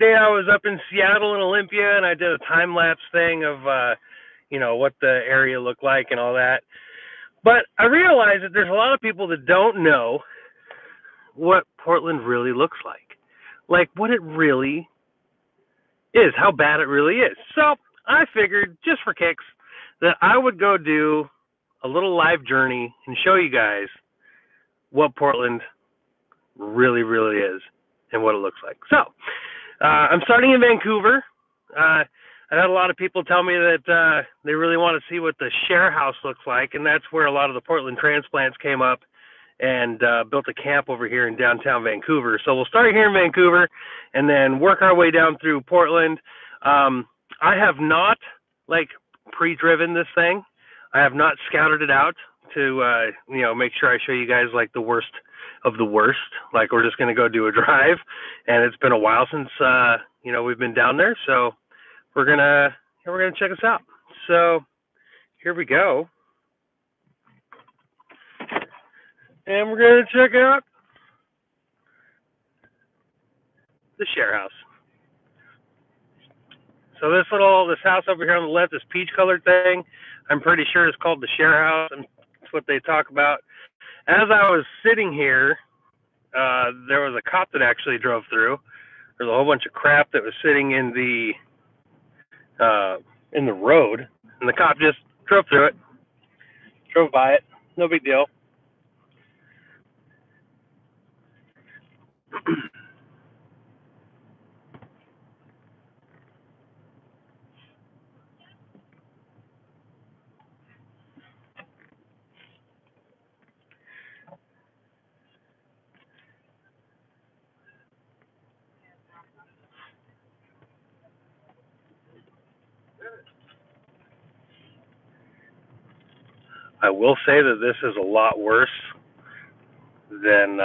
day I was up in Seattle and Olympia, and I did a time-lapse thing of, what the area looked like and all that. But I realized that there's a lot of people that don't know what Portland really looks like what it really is, how bad it really is. So I figured, just for kicks, that I would go do a little live journey and show you guys what Portland really, really is and what it looks like. So I'm starting in Vancouver. I had a lot of people tell me that they really want to see what the share house looks like, and that's where a lot of the Portland transplants came up and built a camp over here in downtown Vancouver. So we'll start here in Vancouver and then work our way down through Portland. I have not, pre-driven this thing. I have not scouted it out to, make sure I show you guys, the worst of the worst. We're just going to go do a drive, and it's been a while since, we've been down there. So we're going to check us out. So here we go. And we're going to check out the share house. So this house over here on the left, this peach colored thing, I'm pretty sure it's called the share house, and that's what they talk about. As I was sitting here, there was a cop that actually drove through. There's a whole bunch of crap that was sitting in the road, and the cop just drove through it, drove by it, no big deal. I will say that this is a lot worse than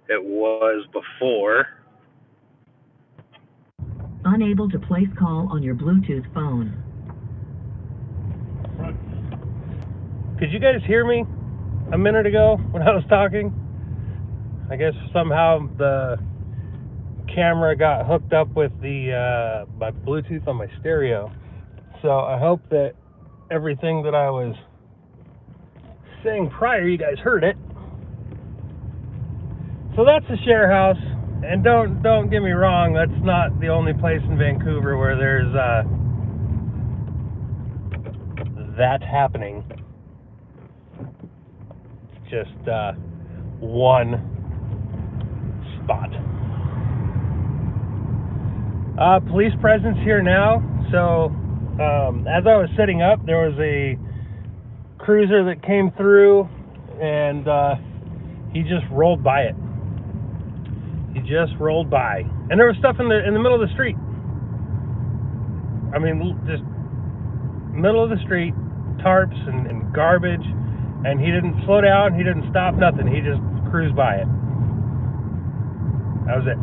it was before. Unable to place call on your Bluetooth phone. Could you guys hear me a minute ago when I was talking? I guess somehow the camera got hooked up with my Bluetooth on my stereo. So I hope that everything that I was saying prior, you guys heard it. So that's the share house, and don't get me wrong, that's not the only place in Vancouver where there's that happening. It's just one spot. Police presence here now. So as I was setting up, there was a cruiser that came through, and he just rolled by it. He just rolled by, and there was stuff in the middle of the street. I mean, just middle of the street, tarps and garbage, and he didn't slow down. He didn't stop. Nothing. He just cruised by it. That was it.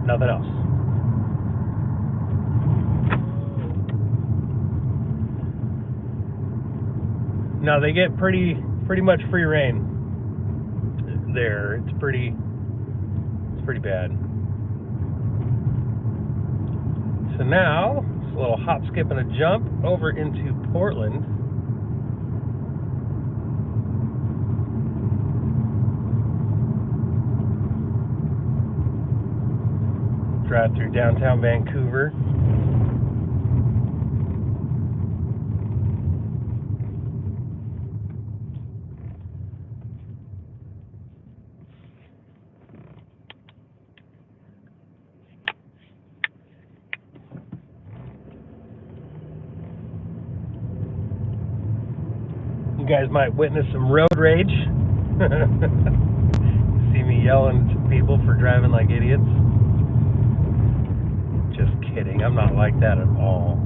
Nothing else. No, they get pretty much free reign there. It's pretty bad. So now it's a little hop, skip, and a jump over into Portland. Drive through downtown Vancouver. You guys might witness some road rage. See me yelling at people for driving like idiots. Just kidding. I'm not like that at all.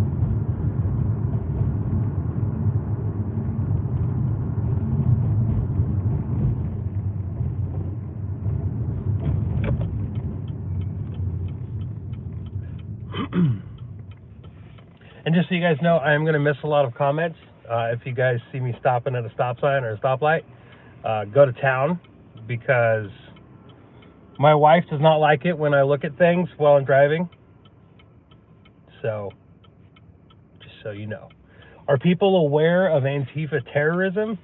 And just so you guys know, I am going to miss a lot of comments if you guys see me stopping at a stop sign or a stoplight. go to town because my wife does not like it when I look at things while I'm driving. So, just so you know. Are people aware of Antifa terrorism?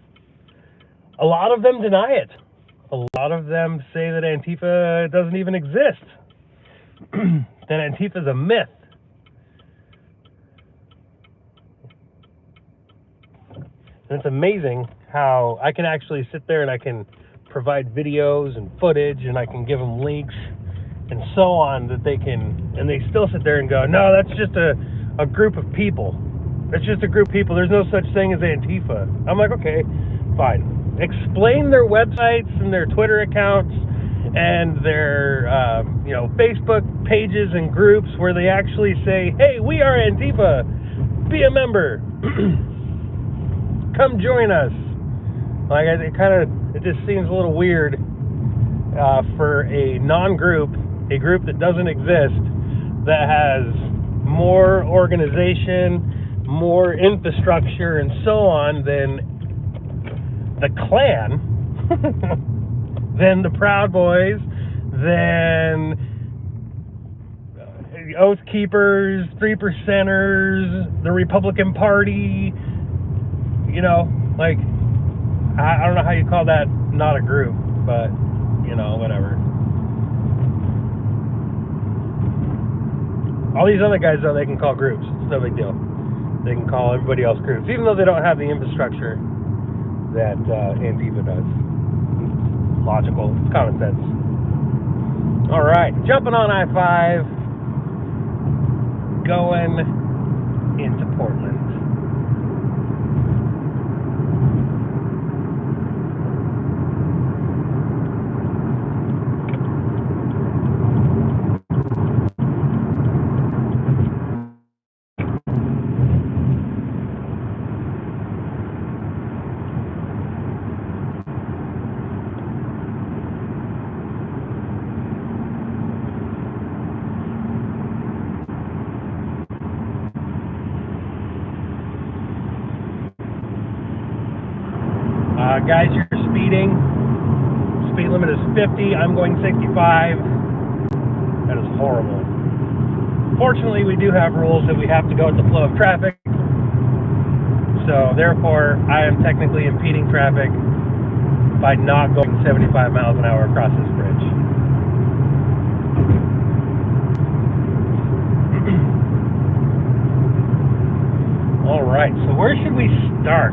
A lot of them deny it. A lot of them say that Antifa doesn't even exist. That Antifa is a myth. And it's amazing how I can actually sit there and I can provide videos and footage and I can give them links and so on that they can, and they still sit there and go, no, that's just a group of people. That's just a group of people. There's no such thing as Antifa. I'm like, okay, fine. Explain their websites and their Twitter accounts and their Facebook pages and groups where they actually say, hey, we are Antifa. Be a member. Come join us. Like, it just seems a little weird for a non-group, a group that doesn't exist, that has more organization, more infrastructure, and so on than the Klan, than the Proud Boys, than Oath Keepers, 3%ers, the Republican Party. You know, like, I don't know how you call that not a group, but, whatever. All these other guys, though, they can call groups. It's no big deal. They can call everybody else groups, even though they don't have the infrastructure that Antifa does. It's logical. It's common sense. All right, jumping on I-5, going into Portland. Guys, you're speeding. Speed limit is 50. I'm going 65. That is horrible. Fortunately, we do have rules that we have to go with the flow of traffic. So, therefore, I am technically impeding traffic by not going 75 miles an hour across this bridge. All right, so where should we start?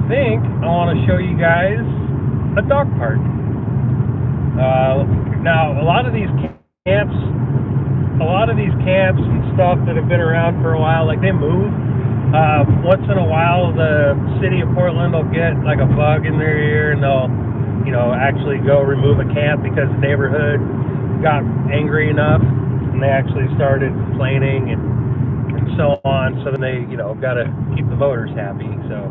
I think I want to show you guys a dog park. Now, a lot of these camps and stuff that have been around for a while, like, they move. Once in a while, the city of Portland will get like a bug in their ear, and they'll, actually go remove a camp because the neighborhood got angry enough, and they actually started complaining and so on. So then they, got to keep the voters happy. So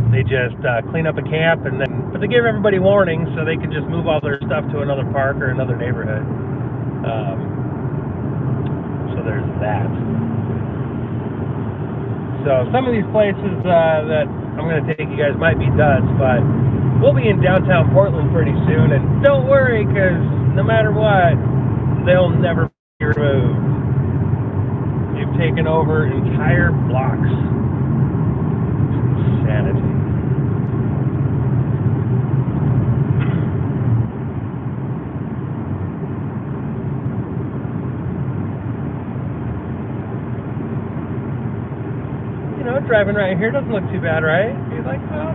they just clean up a camp, but they give everybody warning so they can just move all their stuff to another park or another neighborhood. So there's that. So some of these places that I'm going to take you guys might be duds, but we'll be in downtown Portland pretty soon, and don't worry, because no matter what, they'll never be removed. They've taken over entire blocks. It's insanity. Driving right here doesn't look too bad, right? You like that?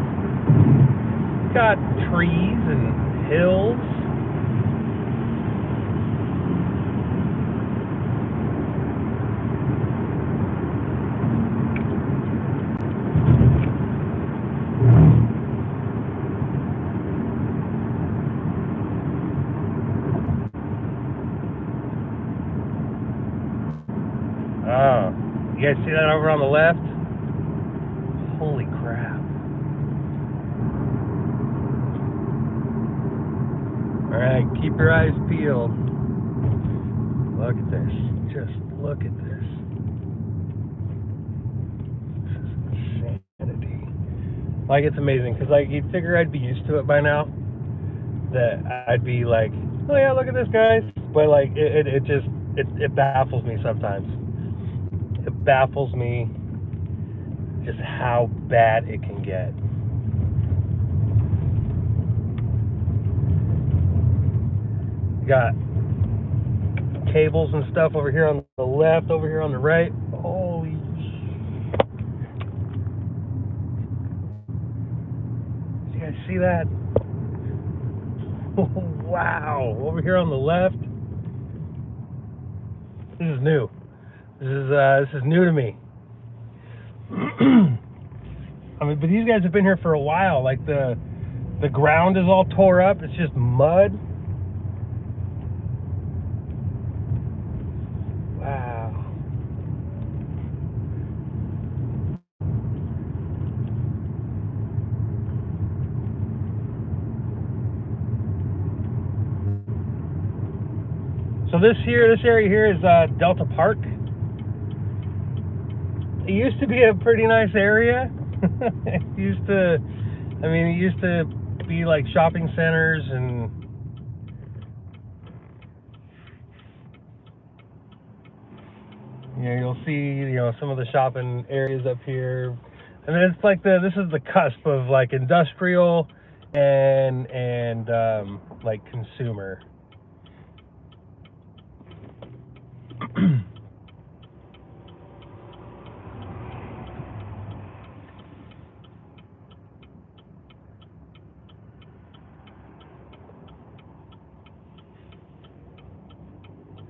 Got trees and hills. Oh, you guys see that over on the left? Holy crap. Alright, keep your eyes peeled. Look at this. Just look at this. This is insanity. Like, it's amazing, because, like, you'd figure I'd be used to it by now. That I'd be like, oh yeah, look at this, guys. But, like, it baffles me sometimes. It baffles me just how bad it can get. Got cables and stuff over here on the left, over here on the right. Holy you guys see that? Wow. Over here on the left. This is new. This is new to me. I mean, but these guys have been here for a while. Like, the ground is all tore up. It's just mud. Wow. So this area here is Delta Park. It used to be a pretty nice area. It used to be like shopping centers, and you'll see, some of the shopping areas up here. And then it's like this is the cusp of like industrial and like consumer.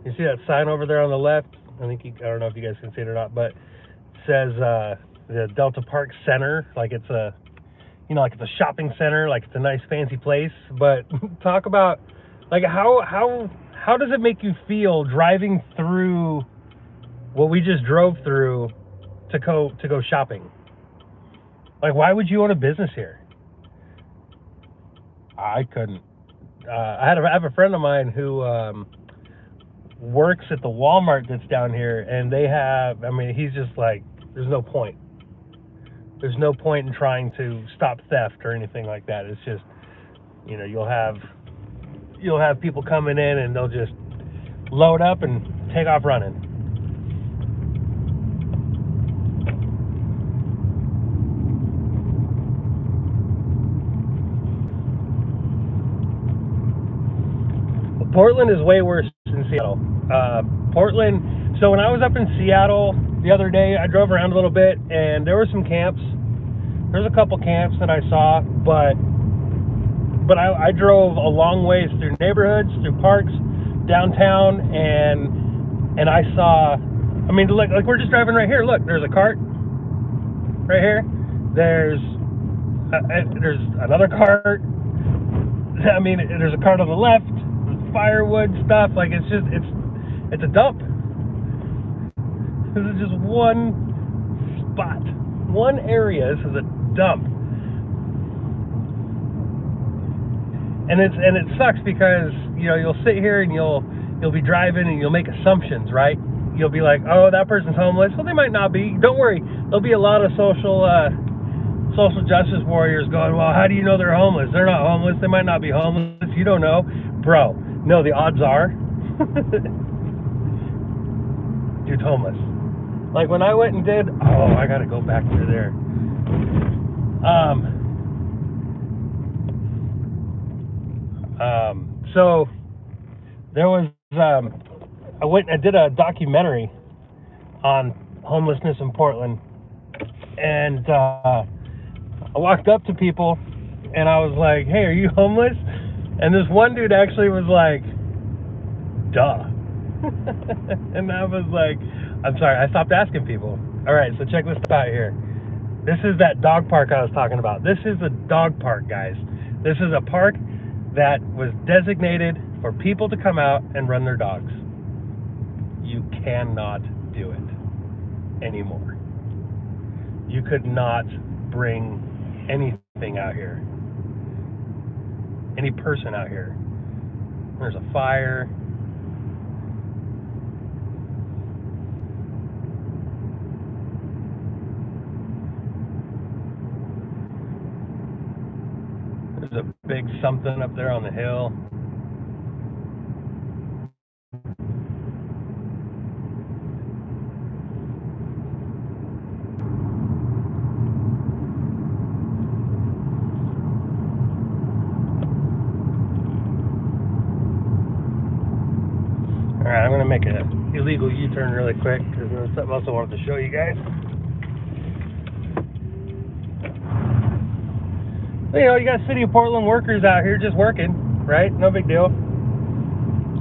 You see that sign over there on the left? I don't know if you guys can see it or not, but it says the Delta Park Center, like it's a, like it's a shopping center, like it's a nice fancy place. But talk about, like, how does it make you feel driving through what we just drove through to go shopping? Like, why would you own a business here? I couldn't. I have a friend of mine who works at the Walmart that's down here, and they have, he's just like, there's no point in trying to stop theft or anything like that. It's just, you'll have people coming in and they'll just load up and take off running. Portland is way worse than Seattle. Portland, so when I was up in Seattle the other day, I drove around a little bit, and there were some camps. There's a couple camps that I saw, but I drove a long ways through neighborhoods, through parks, downtown, and I saw, like we're just driving right here. Look, there's a cart right here. There's another cart. There's a cart on the left. Firewood stuff, like it's a dump. This is just one spot, one area. This is a dump, and it sucks because you'll sit here and you'll be driving and you'll make assumptions, right? You'll be like, oh, that person's homeless. Well, they might not be. Don't worry, there'll be a lot of social justice warriors going, well, how do you know they're homeless? They're not homeless. They might not be homeless. You don't know, bro. No, the odds are dude's homeless. Like when I went and did, I gotta go back through there. So there was, I went and did a documentary on homelessness in Portland, and I walked up to people and I was like, hey, are you homeless? And this one dude actually was like, duh. And I was like, I'm sorry, I stopped asking people. All right, so check this out here. This is that dog park I was talking about. This is a dog park, guys. This is a park that was designated for people to come out and run their dogs. You cannot do it anymore. You could not bring anything out here. Any person out here. There's a fire. big something up there on the hill. Alright, I'm going to make an illegal U-turn really quick because there's something else I wanted to show you guys. You know, you got City of Portland workers out here just working, right? No big deal.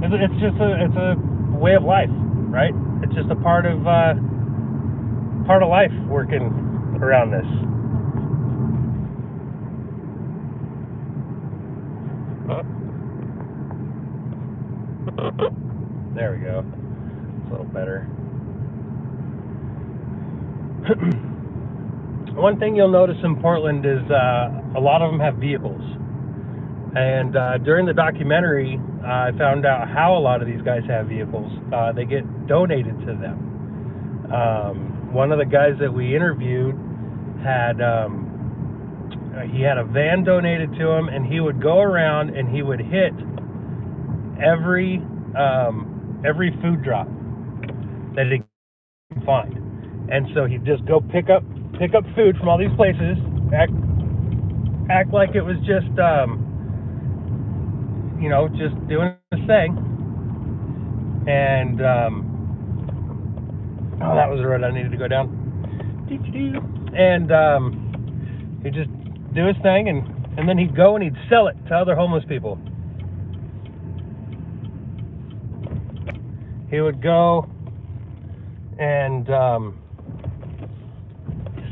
It's just a way of life, right? It's just a part of life working around this. There we go. It's a little better. One thing you'll notice in Portland is a lot of them have vehicles. And during the documentary, I found out how a lot of these guys have vehicles. They get donated to them. One of the guys that we interviewed had he had a van donated to him, and he would go around and he would hit every food drop that he could find. And so he'd just go pick up food from all these places, act like it was just you know, just doing his thing. And oh, that was the road I needed to go down. And he'd just do his thing, and then he'd go and he'd sell it to other homeless people. He would go and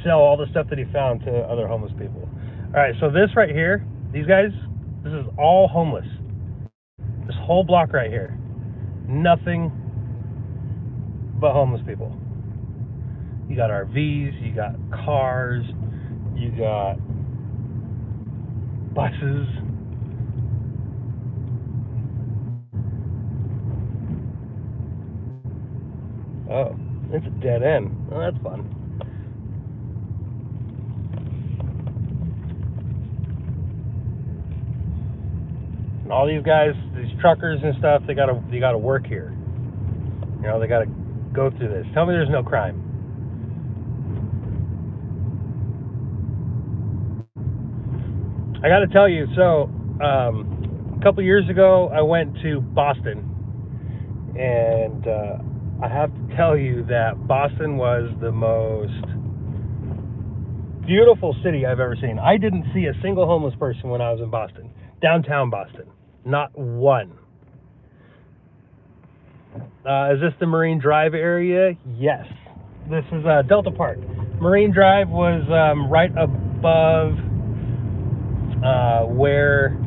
sell all the stuff that he found to other homeless people. Alright, so this right here, these guys, this is all homeless. This whole block right here, nothing but homeless people. You got RVs, you got cars, you got buses. Oh, it's a dead end. Oh, that's fun. And all these guys, these truckers and stuff, they gotta work here. You know, they gotta go through this. Tell me there's no crime. I gotta tell you, so a couple years ago I went to Boston, and I have to tell you that Boston was the most beautiful city I've ever seen. I didn't see a single homeless person when I was in Boston. Downtown Boston. Not one. Is this the Marine Drive area? Yes. This is Delta Park. Marine Drive was right above where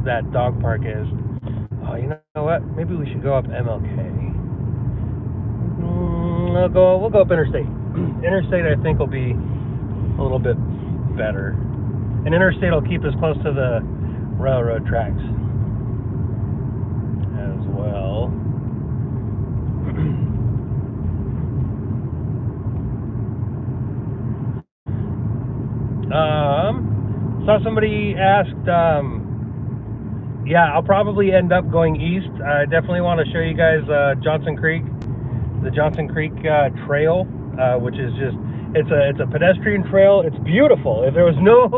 that dog park is. Oh, you know what? Maybe we should go up MLK. We'll go up Interstate. Interstate, I think, will be a little bit better. And Interstate will keep us close to the railroad tracks as well. Saw somebody asked, yeah, I'll probably end up going east. I definitely want to show you guys Johnson Creek, the Johnson Creek Trail, which is just, it's a pedestrian trail. It's beautiful. If there was no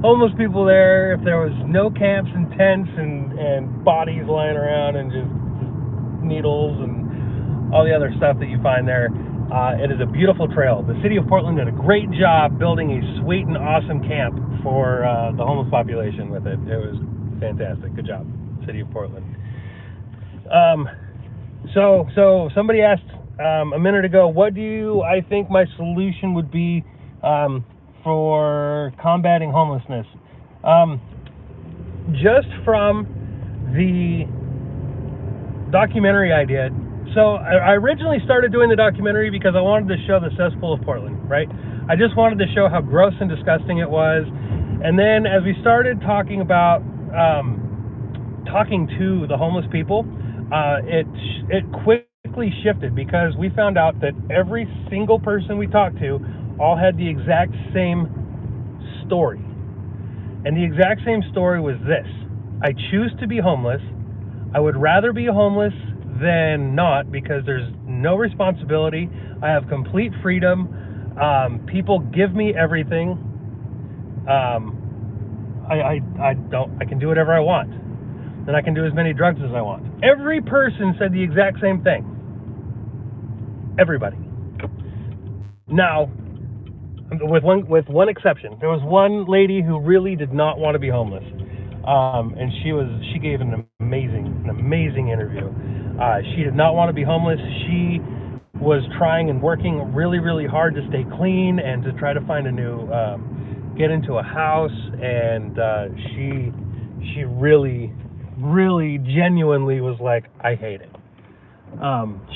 homeless people there, if there was no camps and tents and bodies lying around and just needles and all the other stuff that you find there, it is a beautiful trail. The city of Portland did a great job building a sweet and awesome camp for the homeless population with it. It was fantastic. Good job, city of Portland. So somebody asked a minute ago, what do I think my solution would be for combating homelessness? Just from the documentary I did. So I originally started doing the documentary because I wanted to show the cesspool of Portland, right? I just wanted to show how gross and disgusting it was. And then as we started talking about talking to the homeless people, it quickly shifted because we found out that every single person we talked to all had the exact same story. And the exact same story was this: I choose to be homeless. I would rather be homeless than not because there's no responsibility. I have complete freedom. People give me everything. I can do whatever I want. And I can do as many drugs as I want. Every person said the exact same thing. Everybody. Now, with one exception, there was one lady who really did not want to be homeless, and she gave an amazing interview. She did not want to be homeless. She was trying and working really hard to stay clean and to try to find a new get into a house, and she really genuinely was like, I hate it.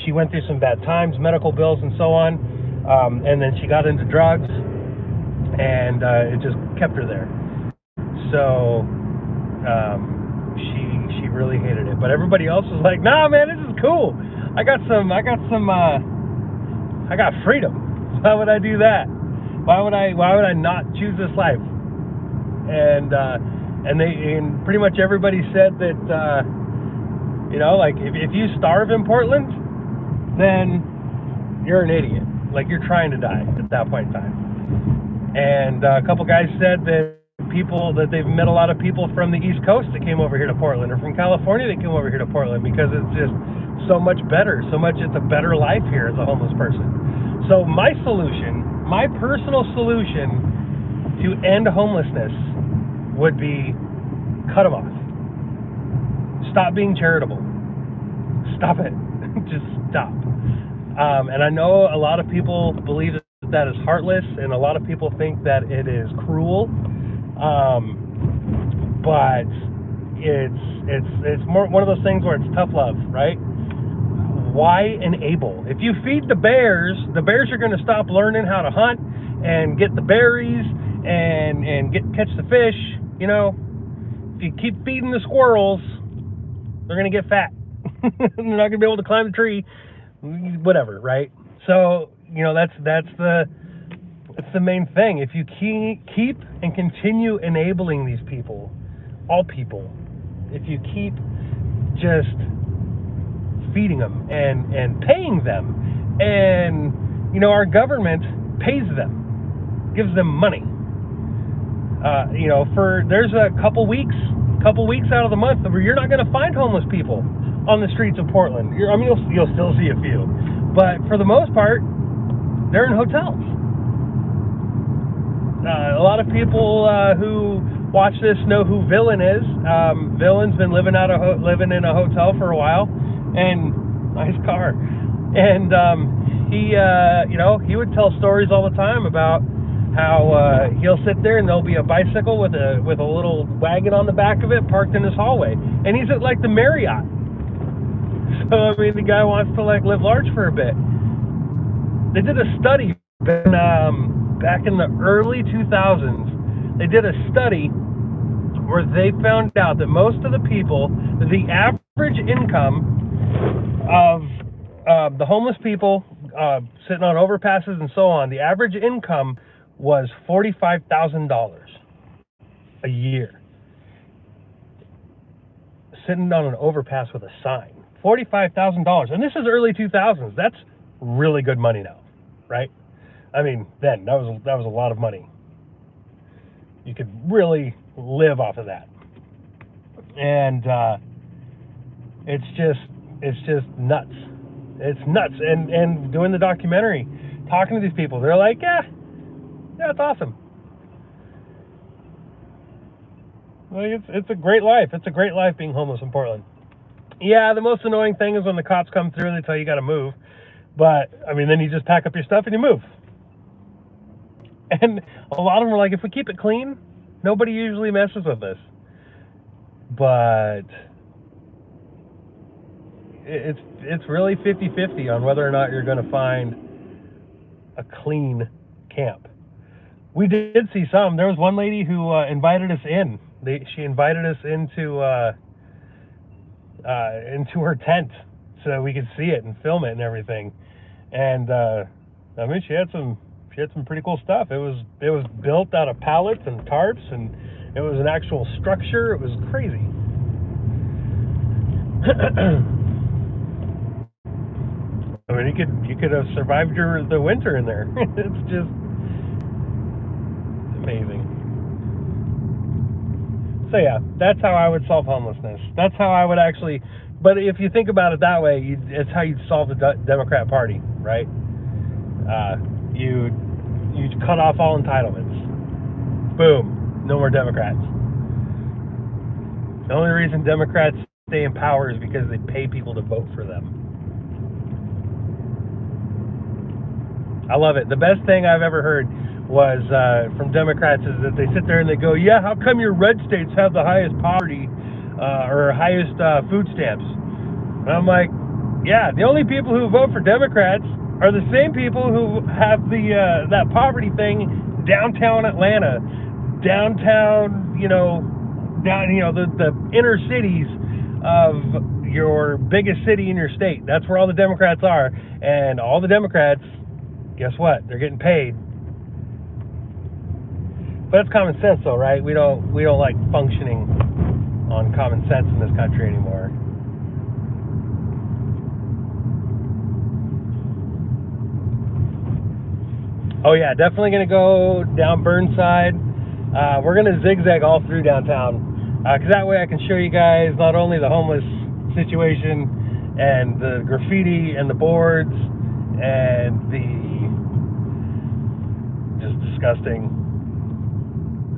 She went through some bad times, medical bills and so on, and then she got into drugs, and it just kept her there. So she really hated it. But everybody else was like, nah, man, this is cool. I got freedom. Why would I do that? Why would I not choose this life? And pretty much everybody said that, like if you starve in Portland, then you're an idiot. Like, you're trying to die at that point in time. And a couple guys said that they've met a lot of people from the East Coast that came over here to Portland, or from California that came over here to Portland, because it's just so much better. It's a better life here as a homeless person. So my personal solution to end homelessness would be cut them off. Stop being charitable. Stop it. Just stop. And I know a lot of people believe that is heartless, and a lot of people think that it is cruel. But it's more one of those things where it's tough love, right? Why enable? If you feed the bears are going to stop learning how to hunt and get the berries and catch the fish. If you keep feeding the squirrels, they're going to get fat. They're not going to be able to climb the tree, whatever, right? So, that's the main thing. If you keep and continue enabling these people, all people, if you keep just feeding them and paying them, and our government pays them, gives them money. There's a couple weeks out of the month where you're not going to find homeless people on the streets of Portland. You'll still see a few, but for the most part, they're in hotels. A lot of people who watch this know who Villain is. Villain's been living in a hotel for a while, and nice car. And he would tell stories all the time about how he'll sit there and there'll be a bicycle with a little wagon on the back of it parked in his hallway, and he's at like the Marriott. So the guy wants to live large for a bit. They did a study back in the early 2000s. They did a study where they found out that most of the people, the average income of the homeless people sitting on overpasses and so on, the average income was $45,000 a year. Sitting on an overpass with a sign. $45,000. And this is early 2000s. That's really good money now, right? Then that was a lot of money. You could really live off of that. And it's just nuts. It's nuts. And doing the documentary, talking to these people, they're like, yeah, it's awesome. It's a great life. It's a great life being homeless in Portland. Yeah, the most annoying thing is when the cops come through and they tell you got to move. But then you just pack up your stuff and you move. And a lot of them are like, if we keep it clean, nobody usually messes with this. But it's really 50-50 on whether or not you're going to find a clean camp. We did see some. There was one lady who invited us in. She invited us into her tent so we could see it and film it and everything. And she had some pretty cool stuff. It was built out of pallets and tarps, and It was an actual structure. It was crazy. I mean, you could have survived the winter in there. It's just amazing. So yeah, that's how I would solve homelessness. That's how I would actually. But if you think about it that way, it's how you'd solve the Democrat Party, right? You'd cut off all entitlements. Boom, no more Democrats. The only reason Democrats stay in power is because they pay people to vote for them. I love it. The best thing I've ever heard was from Democrats is that they sit there and they go, yeah, how come your red states have the highest poverty or highest food stamps? And I'm like, yeah, the only people who vote for Democrats are the same people who have that poverty thing downtown Atlanta, downtown, the inner cities of your biggest city in your state. That's where all the Democrats are. And all the Democrats, guess what? They're getting paid. But it's common sense, though, right? We don't like functioning on common sense in this country anymore. Oh yeah, definitely gonna go down Burnside. We're gonna zigzag all through downtown, because that way I can show you guys not only the homeless situation and the graffiti and the boards and the just disgusting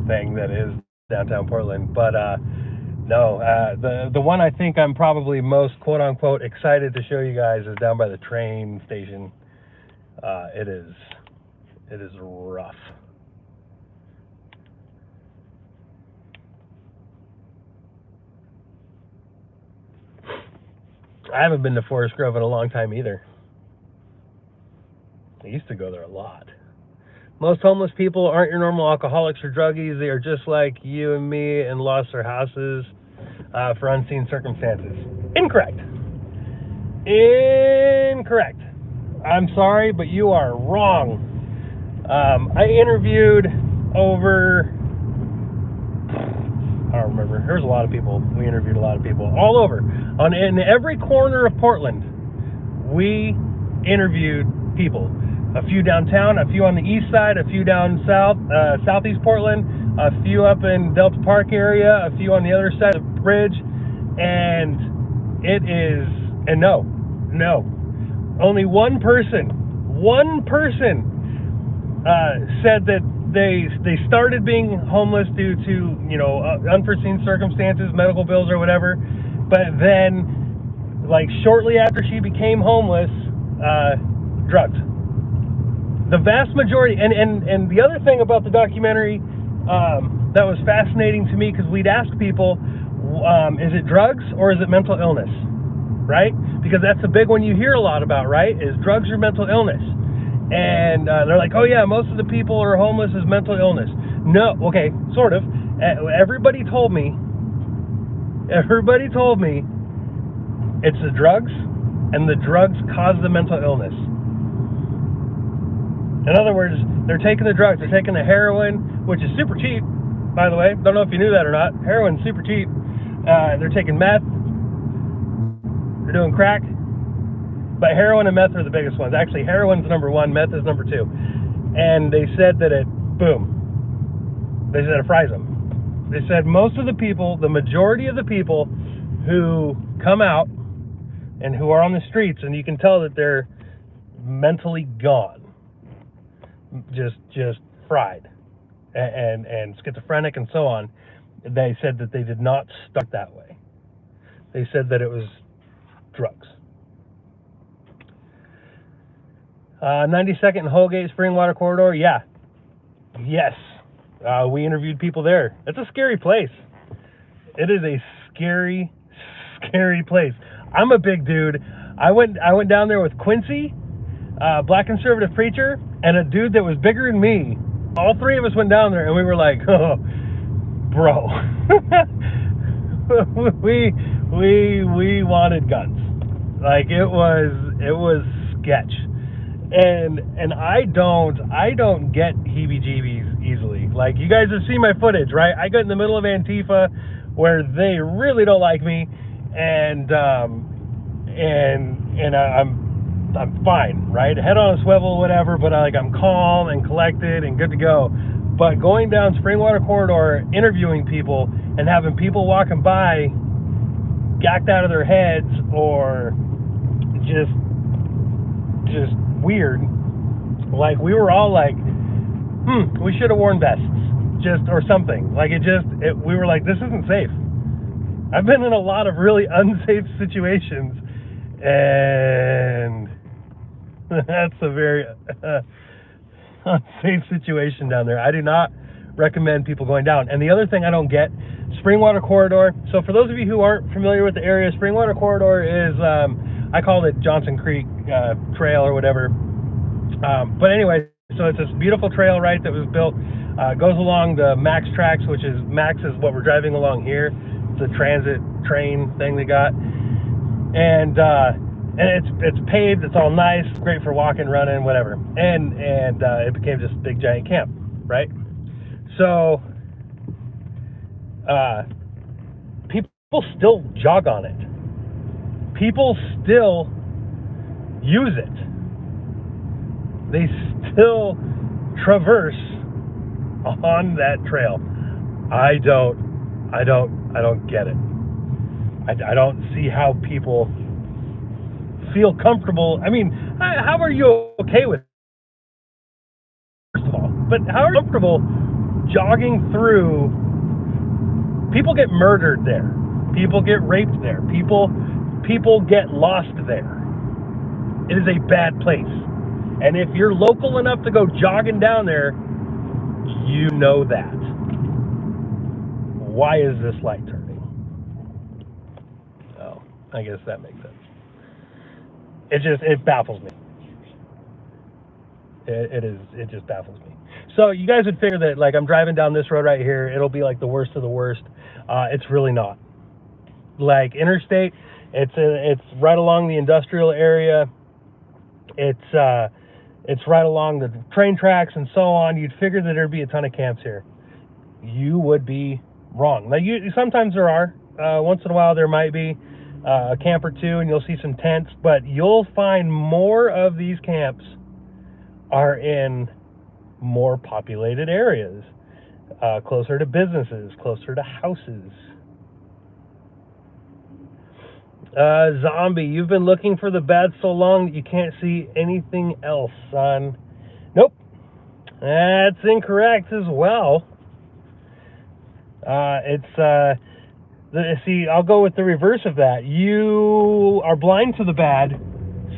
thing that is downtown Portland. But the one I think I'm probably most quote unquote excited to show you guys is down by the train station. It is rough. I haven't been to Forest Grove in a long time either. I used to go there a lot. Most homeless people aren't your normal alcoholics or druggies. They are just like you and me and lost their houses for unseen circumstances. Incorrect. Incorrect. I'm sorry, but you are wrong. I interviewed over, I don't remember, there's a lot of people. We interviewed a lot of people all over. In every corner of Portland, we interviewed people. A few downtown, a few on the east side, a few down south, southeast Portland, a few up in Delta Park area, a few on the other side of the bridge, and no. Only one person said that they started being homeless due to unforeseen circumstances, medical bills or whatever, but then like shortly after she became homeless, drugs. The vast majority, and the other thing about the documentary that was fascinating to me, because we'd ask people, is it drugs or is it mental illness, right? Because that's a big one you hear a lot about, right? Is drugs or mental illness? And they're like, oh yeah, most of the people who are homeless is mental illness. No, okay, sort of. Everybody told me it's the drugs, and the drugs cause the mental illness. In other words, they're taking the drugs, they're taking the heroin, which is super cheap, by the way. Don't know if you knew that or not. Heroin's super cheap. They're taking meth, they're doing crack. But heroin and meth are the biggest ones. Actually, heroin's number one, meth is number two. And they said that it fries them. They said most of the people, the majority of the people who come out and who are on the streets, and you can tell that they're mentally gone, just fried, and schizophrenic and so on, they said that they did not start that way. They said that it was drugs. 92nd and Holgate Springwater Corridor, yeah. Yes. We interviewed people there. It's a scary place. It is a scary, scary place. I'm a big dude. I went down there with Quincy, black conservative preacher, and a dude that was bigger than me. All three of us went down there and we were like, oh, bro. we wanted guns. Like it was sketch. And I don't get heebie-jeebies easily. Like, you guys have seen my footage, right? I got in the middle of Antifa where they really don't like me, and I'm fine, right? Head on a swivel, whatever, but I'm calm and collected and good to go. But going down Springwater Corridor, interviewing people, and having people walking by gacked out of their heads or just weird. Like, we were all like, we should have worn vests, or something. Like, we were like, this isn't safe. I've been in a lot of really unsafe situations, and that's a very unsafe situation down there. I do not recommend people going down. And the other thing I don't get, Springwater Corridor. So for those of you who aren't familiar with the area, Springwater Corridor is, I call it Johnson Creek Trail or whatever. But anyway, so it's this beautiful trail, right, that was built, goes along the Max tracks, which is, Max is what we're driving along here. It's a transit train thing they got. And it's paved, it's all nice, great for walking, running, whatever. And it became this big giant camp, right? So people still jog on it. People still use it. They still traverse on that trail. I don't get it. I don't see how people feel comfortable. I mean, how are you okay with it, first of all? But how are you comfortable jogging through? People get murdered there. People get raped there. People get lost there. It is a bad place. And if you're local enough to go jogging down there, you know that. Why is this light turning? Oh, I guess that makes sense. It baffles me. It just baffles me. So you guys would figure that, like, I'm driving down this road right here, it'll be like the worst of the worst. It's really not. Like, interstate, it's right along the industrial area. It's right along the train tracks and so on. You'd figure that there'd be a ton of camps here. You would be wrong. Now, sometimes there are. Once in a while there might be a camp or two, and you'll see some tents, but you'll find more of these camps are in more populated areas, closer to businesses, closer to houses. Zombie, you've been looking for the bad so long that you can't see anything else, son. Nope. That's incorrect as well. See, I'll go with the reverse of that. You are blind to the bad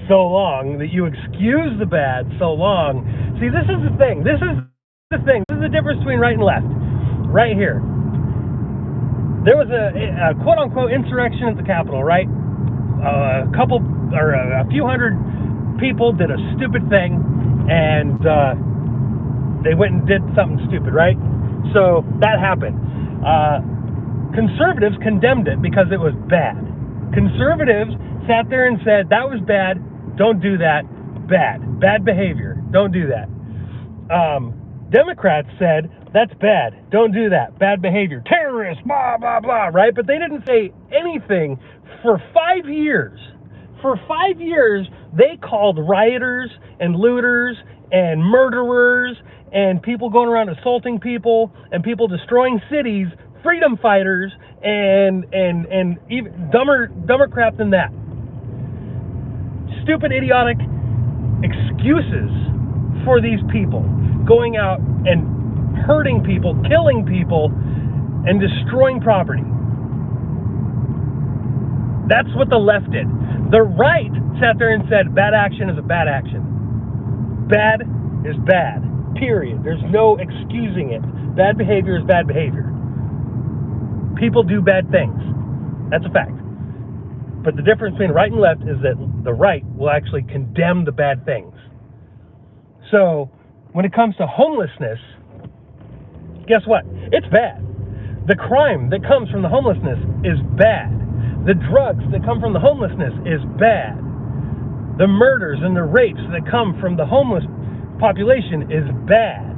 so long that you excuse the bad so long. See, this is the thing. This is the difference between right and left. Right here. There was a quote-unquote insurrection at the Capitol, right? A few hundred people did a stupid thing, and they went and did something stupid, right? So that happened. Conservatives condemned it because it was bad. Conservatives sat there and said, that was bad, don't do that, bad behavior, don't do that. Democrats said, that's bad, don't do that, bad behavior, terrorists, blah, blah, blah, right? But they didn't say anything for 5 years. For 5 years, they called rioters and looters and murderers and people going around assaulting people and people destroying cities freedom fighters and even dumber crap than that. Stupid, idiotic excuses for these people going out and hurting people, killing people, and destroying property. That's what the left did. The right sat there and said, bad action is a bad action. Bad is bad, period. There's no excusing it. Bad behavior is bad behavior. People do bad things. That's a fact. But the difference between right and left is that the right will actually condemn the bad things. So, when it comes to homelessness, guess what? It's bad. The crime that comes from the homelessness is bad. The drugs that come from the homelessness is bad. The murders and the rapes that come from the homeless population is bad.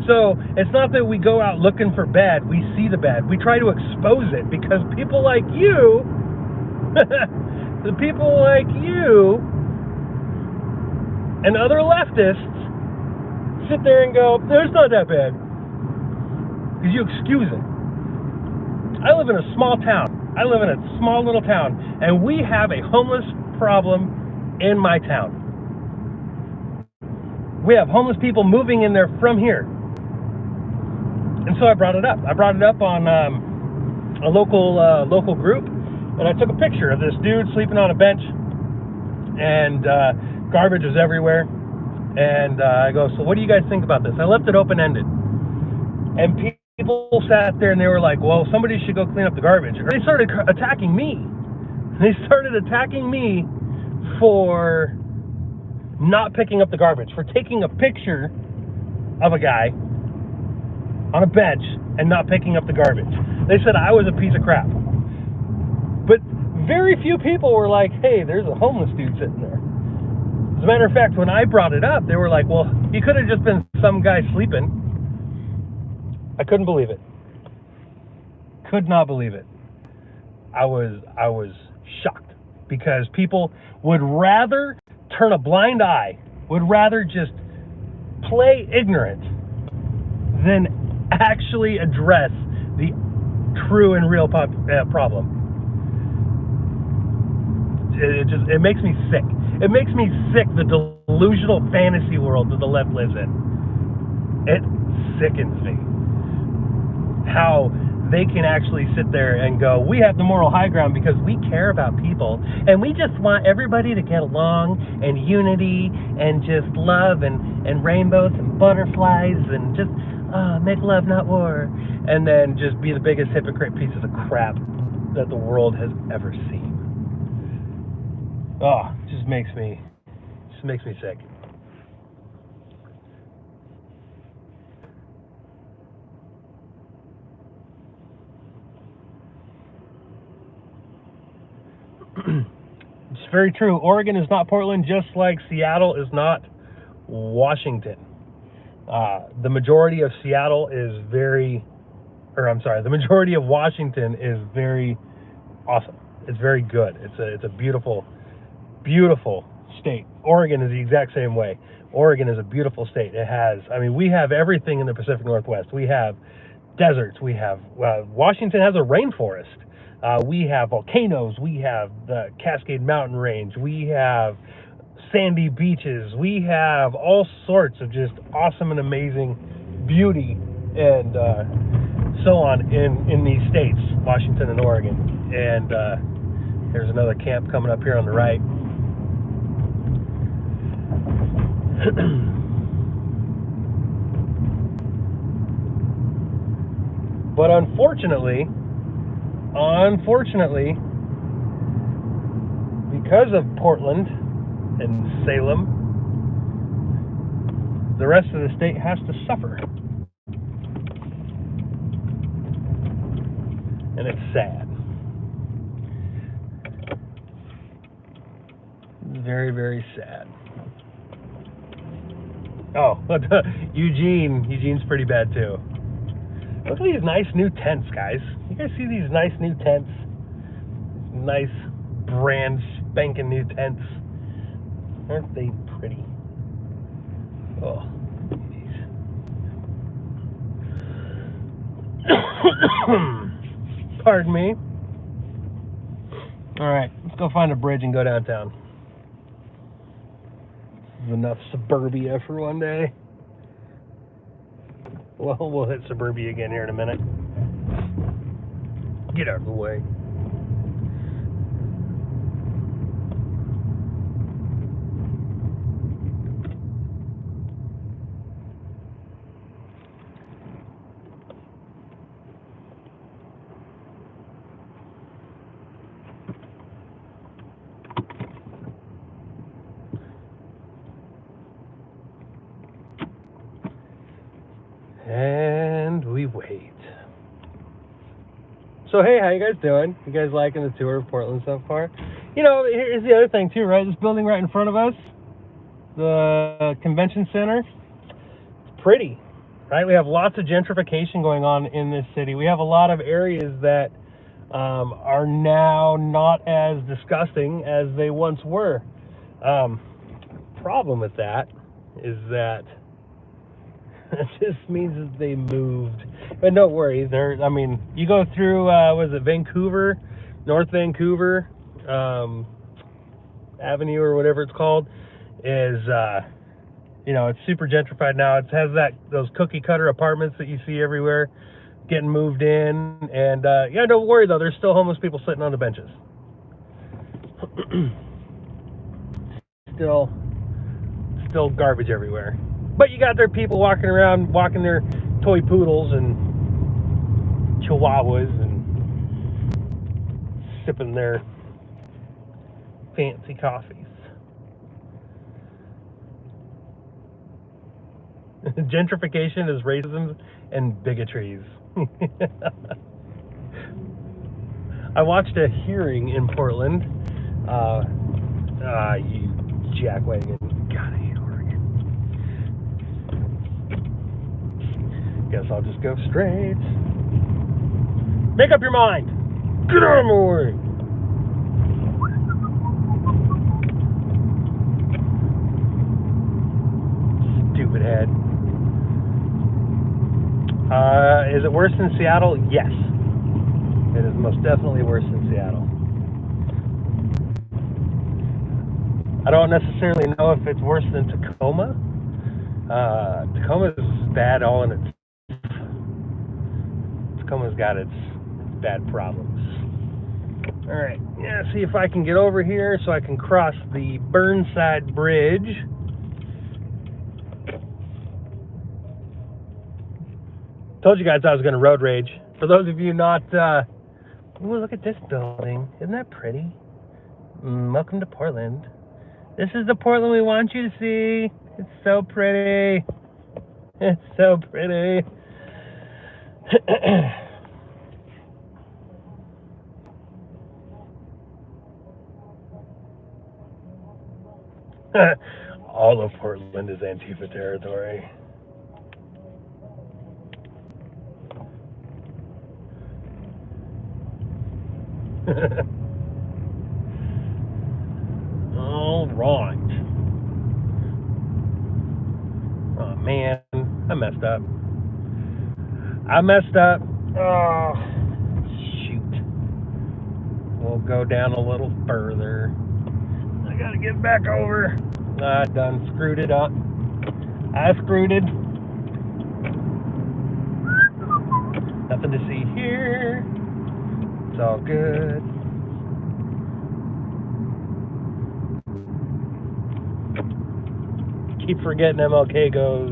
So it's not that we go out looking for bad. We see the bad. We try to expose it because people like you, the people like you and other leftists sit there and go, "It's not that bad," because you excuse it. I live in a small town. I live in a small little town, and we have a homeless problem in my town. We have homeless people moving in there from here. And so I brought it up. I brought it up on a local group, and I took a picture of this dude sleeping on a bench, and garbage was everywhere. And I go, "So what do you guys think about this?" I left it open-ended. And people sat there and they were like, "Well, somebody should go clean up the garbage." Or they started attacking me. They started attacking me for not picking up the garbage, for taking a picture of a guy on a bench and not picking up the garbage. They said I was a piece of crap. But very few people were like, "Hey, there's a homeless dude sitting there." As a matter of fact, when I brought it up, they were like, "Well, he could have just been some guy sleeping." I couldn't believe it. Could not believe it. I was shocked because people would rather turn a blind eye, would rather just play ignorant than actually address the true and real problem. It makes me sick. It makes me sick, the delusional fantasy world that the left lives in. It sickens me. How they can actually sit there and go, "We have the moral high ground because we care about people and we just want everybody to get along and unity and just love and rainbows and butterflies and just make love, not war," and then just be the biggest hypocrite pieces of crap that the world has ever seen. Oh, it just makes me sick. It's very true. Oregon is not Portland, just like Seattle is not Washington. The majority of Seattle is the majority of Washington is very awesome. It's very good. It's a beautiful, beautiful state. Oregon is the exact same way. Oregon is a beautiful state. We have everything in the Pacific Northwest. We have deserts. We have, Washington has a rainforest. We have volcanoes. We have the Cascade Mountain Range. We have sandy beaches. We have all sorts of just awesome and amazing beauty and so on in these states, Washington and Oregon. And there's another camp coming up here on the right. But unfortunately, because of Portland and Salem, the rest of the state has to suffer. And it's sad. Very, very sad. Oh, Eugene's pretty bad too. Look at these nice new tents, guys. You guys see these nice new tents? Nice brand spanking new tents. Aren't they pretty? Oh, geez. Pardon me. All right, let's go find a bridge and go downtown. This is enough suburbia for one day. Well, we'll hit suburbia again here in a minute. Get out of the way. And we wait. So hey, how you guys doing? You guys liking the tour of Portland so far? You know, here's the other thing too, right? This building right in front of us, the convention center, it's pretty. right? We have lots of gentrification going on in this city. We have a lot of areas that are now not as disgusting as they once were. Problem with that is that it just means that they moved. But don't worry, you go through, was it Vancouver, North Vancouver Avenue or whatever it's called, is, it's super gentrified now. It has those cookie cutter apartments that you see everywhere getting moved in. And, don't worry though, there's still homeless people sitting on the benches. Still garbage everywhere. But you got their people walking around, walking their toy poodles and chihuahuas and sipping their fancy coffees. Gentrification is racism and bigotries. I watched a hearing in Portland. You jackwagon. God, I hate Oregon. Guess I'll just go straight. Make up your mind. Get out of my way. Stupid head. Is it worse than Seattle? Yes. It is most definitely worse than Seattle. I don't necessarily know if it's worse than Tacoma. Tacoma is bad all in its... Tacoma's got its bad problems. Alright, see if I can get over here so I can cross the Burnside Bridge. Told you guys I was going to road rage. For those of you not... ooh, look at this building. Isn't that pretty? Welcome to Portland. This is the Portland we want you to see. It's so pretty. It's so pretty. All of Portland is Antifa territory. All right. Oh man, I messed up. Oh, shoot. We'll go down a little further. I gotta get back over. I done screwed it up. I screwed it. Nothing to see here. It's all good. Keep forgetting MLK goes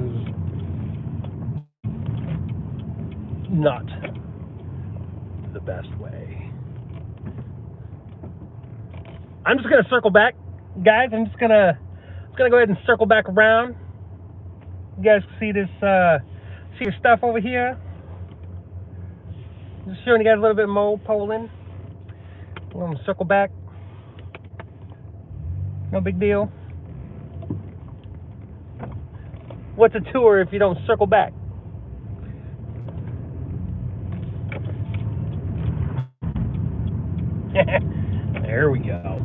not the best way. I'm just gonna circle back, guys. I'm just gonna go ahead and circle back around. You guys see this? See your stuff over here? Just showing you guys a little bit more Poland. I'm gonna circle back. No big deal. What's a tour if you don't circle back? There we go.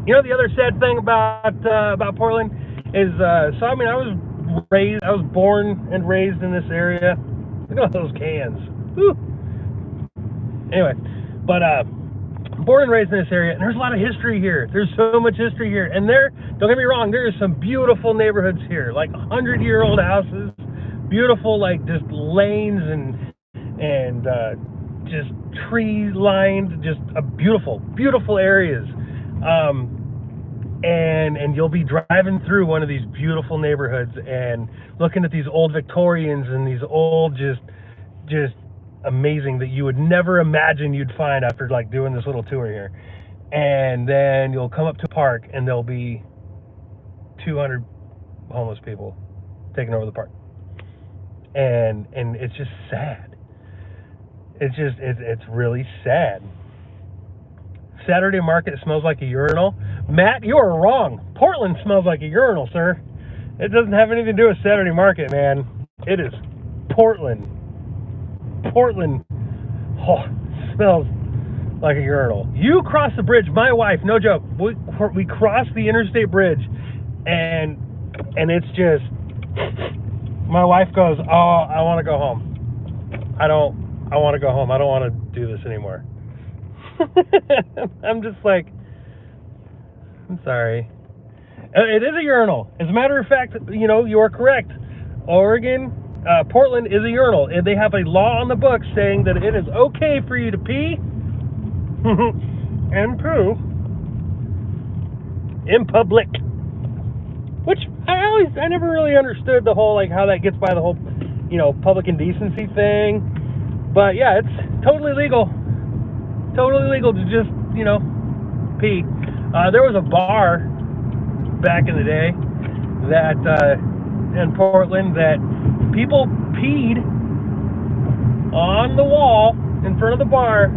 You know, the other sad thing about Portland is, I was born and raised in this area. Look at all those cans. Woo. Anyway, but born and raised in this area, and there's a lot of history here. There's so much history here, and don't get me wrong, there are some beautiful neighborhoods here, like 100-year-old houses, beautiful like just lanes and just tree lined, just beautiful areas. And you'll be driving through one of these beautiful neighborhoods and looking at these old Victorians and these old just amazing that you would never imagine you'd find after like doing this little tour here. And then you'll come up to a park and there'll be 200 homeless people taking over the park. And it's just sad. It's really sad. Saturday market smells like a urinal. Matt, you are wrong. Portland smells like a urinal, sir. It doesn't have anything to do with Saturday Market, man. It is Portland. Portland, oh, smells like a urinal. You cross the bridge, my wife, no joke. We cross the interstate bridge, and it's just, my wife goes, oh, I want to go home. I want to go home. I don't want to do this anymore. I'm just like, I'm sorry. It is a urinal. As a matter of fact, you know, you are correct. Oregon, Portland is a urinal. And they have a law on the books saying that it is okay for you to pee and poo in public. Which I never really understood the whole, like, how that gets by the whole, you know, public indecency thing. But yeah, it's totally legal. Totally legal to just, you know, pee. There was a bar back in the day that in Portland that people peed on the wall in front of the bar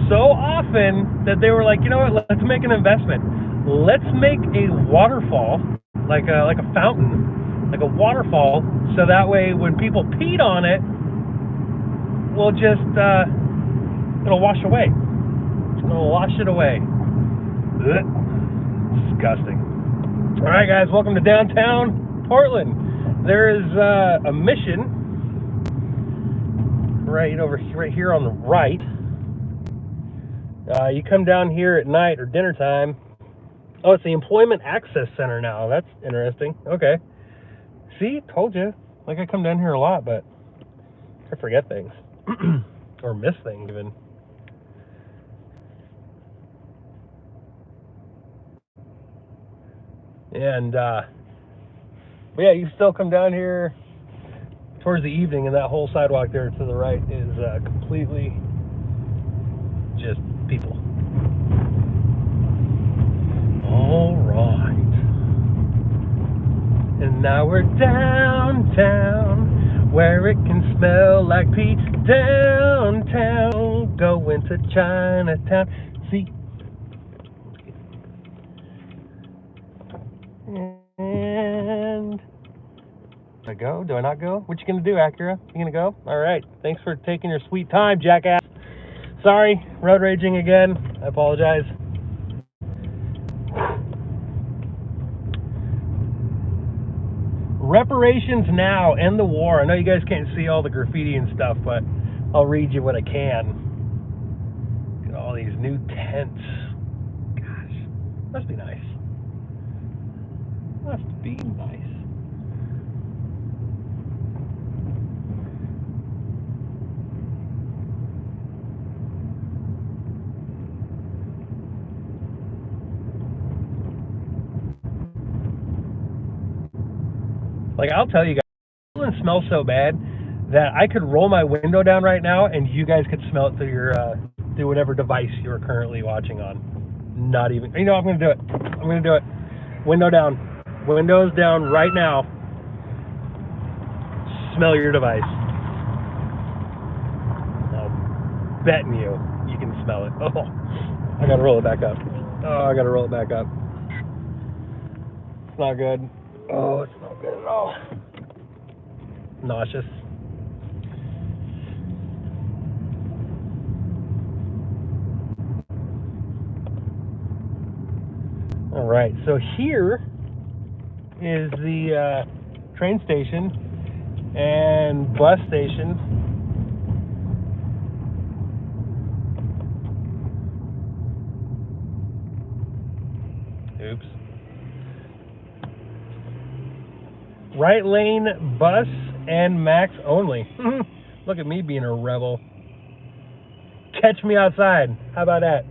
so often that they were like, you know what, let's make an investment. Let's make a waterfall, like a fountain, like a waterfall, so that way when people peed on it, we'll just it'll wash away. It'll wash it away. Ugh. Disgusting. All right, guys, welcome to downtown Portland. There is a Mission right here on the right. You come down here at night or dinner time. Oh, it's the Employment Access Center now. That's interesting. Okay. See, told you. Like, I come down here a lot, but I forget things or miss things even. And but yeah, you still come down here towards the evening, and that whole sidewalk there to the right is completely just people. All right. And now we're downtown, where it can smell like pee. Downtown, going to Chinatown. See. And do I go? Do I not go? What you gonna do, Acura? You gonna go? All right. Thanks for taking your sweet time, jackass. Sorry, road raging again. I apologize. Reparations now, end the war. I know you guys can't see all the graffiti and stuff, but I'll read you what I can. Look at all these new tents. Gosh, must be nice. Must be nice. Like, I'll tell you guys, it smells so bad that I could roll my window down right now and you guys could smell it through your through whatever device you're currently watching on. Not even, you know, I'm gonna do it. I'm gonna do it. Window down. Windows down right now. Smell your device. I'm betting you can smell it. Oh, I gotta roll it back up. Oh, I gotta roll it back up. It's not good. Oh, it's not good at all. Nauseous. All right, so here is the train station and bus station. Oops. Right lane bus and max only. Look at me being a rebel. Catch me outside. How about that?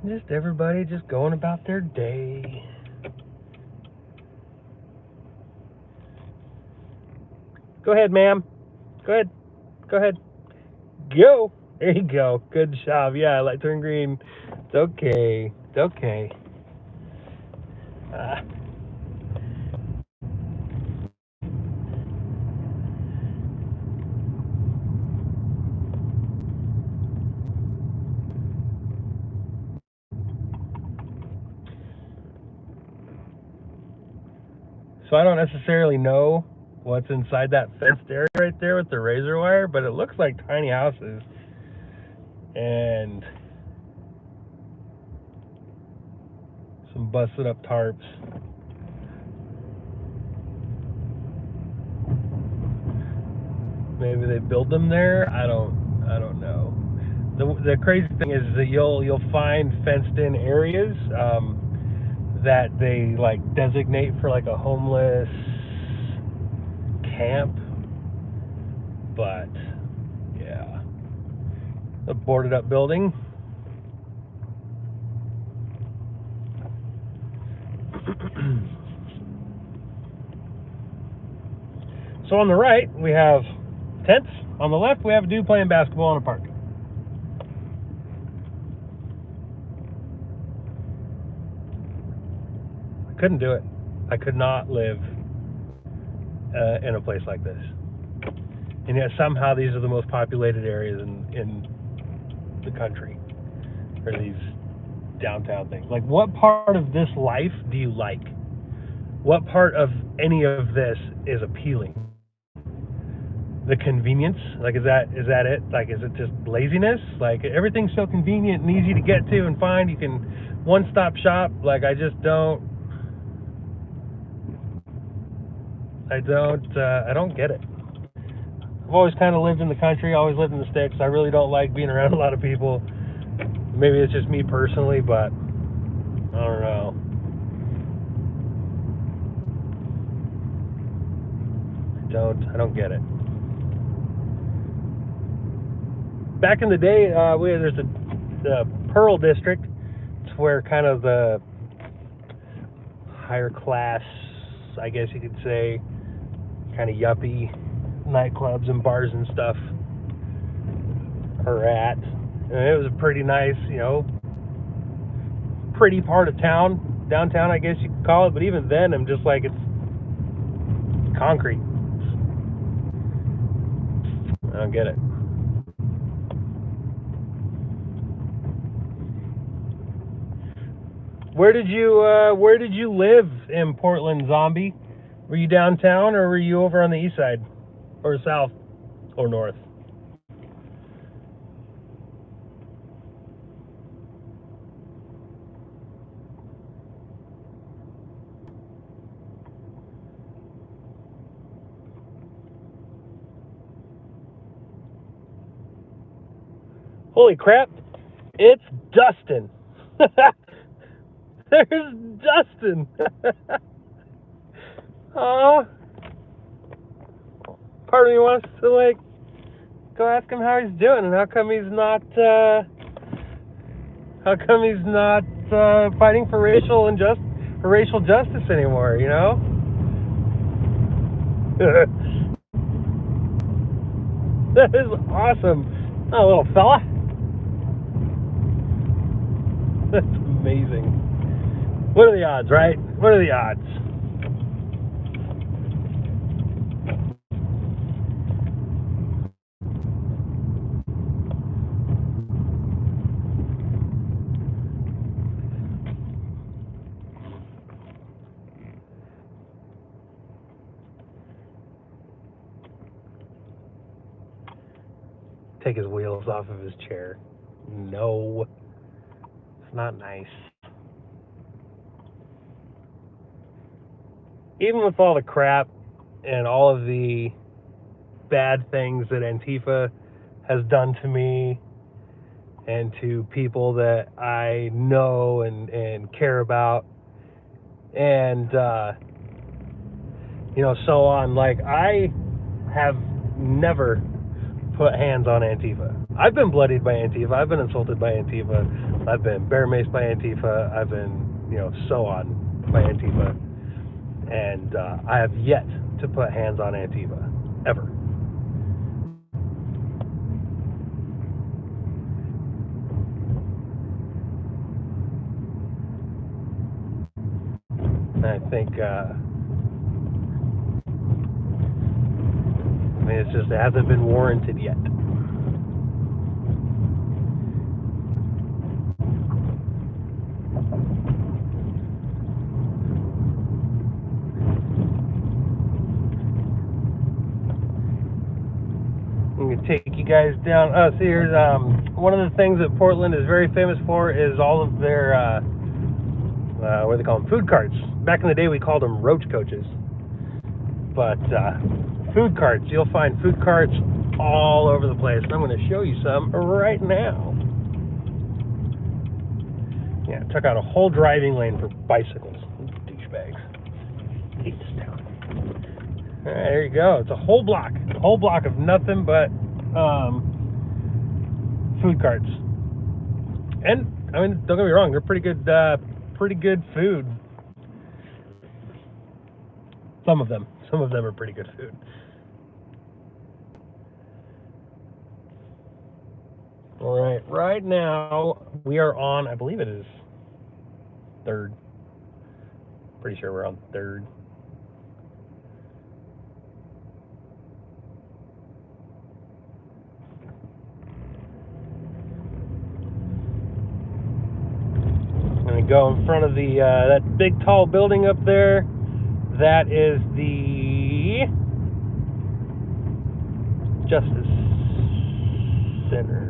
Just everybody just going about their day. Go ahead, ma'am. Go ahead. Go ahead. Go. There you go. Good job. Yeah, light turn green. It's okay. It's okay. So I don't necessarily know what's inside that fenced area right there with the razor wire, but it looks like tiny houses. And some busted up tarps. Maybe they build them there. I don't know. The crazy thing is that you'll find fenced in areas that they like designate for like a homeless camp, but yeah, a boarded up building. So on the right we have tents. On the left we have a dude playing basketball in a park. I couldn't do it. I could not live in a place like this. And yet somehow these are the most populated areas in the country, or these downtown things. Like, what part of this life do you like? What part of any of this is appealing? The convenience? Like, is that it? Like, is it just laziness? Like, everything's so convenient and easy to get to and find. You can one-stop shop. Like, I don't get it. I've always kind of lived in the country, always lived in the sticks. I really don't like being around a lot of people. Maybe it's just me personally, but I don't know. I don't get it. Back in the day, there's the Pearl District. It's where kind of the higher class, I guess you could say, kind of yuppie nightclubs and bars and stuff are at. And it was a pretty nice, pretty part of town, downtown, I guess you could call it. But even then, I'm just like, it's concrete. I don't get it. Where did you live in Portland, zombie? Were you downtown, or were you over on the east side, or south, or north? Holy crap! It's Dustin. There's Dustin. Oh, part of me wants to go ask him how he's doing, and how come he's not fighting for racial justice anymore, That is awesome. Oh, little fella. That's amazing. What are the odds, right? What are the odds? Take his wheels off of his chair. No. It's not nice. Even with all the crap and all of the bad things that Antifa has done to me and to people that I know and care about, and so on, I have never put hands on Antifa. I've been bloodied by Antifa. I've been insulted by Antifa. I've been bear maced by Antifa. I've been, so on by Antifa. And I have yet to put hands on Antifa. Ever. And I think, it hasn't been warranted yet. take you guys down. Oh, see, here's one of the things that Portland is very famous for is all of their what do they call them? Food carts. Back in the day, we called them roach coaches. But food carts, you'll find food carts all over the place. And I'm going to show you some right now. Yeah, took out a whole driving lane for bicycles. Douchebags. Hate this town. All right, there you go. It's a whole block of nothing but food carts. And I mean, don't get me wrong, they're pretty good food. Some of them are pretty good food. All right, right now we are on, I believe it is 3rd. Pretty sure we're on 3rd. I'm gonna go in front of the that big tall building up there. That is the Justice Center.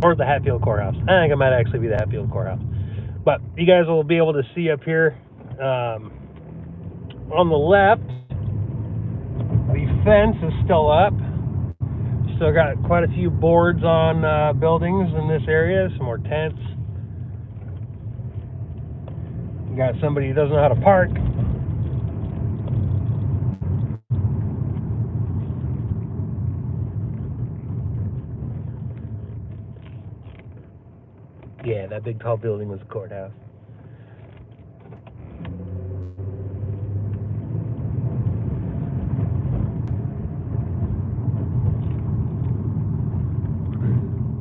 Or the Hatfield Courthouse. I think it might actually be the Hatfield Courthouse. But you guys will be able to see up here on the left, the fence is still up. Still got quite a few boards on buildings in this area, some more tents. You got somebody who doesn't know how to park. Yeah, that big tall building was the courthouse.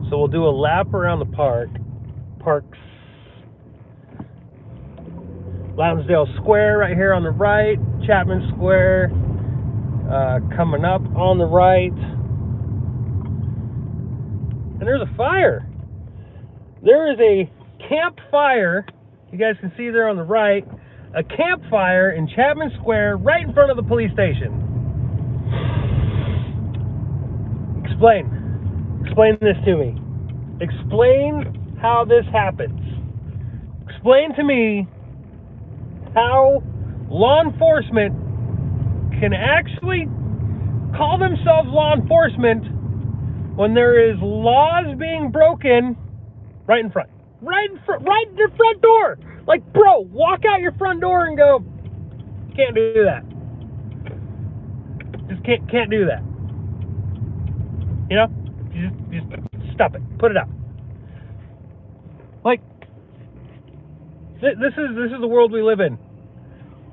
So we'll do a lap around the parks. Lonsdale Square right here on the right, Chapman Square coming up on the right. And there's a fire. There is a campfire, you guys can see there on the right, a campfire in Chapman Square right in front of the police station. Explain this to me. Explain how this happens. Explain to me how law enforcement can actually call themselves law enforcement when there is laws being broken right in front. Right in your front door. Like, bro, walk out your front door and go, can't do that. Just can't do that. You know? Just stop it. Put it out. Like, this is the world we live in.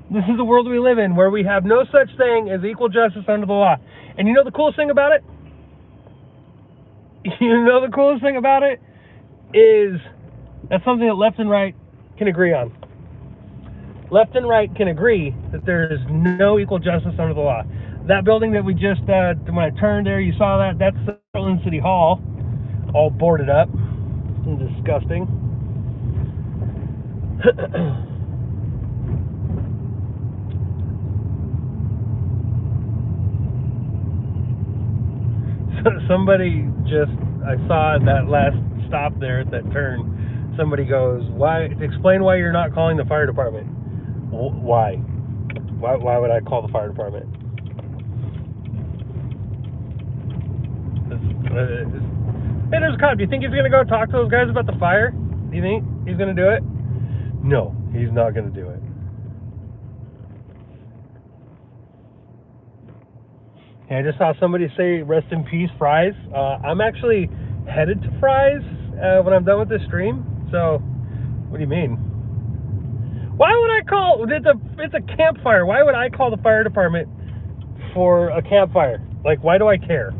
This is the world we live in, where we have no such thing as equal justice under the law. And you know the coolest thing about it? You know the coolest thing about it is that's something that left and right can agree on. Left and right can agree that there is no equal justice under the law. That building that we just, when I turned there, you saw that? That's the Portland City Hall, all boarded up and disgusting. Somebody just, I saw at that last stop there at that turn, somebody goes, explain why you're not calling the fire department. Why would I call the fire department? Hey, there's a cop. Do you think he's going to go talk to those guys about the fire? Do you think he's going to do it? No, he's not going to do it. Hey, I just saw somebody say, rest in peace, Fry's. I'm actually headed to Fry's when I'm done with this stream. So, what do you mean? Why would I call? It's a campfire. Why would I call the fire department for a campfire? Like, why do I care?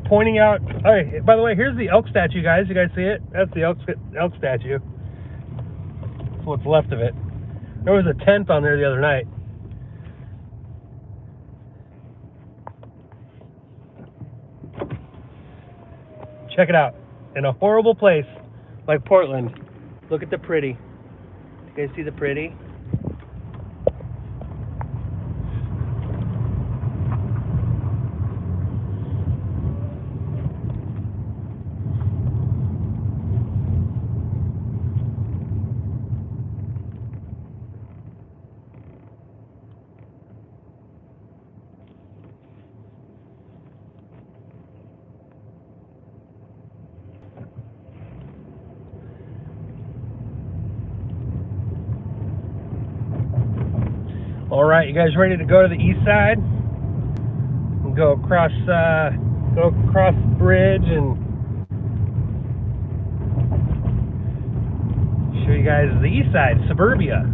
Pointing out. All right. By the way, here's the Elk Statue, guys. You guys see it? That's the Elk Statue. That's what's left of it. There was a tent on there the other night. Check it out. In a horrible place like Portland, look at the pretty. You guys see the pretty? All right, you guys ready to go to the east side? And go across the bridge and show you guys the east side, suburbia.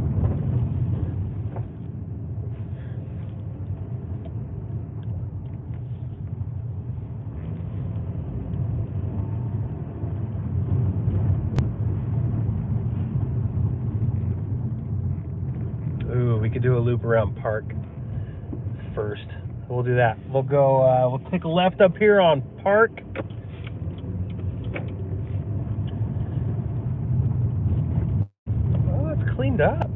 Ooh, we could do a loop around Park first. We'll do that. We'll go, we'll take a left up here on Park. Oh, it's cleaned up.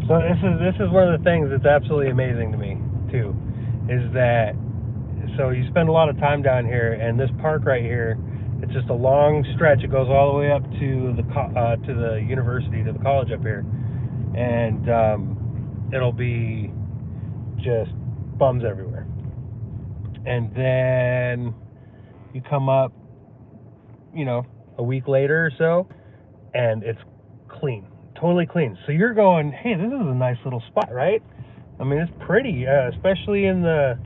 So this is one of the things that's absolutely amazing to me too, is that so you spend a lot of time down here, and this park right here, it's just a long stretch. It goes all the way up to the university, to the college up here, and it'll be just bums everywhere. And then you come up, you know, a week later or so, and it's clean, totally clean. So you're going, hey, this is a nice little spot, right? I mean, it's pretty, especially in the,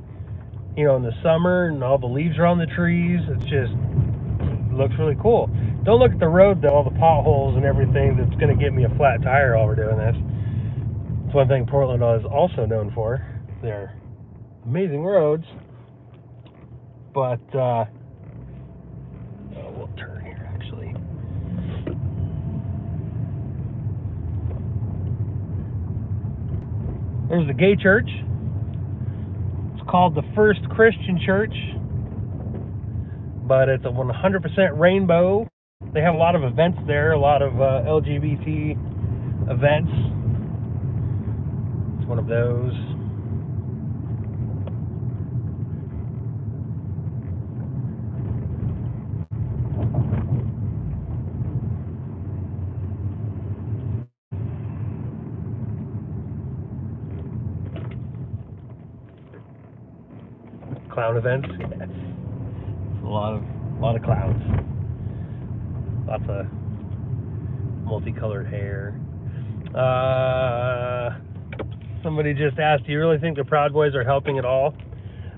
you know, in the summer, and all the leaves are on the trees. It's just looks really cool. Don't look at the road though, all the potholes and everything that's going to get me a flat tire while we're doing this. It's one thing Portland is also known for. They're amazing roads. But we'll turn here actually. There's the gay church. It's called the First Christian Church, but it's a 100% rainbow. They have a lot of events there, a lot of LGBT events. It's one of those. Clown events, yes. A lot of clowns. Lots of multicolored hair. Somebody just asked, do you really think the Proud Boys are helping at all?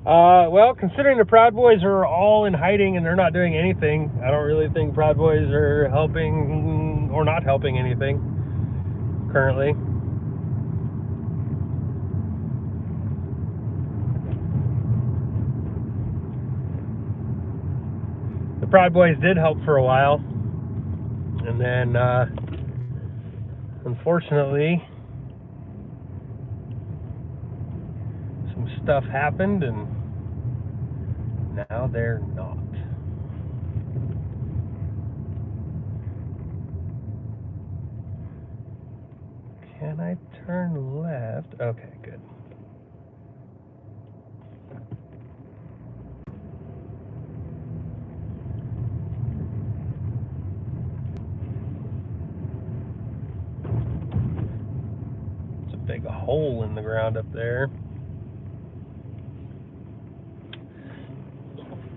Well, considering the Proud Boys are all in hiding and they're not doing anything, I don't really think Proud Boys are helping or not helping anything currently. The Proud Boys did help for a while, and then unfortunately some stuff happened, and now they're not. Can I turn left? Okay, good. Big hole in the ground up there.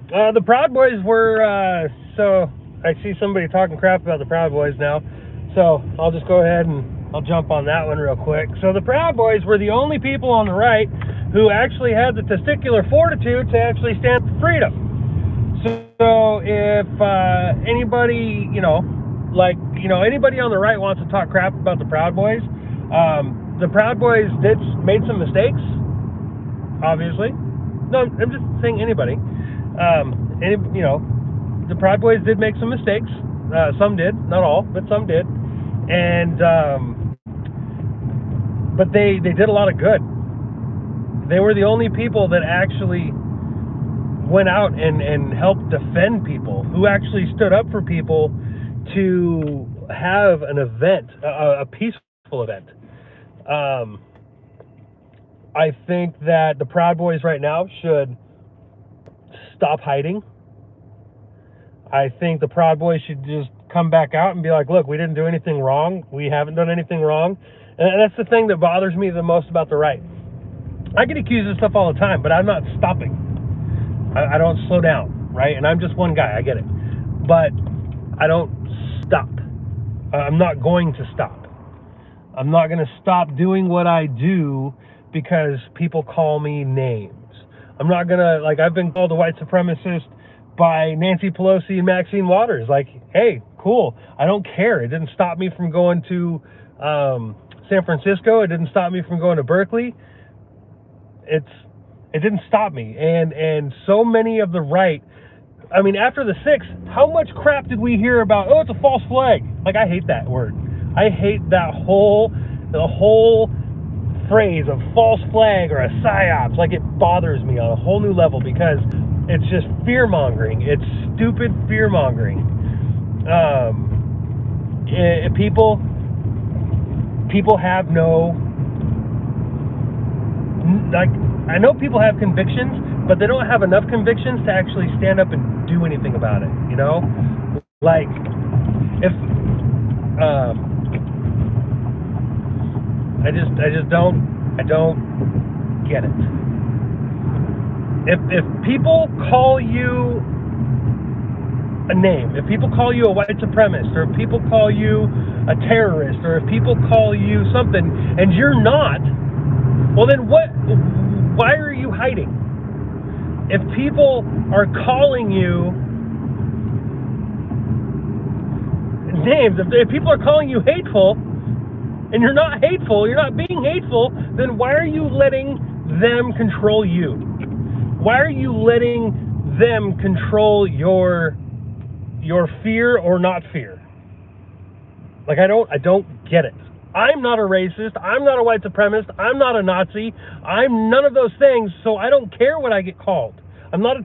The Proud Boys were, so I see somebody talking crap about the Proud Boys now, so I'll just go ahead and I'll jump on that one real quick. So the Proud Boys were the only people on the right who actually had the testicular fortitude to actually stand for freedom. So if anybody, anybody on the right wants to talk crap about the Proud Boys, the Proud Boys made some mistakes, obviously. No, I'm just saying anybody. The Proud Boys did make some mistakes. Some did, not all, but some did. And but they did a lot of good. They were the only people that actually went out and helped defend people, who actually stood up for people to have an event, a peaceful event. I think that the Proud Boys right now should stop hiding. I think the Proud Boys should just come back out and be like, look, we didn't do anything wrong. We haven't done anything wrong. And that's the thing that bothers me the most about the right. I get accused of stuff all the time, but I'm not stopping. I don't slow down, right? And I'm just one guy, I get it. But I don't stop. I'm not going to stop. I'm not going to stop doing what I do because people call me names. I'm not going to, like, I've been called a white supremacist by Nancy Pelosi and Maxine Waters. Like, hey, cool. I don't care. It didn't stop me from going to San Francisco. It didn't stop me from going to Berkeley. It didn't stop me. And so many of the right, I mean, after the 6th, how much crap did we hear about, oh, it's a false flag? Like, I hate that word. I hate the whole phrase of false flag or a psyops. Like, it bothers me on a whole new level because it's just fear-mongering. It's stupid fear-mongering. People have no, like, I know people have convictions, but they don't have enough convictions to actually stand up and do anything about it, you know? Like, if, I don't get it. If people call you a name, if people call you a white supremacist, or if people call you a terrorist, or if people call you something, and you're not, well then why are you hiding? If people are calling you names, if people are calling you hateful, and you're not hateful, you're not being hateful, then why are you letting them control you? Why are you letting them control your fear or not fear? Like, I don't get it. I'm not a racist, I'm not a white supremacist, I'm not a Nazi, I'm none of those things, so I don't care what I get called. I'm not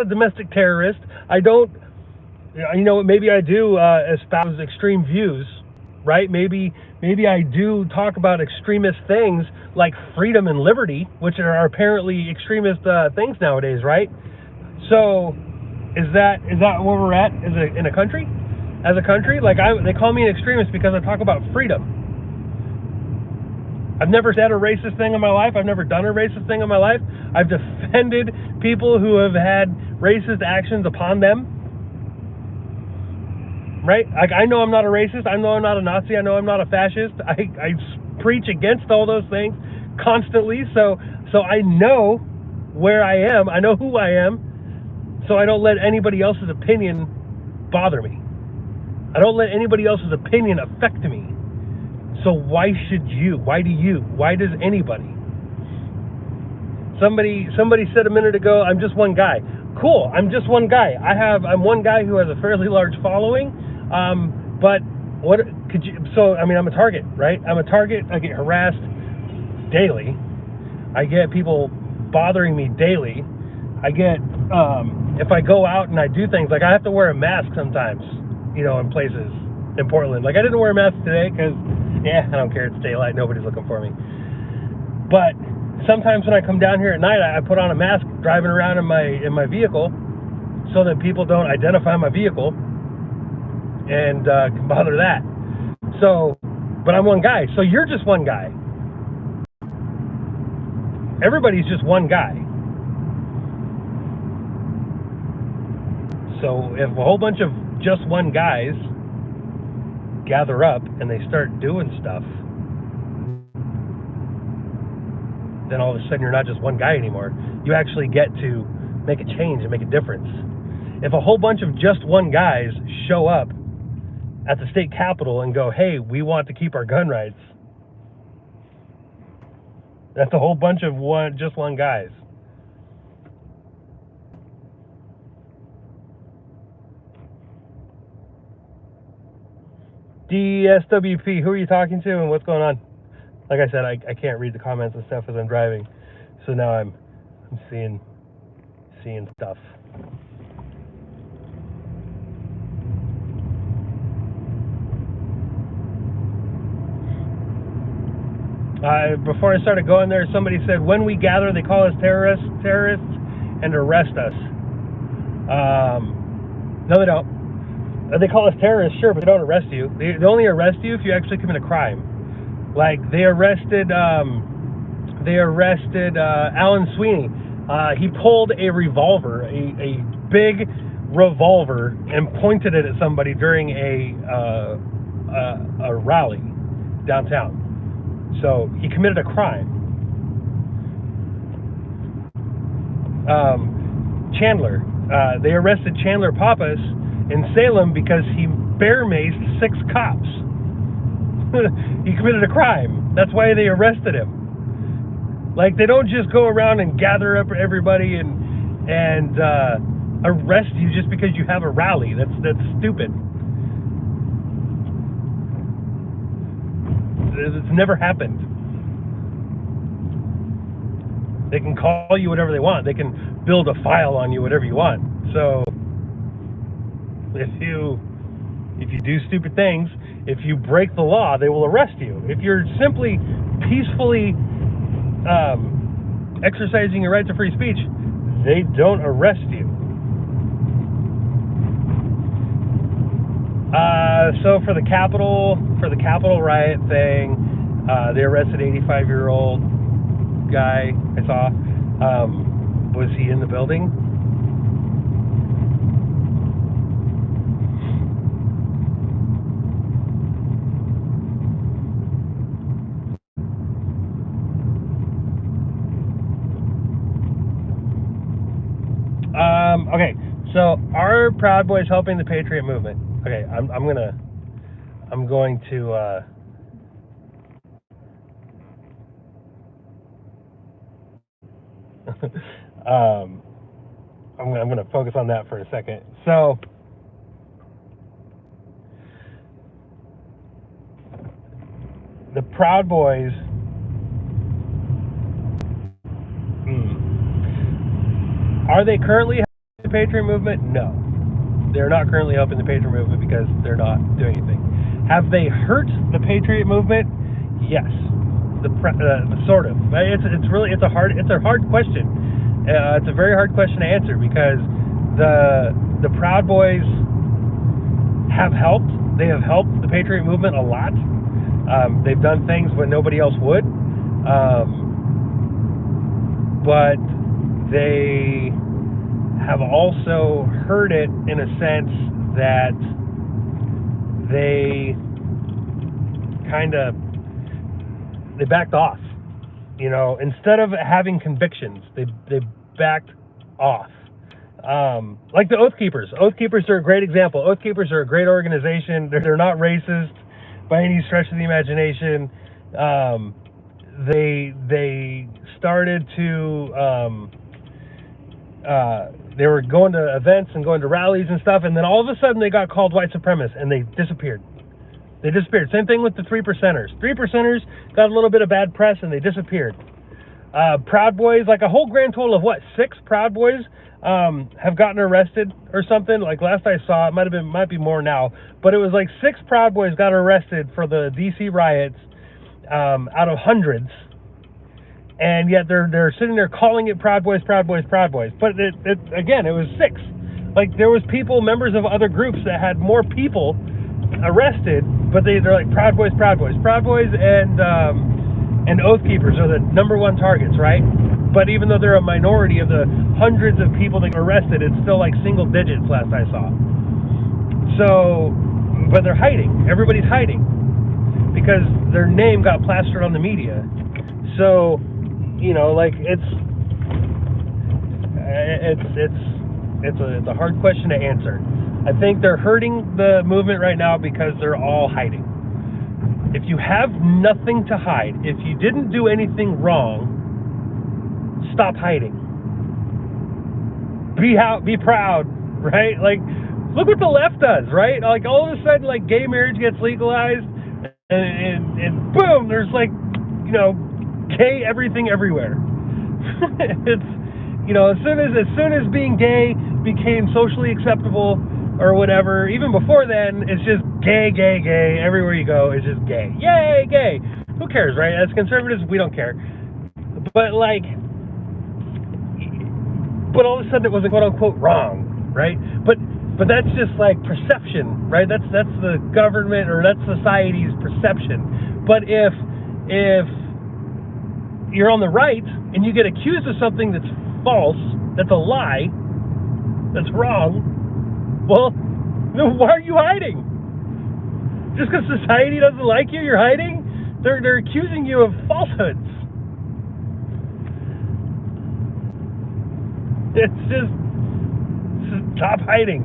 a domestic terrorist. I don't, you know, maybe I do espouse extreme views, right? Maybe I do talk about extremist things like freedom and liberty, which are apparently extremist things nowadays, right? So, is that where we're at in a country? As a country, like, they call me an extremist because I talk about freedom. I've never said a racist thing in my life. I've never done a racist thing in my life. I've defended people who have had racist actions upon them. Right? Like, I know I'm not a racist. I know I'm not a Nazi. I know I'm not a fascist. I preach against all those things constantly. So I know where I am. I know who I am. So I don't let anybody else's opinion bother me. I don't let anybody else's opinion affect me. So why should you? Why do you? Why does anybody? Somebody said a minute ago, I'm just one guy. Cool, I'm just one guy. I'm one guy who has a fairly large following. But what could you? So I mean, I'm a target, right? I'm a target. I get harassed daily. I get people bothering me daily. I get if I go out and I do things, like I have to wear a mask sometimes, you know, in places in Portland. Like, I didn't wear a mask today because, I don't care. It's daylight. Nobody's looking for me. But sometimes when I come down here at night, I put on a mask driving around in my vehicle so that people don't identify my vehicle and can bother that. So, but I'm one guy. So you're just one guy. Everybody's just one guy. So if a whole bunch of just one guys gather up and they start doing stuff, then all of a sudden you're not just one guy anymore. You actually get to make a change and make a difference. If a whole bunch of just one guys show up at the state capitol and go, hey, we want to keep our gun rights, that's a whole bunch of just one guys. DSWP, who are you talking to and what's going on? Like I said, I can't read the comments and stuff as I'm driving, so now I'm seeing stuff. Before I started going there, somebody said, when we gather, they call us terrorists, and arrest us. No, they don't. They call us terrorists, sure, but they don't arrest you. They only arrest you if you actually commit a crime. Like, they arrested Alan Sweeney. He pulled a revolver, a big revolver, and pointed it at somebody during a rally downtown. So he committed a crime. Chandler, they arrested Chandler Pappas in Salem because he bear maced 6 cops. He committed a crime. That's why they arrested him. Like, they don't just go around and gather up everybody and arrest you just because you have a rally. That's stupid. It's never happened. They can call you whatever they want. They can build a file on you, whatever you want. So if you do stupid things, if you break the law, they will arrest you. If you're simply peacefully exercising your right to free speech, they don't arrest you. So for the Capitol riot thing, they arrested 85-year-old guy I saw. Was he in the building? Okay, so are Proud Boys helping the Patriot movement? Okay, I'm going to I'm going to focus on that for a second. So the Proud Boys are they currently helping the Patriot movement? No. They're not currently helping the Patriot movement because they're not doing anything. Have they hurt the Patriot movement? Yes. Sort of. It's a hard question. It's a very hard question to answer because the Proud Boys have helped. They have helped the Patriot movement a lot. They've done things when nobody else would. But they have also hurt it in a sense that they backed off. You know, instead of having convictions, they backed off. Like the Oath Keepers. Oath Keepers are a great example. Oath Keepers are a great organization. They're not racist by any stretch of the imagination. They started to they were going to events and going to rallies and stuff, and then all of a sudden they got called white supremacists and they disappeared. They disappeared. Same thing with the 3%ers. 3%ers got a little bit of bad press and they disappeared. Proud Boys, like a whole grand total of 6 Proud Boys have gotten arrested or something. Like last I saw, it might be more now, but it was like 6 Proud Boys got arrested for the DC riots out of hundreds. And yet they're sitting there calling it Proud Boys, Proud Boys, Proud Boys. But it again, it was 6. Like there was people, members of other groups that had more people arrested, but they're like Proud Boys, Proud Boys, Proud Boys, and Oath Keepers are the #1 targets, right? But even though they're a minority of the hundreds of people that got arrested, it's still like single digits last I saw. So, but they're hiding. Everybody's hiding because their name got plastered on the media. So, you know, like it's a hard question to answer. I think they're hurting the movement right now because they're all hiding. If you have nothing to hide, if you didn't do anything wrong, stop hiding. Be proud, right? Like, look what the left does, right? Like, all of a sudden, like, gay marriage gets legalized, and boom, there's like, you know, gay everything everywhere. It's, you know, as soon as being gay became socially acceptable or whatever, even before then, it's just gay. Everywhere you go, it's just gay. Yay, gay. Who cares, right? As conservatives, we don't care. But all of a sudden it wasn't quote unquote wrong, right? But that's just like perception, right? That's the government or that's society's perception. But if you're on the right and you get accused of something that's false, that's a lie, that's wrong, well, why are you hiding? Just because society doesn't like you, you're hiding? They're accusing you of falsehoods. It's just stop hiding.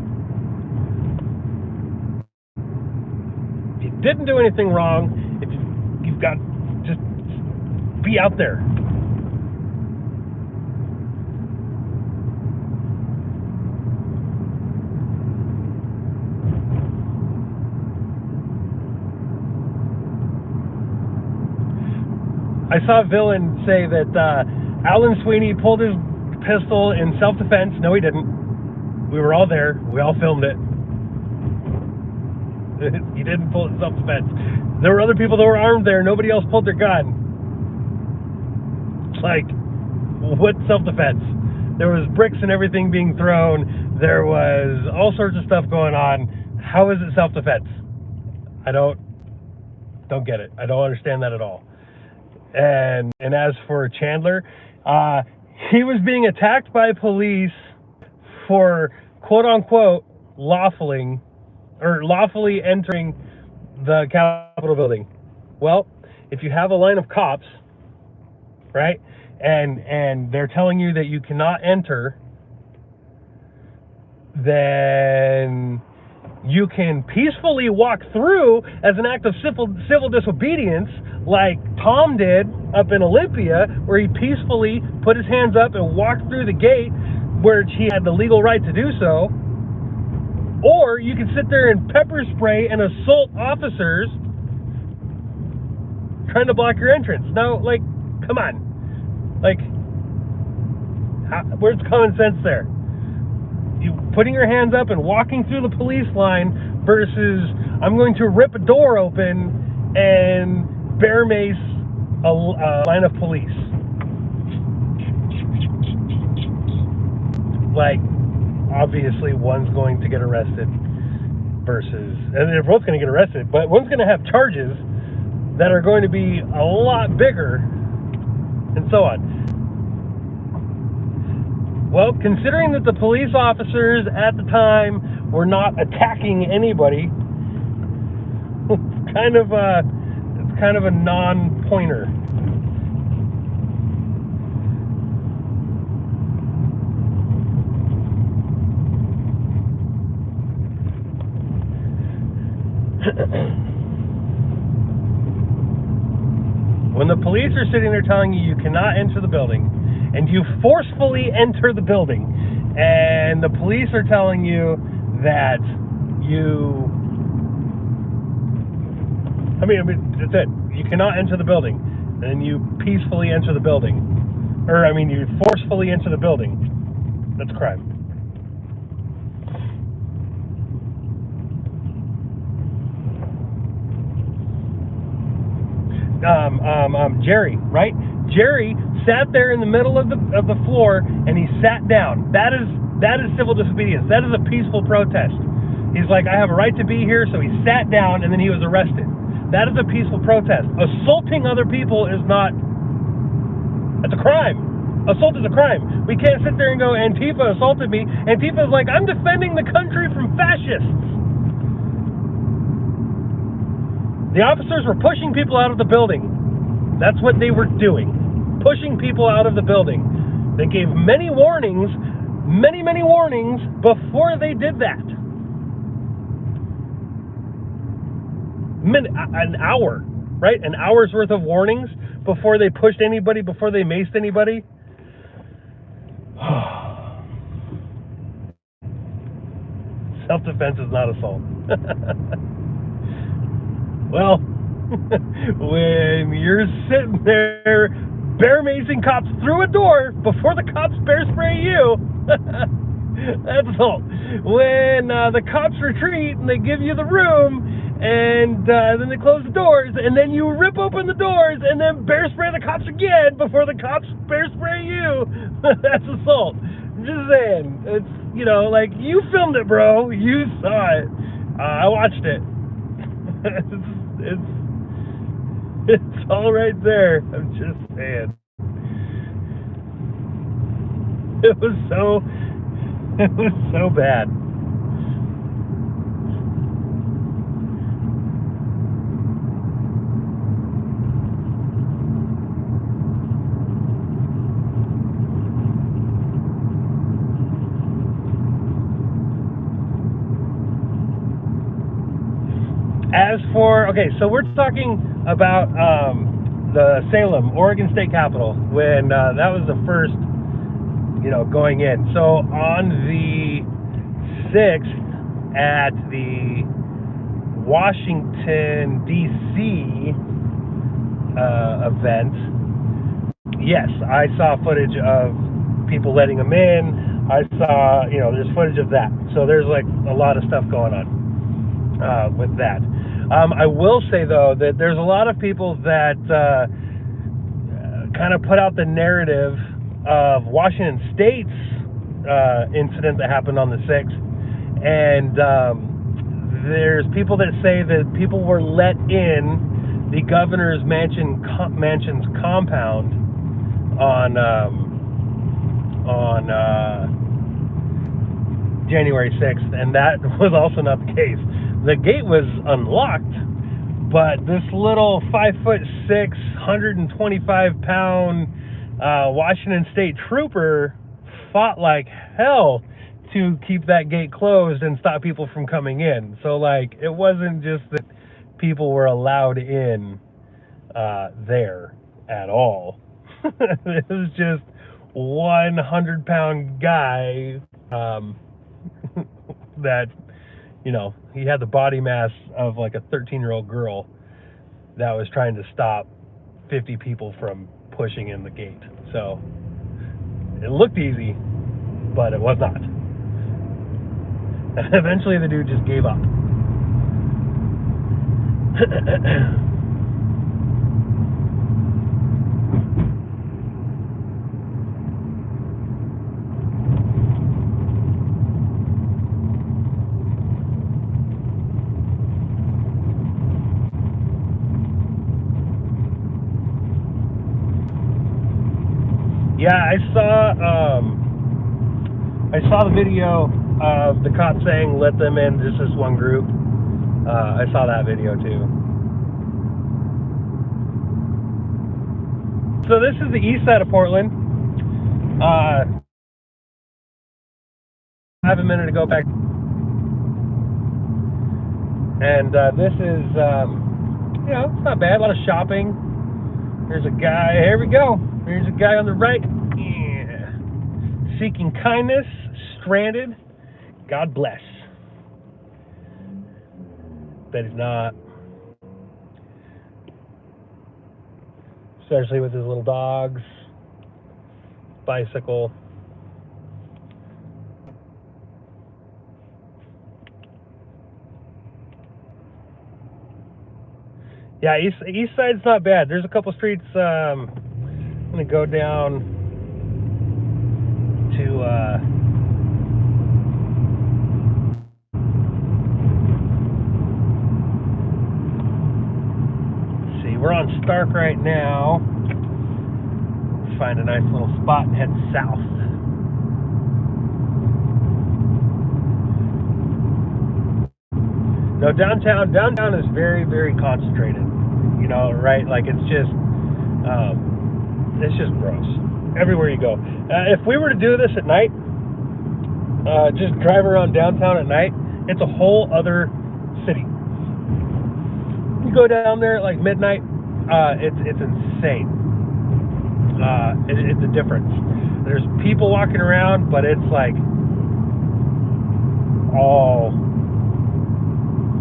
If you didn't do anything wrong, if you've got, just be out there. I saw a villain say that Alan Sweeney pulled his pistol in self-defense. No, he didn't. We were all there. We all filmed it. He didn't pull it in self-defense. There were other people that were armed there. Nobody else pulled their gun. It's like, what self-defense? There was bricks and everything being thrown. There was all sorts of stuff going on. How is it self-defense? I don't get it. I don't understand that at all. And as for Chandler, he was being attacked by police for quote unquote lawfully entering the Capitol building. Well, if you have a line of cops, right, and they're telling you that you cannot enter, then you can peacefully walk through as an act of civil disobedience, like Tom did up in Olympia, where he peacefully put his hands up and walked through the gate, where he had the legal right to do so. Or you can sit there and pepper spray and assault officers trying to block your entrance. Now, like, come on. Like, where's common sense there? You putting your hands up and walking through the police line versus I'm going to rip a door open and bear mace a line of police. Like, obviously one's going to get arrested versus, and they're both going to get arrested, but one's going to have charges that are going to be a lot bigger and so on. Well, considering that the police officers at the time were not attacking anybody, it's kind of a non-pointer. When the police are sitting there telling you cannot enter the building, and you forcefully enter the building, and the police are telling you that that's it. You cannot enter the building, and you peacefully enter the building. You forcefully enter the building. That's a crime. Jerry, right? Jerry sat there in the middle of the floor and he sat down. That is civil disobedience. That is a peaceful protest. He's like, I have a right to be here, so he sat down and then he was arrested. That is a peaceful protest. Assaulting other people is not. That's a crime. Assault is a crime. We can't sit there and go, Antifa assaulted me. Antifa is like, I'm defending the country from fascists. The officers were pushing people out of the building. That's what they were doing. Pushing people out of the building. They gave many warnings before they did that. An hour, right? An hour's worth of warnings before they pushed anybody, before they maced anybody. Self-defense is not assault. Well, when you're sitting there bear macing cops through a door before the cops bear spray you, that's assault. When the cops retreat and they give you the room and then they close the doors and then you rip open the doors and then bear spray the cops again before the cops bear spray you, that's assault. I'm just saying. It's, like, you filmed it, bro. You saw it. I watched it. It's all right there. I'm just saying. It was so bad. before, okay, so we're talking about the Salem, Oregon State Capitol, when that was the first, going in. So on the 6th at the Washington, D.C. Event, yes, I saw footage of people letting them in. I saw, there's footage of that. So there's like a lot of stuff going on with that. I will say, though, that there's a lot of people that kind of put out the narrative of Washington State's incident that happened on the 6th. And there's people that say that people were let in the governor's mansion's compound on January 6th, and that was also not the case. The gate was unlocked, but this little 5'6", 125-pound Washington State trooper fought like hell to keep that gate closed and stop people from coming in. So, like, it wasn't just that people were allowed in there at all. It was just 100-pound guy that, he had the body mass of like a 13-year-old girl that was trying to stop 50 people from pushing in the gate. So it looked easy, but it was not. And eventually the dude just gave up. Yeah, I saw the video of the cop saying, "Let them in, just this one group." I saw that video too. So this is the east side of Portland. I have a minute to go back. And this is, it's not bad. A lot of shopping. There's a guy. Here we go. Here's a guy on the right. Yeah. Seeking kindness, stranded. God bless. Bet he's not. Especially with his little dogs. Bicycle. Yeah, east side's not bad. There's a couple streets. I'm gonna go down to let's see. We're on Stark right now. Let's find a nice little spot and head south. No, downtown is very, very concentrated. Right? Like it's just gross. Everywhere you go. If we were to do this at night, just drive around downtown at night, it's a whole other city. You go down there at like midnight, it's insane. It's a difference. There's people walking around, but it's like all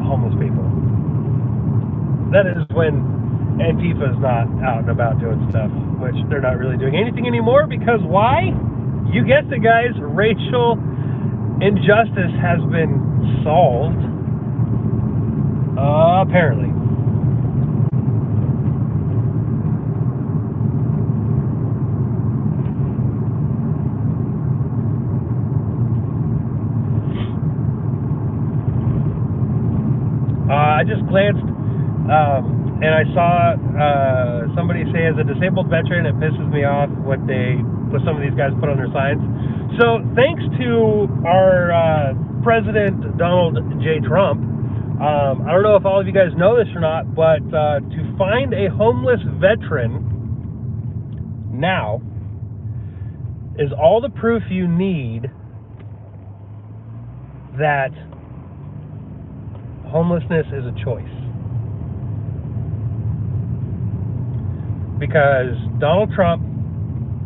homeless people. That is when Antifa is not out and about doing stuff, which they're not really doing anything anymore, because why? You guessed it, guys. Racial injustice has been solved. Apparently. I just glanced and I saw somebody say, as a disabled veteran, it pisses me off what some of these guys put on their signs. So thanks to our President Donald J. Trump, I don't know if all of you guys know this or not, but to find a homeless veteran now is all the proof you need that homelessness is a choice. because Donald Trump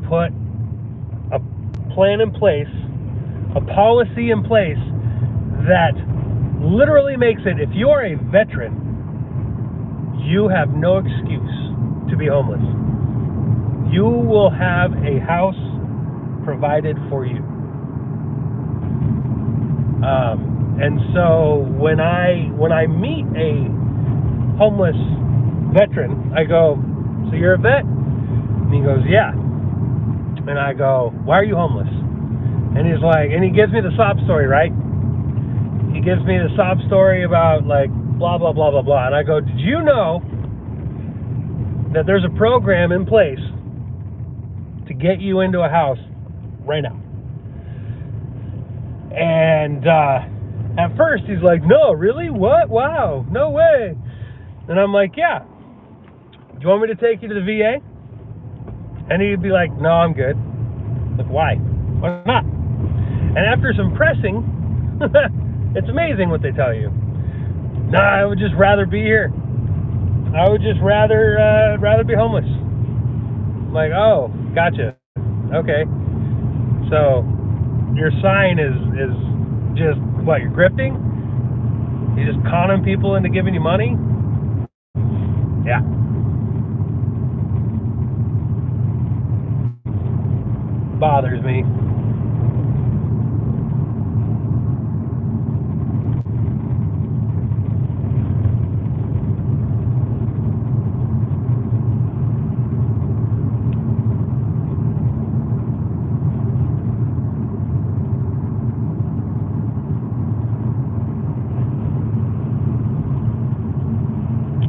put a plan in place, a policy in place that literally makes it, if you are a veteran, you have no excuse to be homeless. You will have a house provided for you. And so when I meet a homeless veteran, I go, "So you're a vet?" And he goes, "Yeah." And I go, "Why are you homeless?" And he's like, and he gives me the sob story, right? He gives me the sob story about like blah, blah, blah, blah, blah. And I go, "Did you know that there's a program in place to get you into a house right now?" And at first he's like, "No, really? What? Wow, no way." And I'm like, "Yeah. Do you want me to take you to the VA?" And he'd be like, "No, I'm good." Like, why? Why not? And after some pressing, it's amazing what they tell you. "Nah, I would just rather be here. I would just rather be homeless." I'm like, "Oh, gotcha. Okay. So your sign is just what? You're grifting? You're just conning people into giving you money?" Yeah. Bothers me.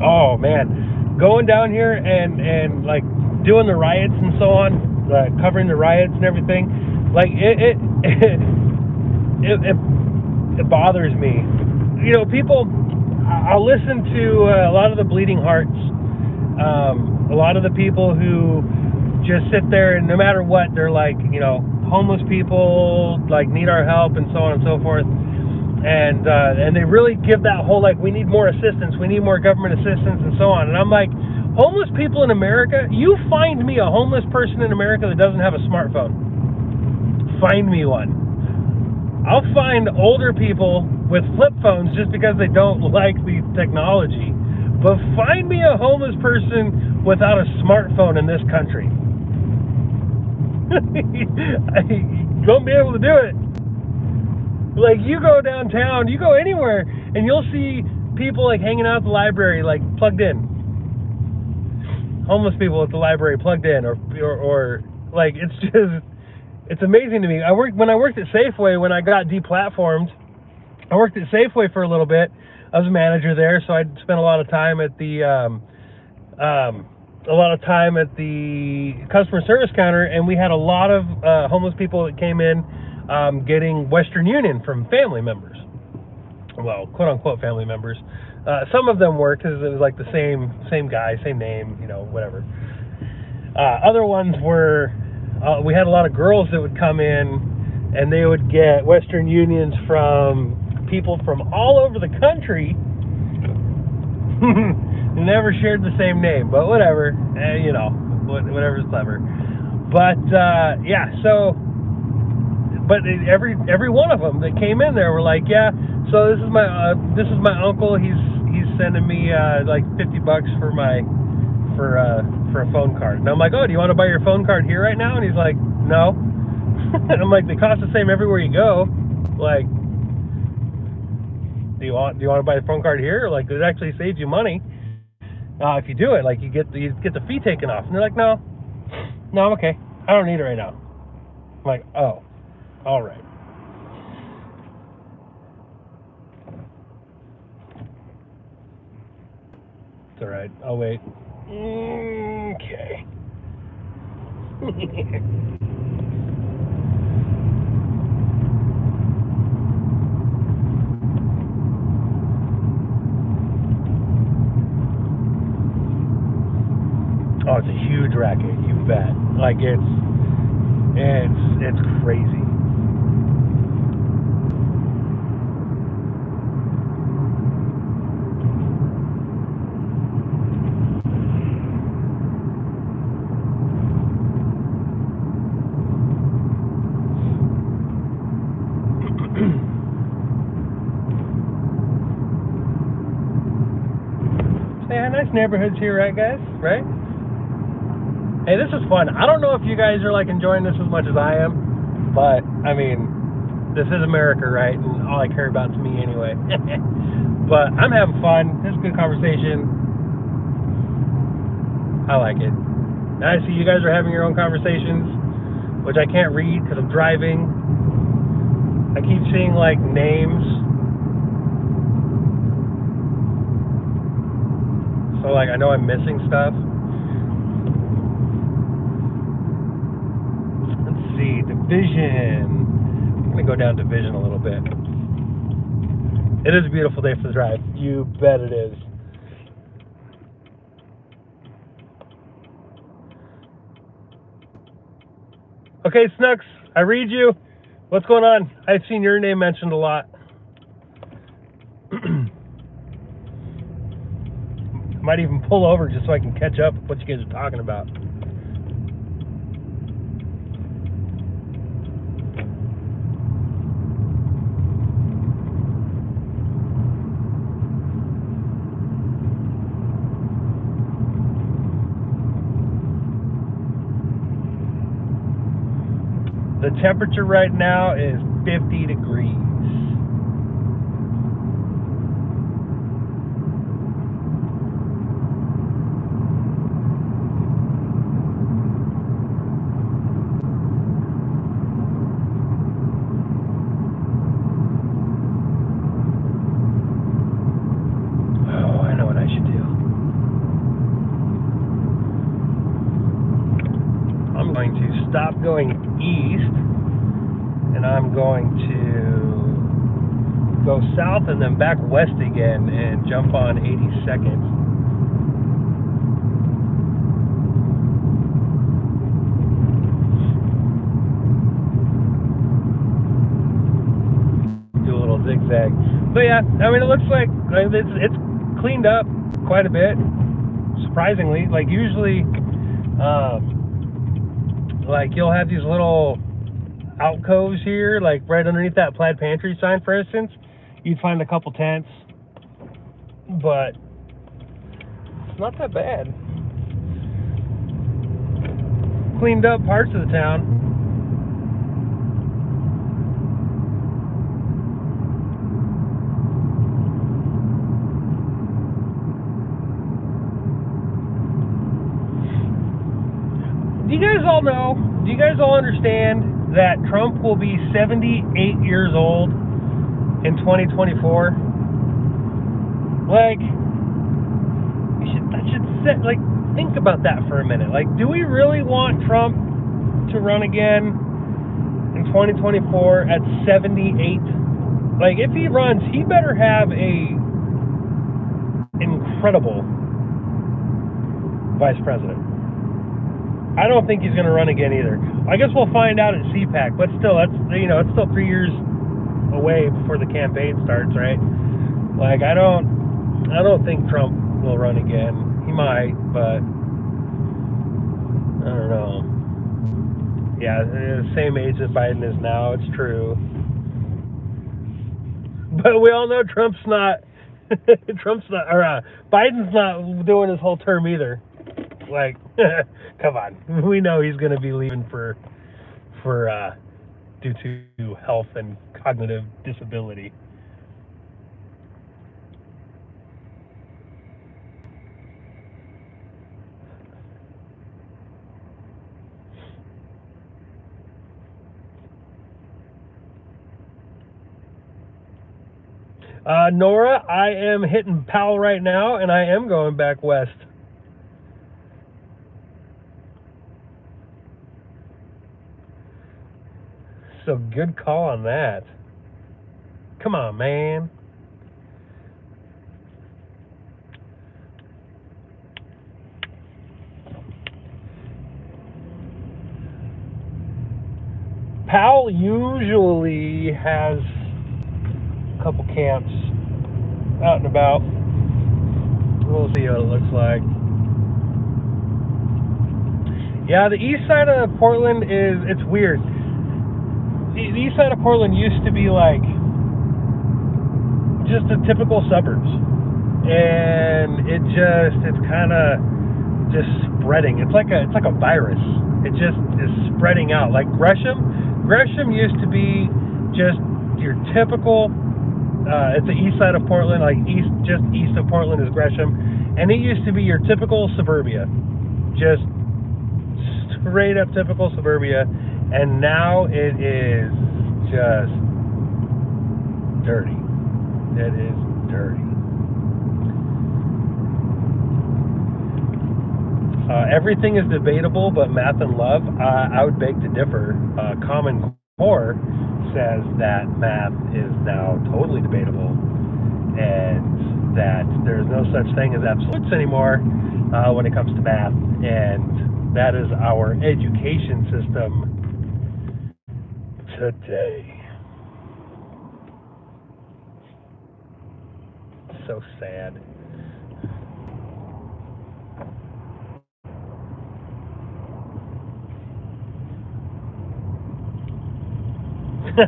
Oh man, going down here and like doing the riots and so on, covering the riots and everything, like it bothers me. You know, people. I'll listen to a lot of the bleeding hearts, a lot of the people who just sit there and no matter what, they're like, you know, homeless people like need our help and so on and so forth. And they really give that whole, like, we need more assistance, we need more government assistance, and so on. And I'm like, homeless people in America, you find me a homeless person in America that doesn't have a smartphone. Find me one. I'll find older people with flip phones just because they don't like the technology. But find me a homeless person without a smartphone in this country. You won't be able to do it. Like, you go downtown, you go anywhere, and you'll see people, like, hanging out at the library, like, plugged in. Homeless people at the library plugged in, or like, it's just, it's amazing to me. When I worked at Safeway, when I got deplatformed, I worked at Safeway for a little bit. I was a manager there, so I'd spent a lot of time at the, customer service counter, and we had a lot of homeless people that came in, getting Western Union from family members. Well, quote unquote family members. Some of them were, because it was like the same guy, same name, you know, whatever. Other ones were, we had a lot of girls that would come in and they would get Western Unions from people from all over the country. Never shared the same name, but whatever, you know, whatever's clever. But yeah, so. But every one of them that came in there were like, "Yeah, so this is my uncle. He's sending me like $50 for a phone card." And I'm like, "Oh, do you want to buy your phone card here right now?" And he's like, "No." And I'm like, "They cost the same everywhere you go. Like, do you want to buy the phone card here? Like, it actually saves you money if you do it. Like, you get the fee taken off." And they're like, "No, I'm okay. I don't need it right now." I'm like, "Oh. All right." It's all right. I'll wait. Okay. Oh, it's a huge racket. You bet. Like, it's crazy. neighborhoods here, right, guys? Right? Hey, this is fun. I don't know if you guys are like enjoying this as much as I am, but I mean, this is America, right? And all I care about is me anyway. But I'm having fun. This is a good conversation. I like it. And I see you guys are having your own conversations, which I can't read because I'm driving. I keep seeing like names. So like I know I'm missing stuff. Let's see, Division. I'm gonna go down Division a little bit. It is a beautiful day for the drive. You bet it is. Okay, Snooks, I read you. What's going on? I've seen your name mentioned a lot. Might even pull over just so I can catch up with what you guys are talking about. The temperature right now is 50 degrees. Oh, I know what I should do. I'm going to stop going east, and I'm going to go south and then back west again and jump on 82nd. Do a little zigzag. But yeah, I mean, it looks like it's cleaned up quite a bit, surprisingly. Like usually, like you'll have these little alcoves here, like right underneath that plaid pantry sign, for instance. You'd find a couple tents, but it's not that bad. Cleaned up parts of the town. Do you guys all know, do you guys all understand that Trump will be 78 years old in 2024? Like, like, think about that for a minute. Like, do we really want Trump to run again in 2024 at 78? Like, if he runs, he better have a incredible vice president. I don't think he's going to run again either. I guess we'll find out at CPAC, but still, that's, you know, it's still 3 years away before the campaign starts, right? Like, I don't think Trump will run again. He might, but I don't know. Yeah, the same age that Biden is now. It's true, but we all know Trump's not. Biden's not doing his whole term either. Like, come on, we know he's going to be leaving for due to health and cognitive disability. Nora, I am hitting Powell right now, and I am going back west. So good call on that. Come on, man. Powell usually has a couple camps out and about. We'll see what it looks like. Yeah, the east side of Portland it's weird. The east side of Portland used to be like just the typical suburbs. and it's kind of just spreading. It's like a virus. It just is spreading out. Like Gresham used to be just your typical. It's the east side of Portland, like just east of Portland is Gresham, and it used to be your typical suburbia, just straight up typical suburbia, and now it is just dirty. It is dirty. Everything is debatable, but math and love, I would beg to differ. Common Core says that math is now totally debatable, and that there's no such thing as absolutes anymore when it comes to math, and that is our education system today. So sad. Did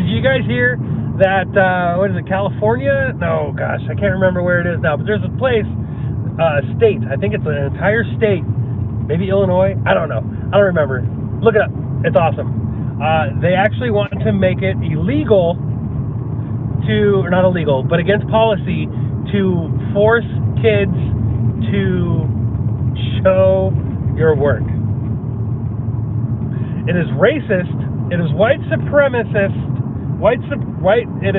you guys hear that, what is it, California? No, gosh, I can't remember where it is now, but there's a place, state, I think it's an entire state, maybe Illinois, I don't know, I don't remember. Look it up, it's awesome. They actually want to make it illegal to, or not illegal, but against policy to force kids to show your work. It is racist, it is white supremacist, it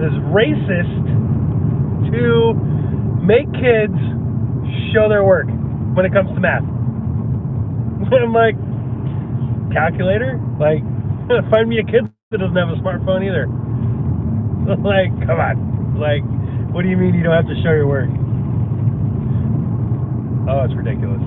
is racist to make kids show their work when it comes to math. I'm like, calculator? Like, find me a kid that doesn't have a smartphone either. Like, come on. Like, what do you mean you don't have to show your work? Oh, it's ridiculous.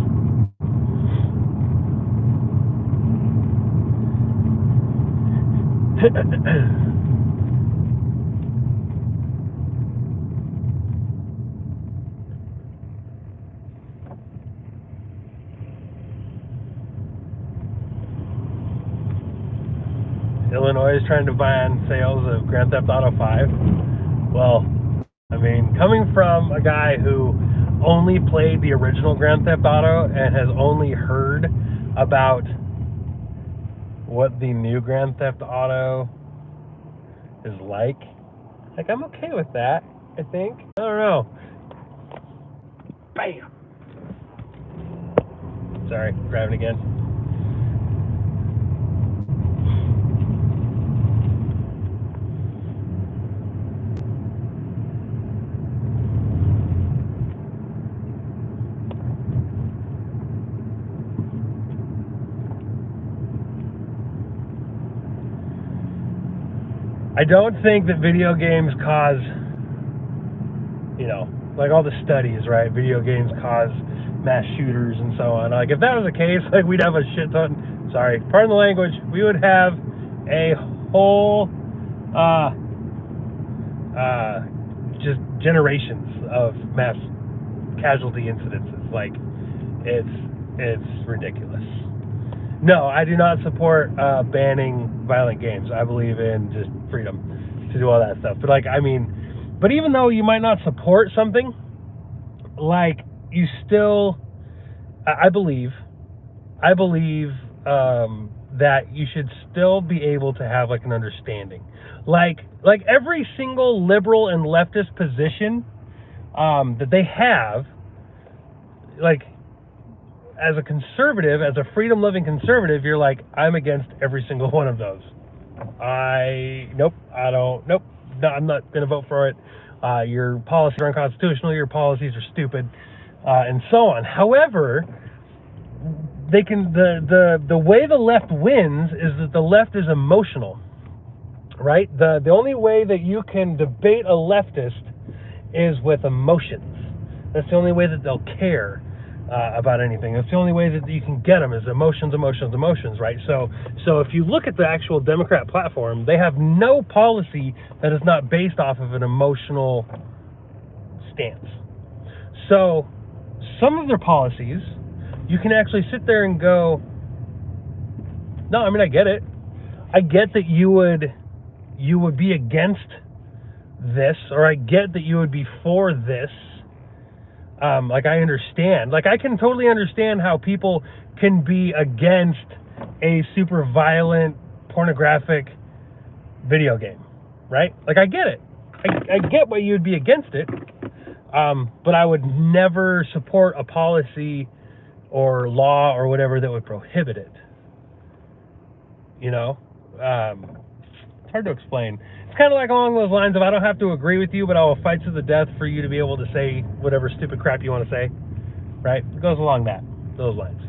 Illinois is trying to ban sales of Grand Theft Auto 5. Well, I mean, coming from a guy who only played the original Grand Theft Auto and has only heard about what the new Grand Theft Auto is like, I'm okay with that, I think. I don't know. Bam! Sorry, driving again. I don't think that video games cause, like all the studies, right? Video games cause mass shooters and so on. Like, if that was the case, like, we'd have a shit ton, sorry, pardon the language, we would have a whole, just generations of mass casualty incidences. Like, it's ridiculous. No, I do not support banning violent games. I believe in just freedom to do all that stuff. But but even though you might not support something, like, you still, I believe that you should still be able to have like an understanding. Like every single liberal and leftist position that they have, like, as a conservative, as a freedom-loving conservative, you're like, I'm against every single one of those. I'm not going to vote for it. Your policies are unconstitutional, your policies are stupid, and so on. However, they can, the way the left wins is that the left is emotional, right? The only way that you can debate a leftist is with emotions. That's the only way that they'll care about anything. That's the only way that you can get them is emotions, right? So if you look at the actual Democrat platform, they have no policy that is not based off of an emotional stance. So some of their policies, you can actually sit there and go, no, I mean, I get it. I get that you would be against this, or I get that you would be for this. Like, I understand. Like, I can totally understand how people can be against a super violent, pornographic video game, right? Like, I get it. I get why you'd be against it, but I would never support a policy or law or whatever that would prohibit it. You know? It's hard to explain. It's kind of like along those lines of, I don't have to agree with you, but I will fight to the death for you to be able to say whatever stupid crap you want to say, right? It goes along those lines.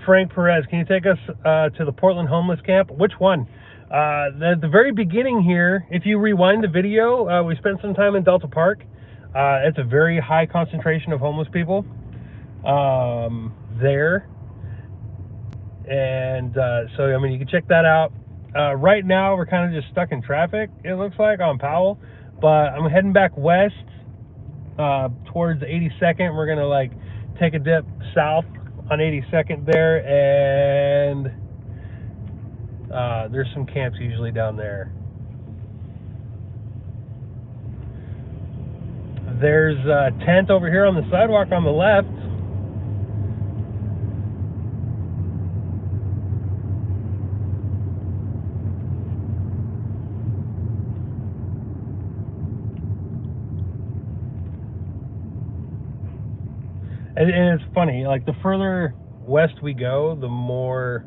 Frank Perez, can you take us to the Portland homeless camp? Which one? At the very beginning here, if you rewind the video, we spent some time in Delta Park. It's a very high concentration of homeless people there. And so, I mean, you can check that out. Right now, we're kind of just stuck in traffic, it looks like, on Powell. But I'm heading back west towards 82nd. We're going to, like, take a dip south on 82nd there, and there's some camps usually down there. There's a tent over here on the sidewalk on the left. And it's funny, like, the further west we go, the more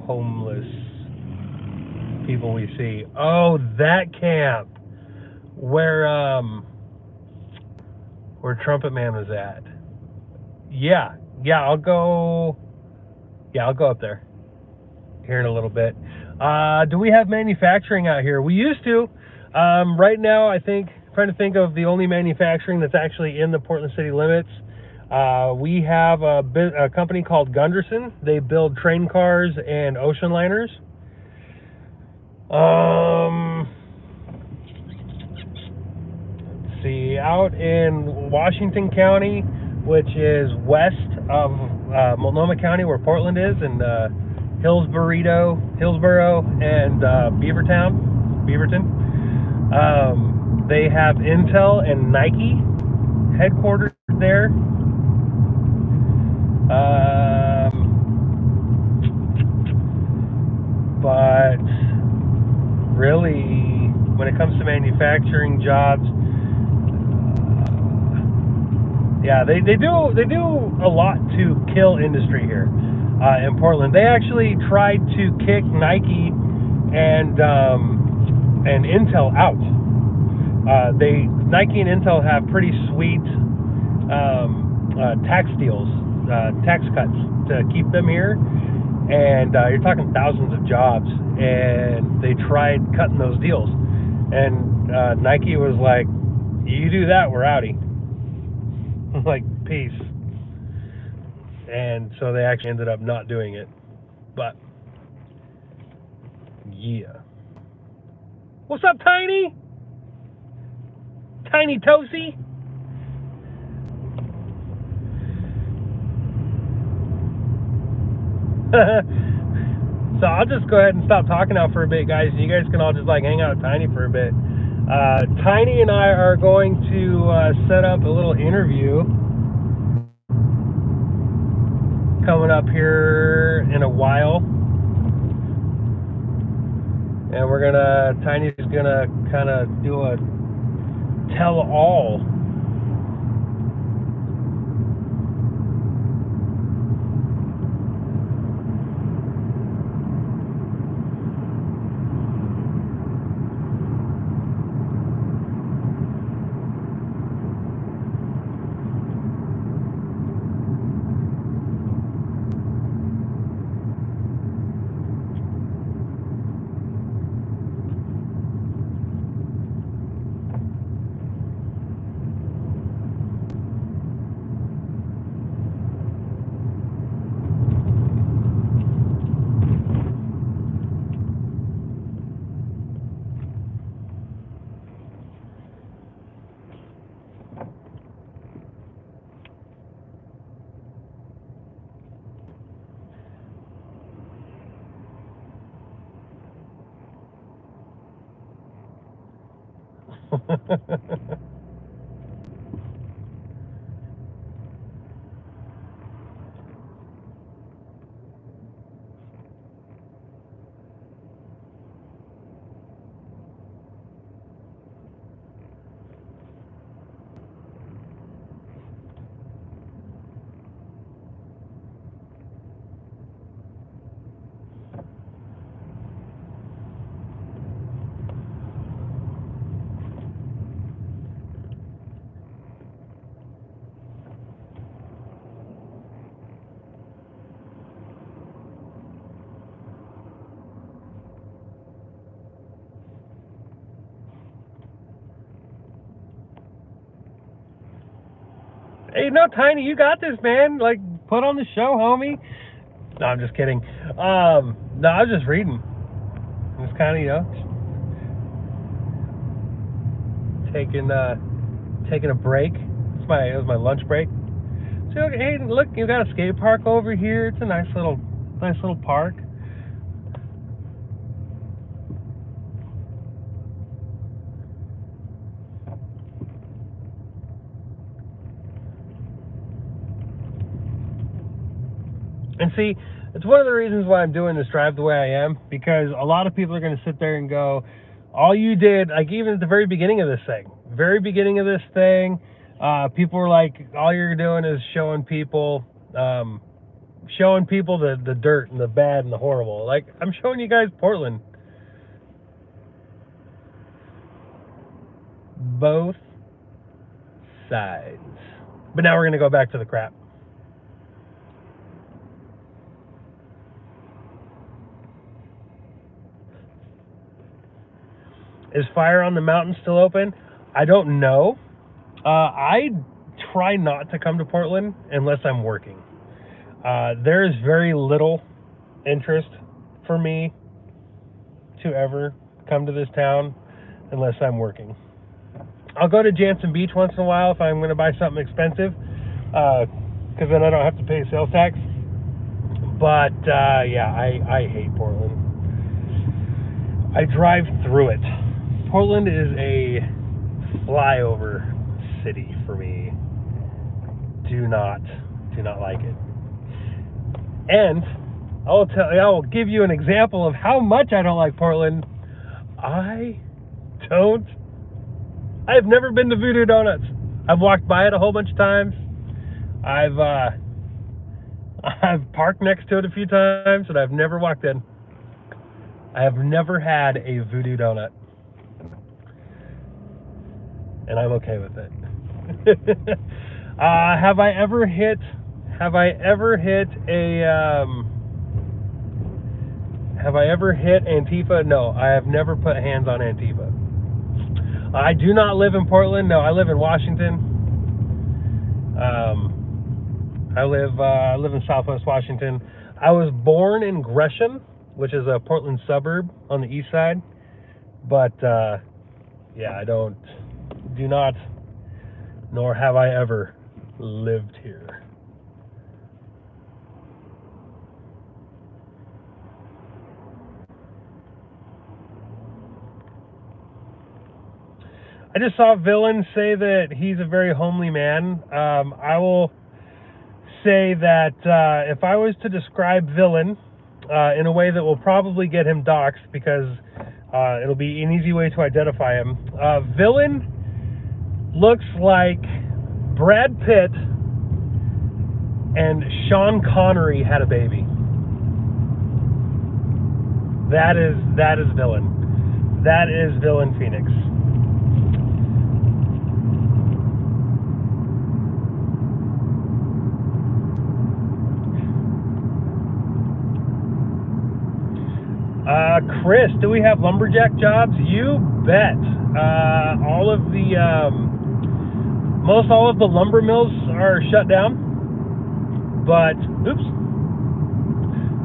homeless people we see. Oh, that camp where Trumpet Man was at. Yeah, I'll go up there here in a little bit. Do we have manufacturing out here? We used to. Right now, I think, trying to think of the only manufacturing that's actually in the Portland city limits. We have a company called Gunderson. They build train cars and ocean liners. Let's see, out in Washington County, which is west of Multnomah County, where Portland is, and Hillsboro, and Beaverton. They have Intel and Nike headquarters there. But really, when it comes to manufacturing jobs, yeah, they do a lot to kill industry here in Portland. They actually tried to kick Nike and Intel out. Nike and Intel have pretty sweet tax deals, tax cuts to keep them here, and you're talking thousands of jobs, and they tried cutting those deals, and Nike was like, you do that, we're outie. Like, peace. And so they actually ended up not doing it. But yeah. What's up, Tiny? Tiny Toasty? So I'll just go ahead and stop talking now for a bit, guys. You guys can all just like hang out with Tiny for a bit. Tiny and I are going to set up a little interview coming up here in a while. And Tiny's gonna kind of do a tell-all. Hey, no, Tiny, you got this, man. Like, put on the show, homie. No, I'm just kidding. No, I was just reading. It's kind of, taking a break. It was my lunch break. So, hey, look, you got a skate park over here. It's a nice little park. And see, it's one of the reasons why I'm doing this drive the way I am, because a lot of people are going to sit there and go, all you did, like even at the very beginning of this thing, people were like, all you're doing is showing people the dirt and the bad and the horrible. Like, I'm showing you guys Portland. Both sides. But now we're going to go back to the crap. Is Fire on the Mountain still open? I don't know. I try not to come to Portland unless I'm working. There is very little interest for me to ever come to this town unless I'm working. I'll go to Jansen Beach once in a while if I'm going to buy something expensive, because then I don't have to pay sales tax. But yeah, I hate Portland. I drive through it. Portland is a flyover city for me. Do not like it. And I will give you an example of how much I don't like Portland. I've never been to Voodoo Donuts. I've walked by it a whole bunch of times. I've parked next to it a few times, but I've never walked in. I have never had a Voodoo Donut, and I'm okay with it. Have I ever hit Antifa? No, I have never put hands on Antifa. I do not live in Portland. No, I live in Washington. I live in Southwest Washington. I was born in Gresham, which is a Portland suburb on the east side. But yeah, do not, nor have I ever lived here. I just saw Villain say that he's a very homely man. I will say that if I was to describe Villain in a way that will probably get him doxxed, because it'll be an easy way to identify him. Villain looks like Brad Pitt and Sean Connery had a baby. That is Villain. That is Villain Phoenix. Chris, do we have lumberjack jobs? You bet. Most all of the lumber mills are shut down.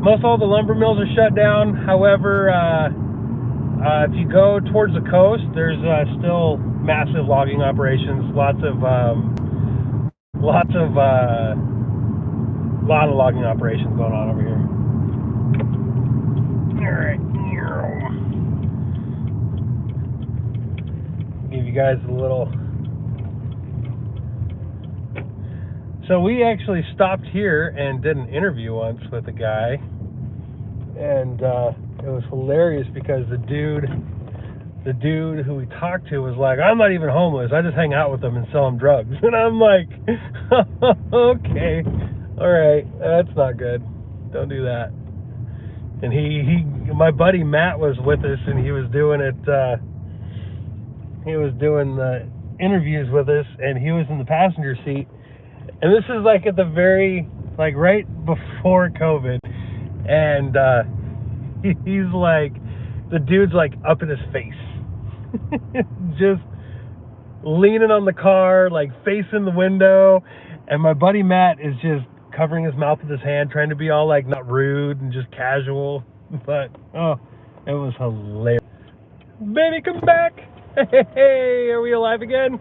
Most all the lumber mills are shut down. However, if you go towards the coast, there's still massive logging operations. Lot of logging operations going on over here. All right. Give you you guys a little. So we actually stopped here and did an interview once with a guy, and it was hilarious because the dude who we talked to was like, I'm not even homeless, I just hang out with them and sell them drugs. And I'm like, okay, all right, that's not good, don't do that. And my buddy Matt was with us, and he was doing the interviews with us, and he was in the passenger seat. And this is like at the very, like right before COVID. And he's like, the dude's like up in his face. Just leaning on the car, like facing the window. And my buddy Matt is just covering his mouth with his hand, trying to be all like not rude and just casual. But, oh, it was hilarious. Baby, come back. Hey, are we alive again?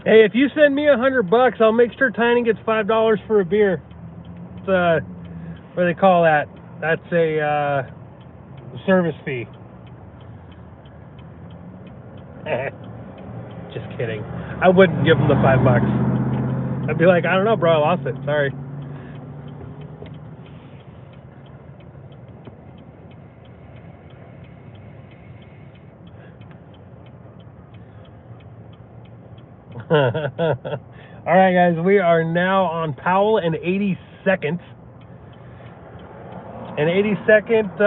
Hey, if you send me $100, I'll make sure Tiny gets $5 for a beer. It's what do they call that? That's a service fee. Just kidding. I wouldn't give him the $5. I'd be like, I don't know, bro, I lost it. Sorry. All right, guys, we are now on Powell and 82nd. And 82nd,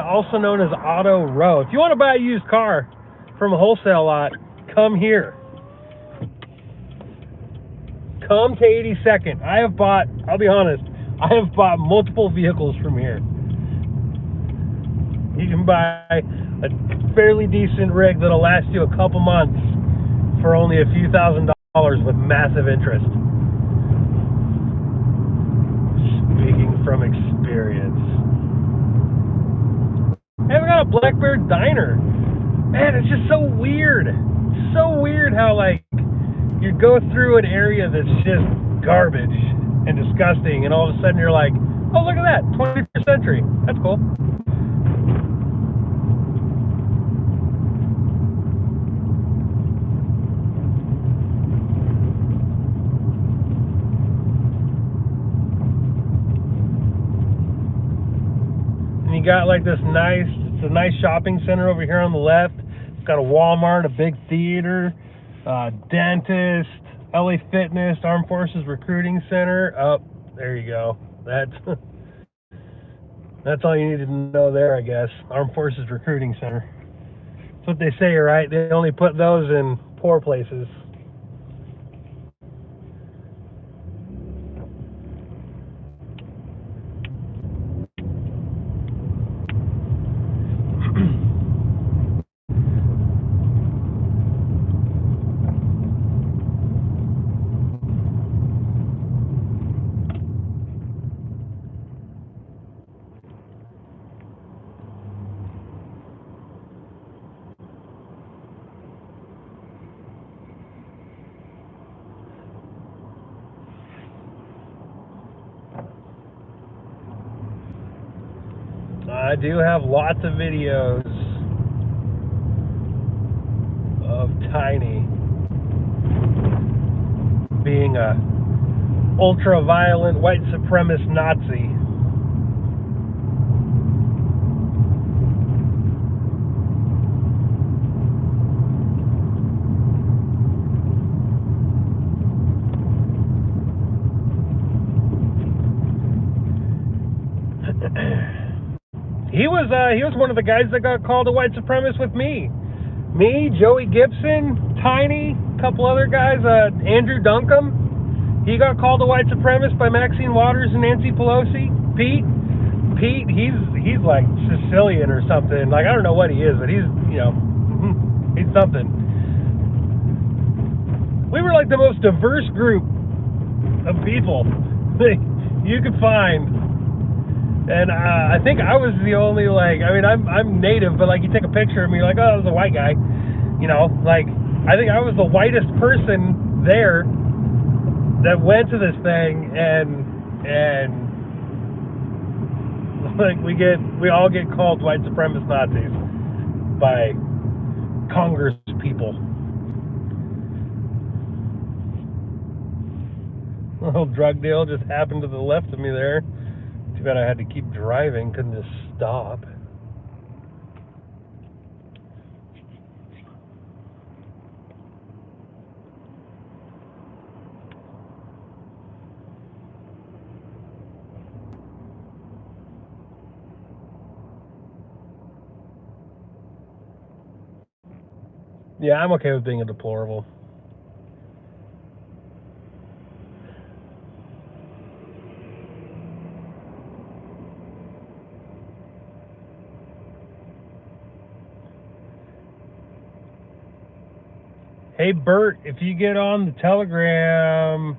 also known as Auto Row. If you want to buy a used car from a wholesale lot, come here. Come to 82nd. I'll be honest, I have bought multiple vehicles from here. You can buy a fairly decent rig that'll last you a couple months for only a few $1,000s with massive interest. Speaking from experience. Hey, we got a Blackbeard Diner. Man, it's just so weird. So weird how, like, you go through an area that's just garbage and disgusting, and all of a sudden you're like, oh, look at that, 21st century. That's cool. You got like it's a nice shopping center over here on the left. It's got a Walmart, a big theater, dentist, LA Fitness, Armed Forces Recruiting Center. Oh, there you go. That's all you need to know there, I guess. Armed Forces Recruiting Center. That's what they say, right? They only put those in poor places. I do have lots of videos of Tiny being a ultra-violent white supremacist Nazi. He was one of the guys that got called a white supremacist with me. Me, Joey Gibson, Tiny, a couple other guys, Andrew Duncombe. He got called a white supremacist by Maxine Waters and Nancy Pelosi. Pete, he's like Sicilian or something. Like, I don't know what he is, but he's something. We were like the most diverse group of people you could find. And I think I was the only, like, I mean, I'm native, but like you take a picture of me, you're like, oh, that was a white guy. You know, like, I think I was the whitest person there that went to this thing, and Like we all get called white supremacist Nazis by Congress people. A little drug deal just happened to the left of me there. Too bad I had to keep driving, couldn't just stop. Yeah, I'm okay with being a deplorable. Hey Bert, if you get on the Telegram,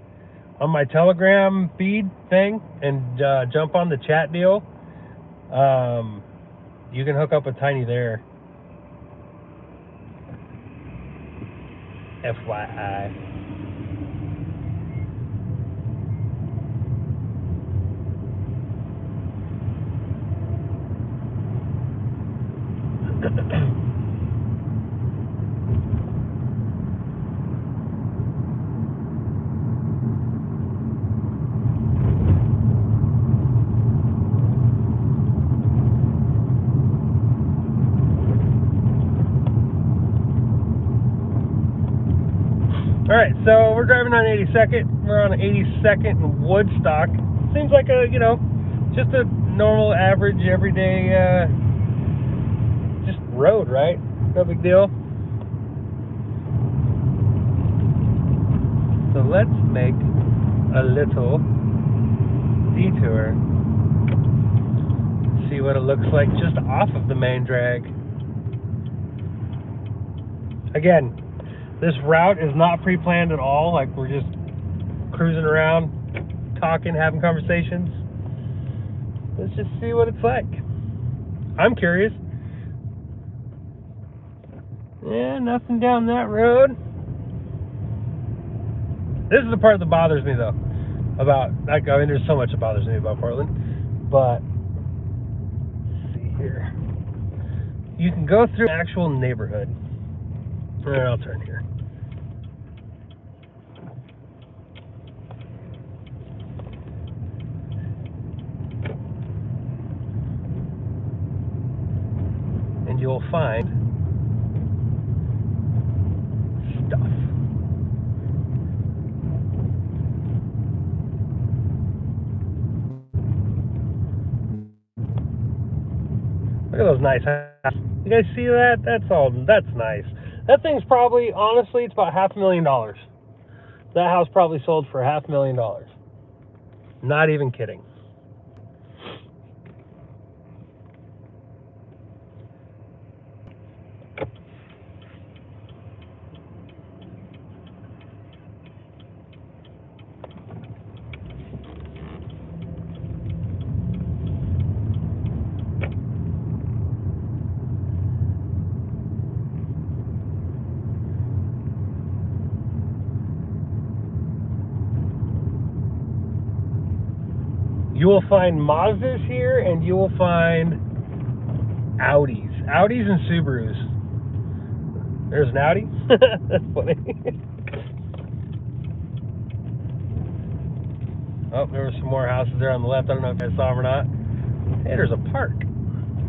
on my Telegram feed thing, and jump on the chat deal, you can hook up with Tiny there. FYI. All right, so we're driving on 82nd. We're on 82nd in Woodstock. Seems like a, just a normal, average, everyday, just road, right? No big deal. So let's make a little detour. See what it looks like just off of the main drag. Again, this route is not pre-planned at all. Like, we're just cruising around, talking, having conversations. Let's just see what it's like. I'm curious. Yeah, nothing down that road. This is the part that bothers me, though. There's so much that bothers me about Portland. But, let's see here. You can go through an actual neighborhood. All right, I'll turn here. And you'll find stuff. Look at those nice houses. You guys see that? That's nice. That thing's probably, honestly, it's about $500,000. That house probably sold for $500,000. Not even kidding. You will find Mazdas here, and you will find Audis and Subarus. There's an Audi. That's funny. Oh, there were some more houses there on the left. I don't know if you guys saw them or not. Hey, there's a park.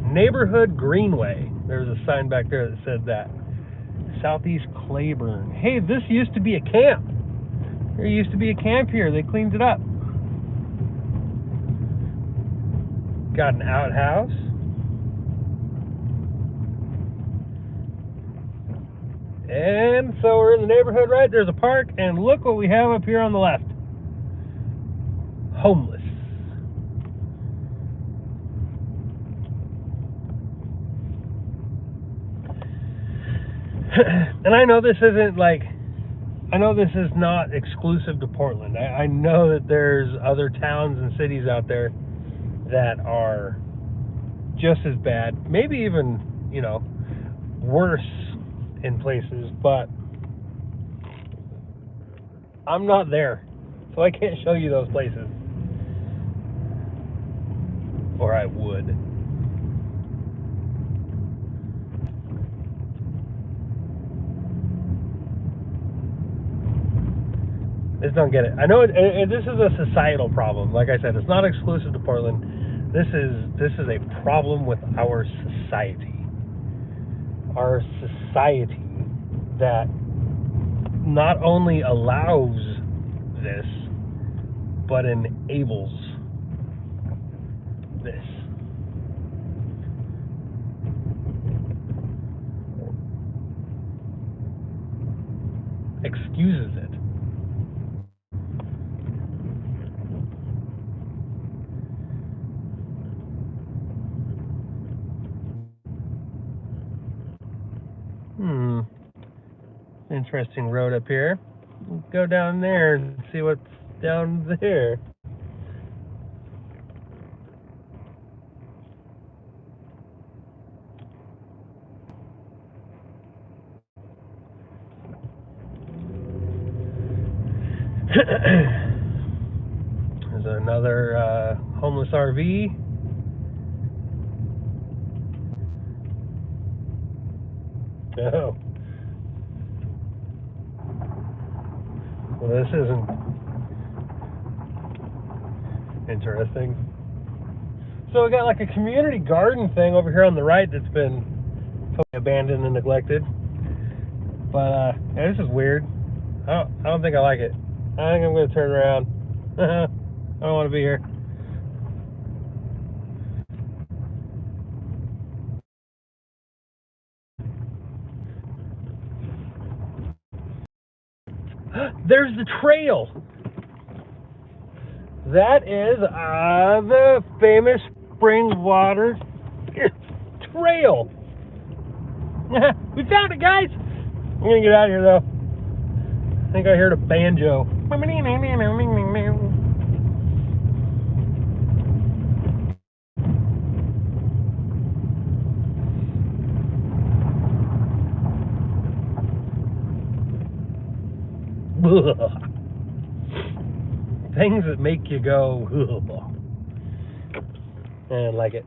Neighborhood Greenway. There's a sign back there that said that. Southeast Claiborne. Hey, this used to be a camp. There used to be a camp here. They cleaned it up. Got an outhouse. And so we're in the neighborhood, right? There's a park, and look what we have up here on the left. Homeless. And I know this isn't I know this is not exclusive to Portland. I know that there's other towns and cities out there that are just as bad, maybe even, worse in places, but I'm not there, so I can't show you those places. Or I would. I just don't get it. I know this is a societal problem. Like I said, it's not exclusive to Portland. This is a problem with our society. Our society that not only allows this, but enables this. Excuses it. Interesting road up here. Let's go down there and see what's down there. There's another homeless RV. Oh. Well, this isn't interesting. So we got like a community garden thing over here on the right that's been totally abandoned and neglected. But yeah, this is weird. I don't think I like it. I think I'm going to turn around. I don't want to be here. There's the trail. That is the famous spring water trail. We found it, guys. I'm going to get out of here, though. I think I heard a banjo. Things that make you go, I don't like it.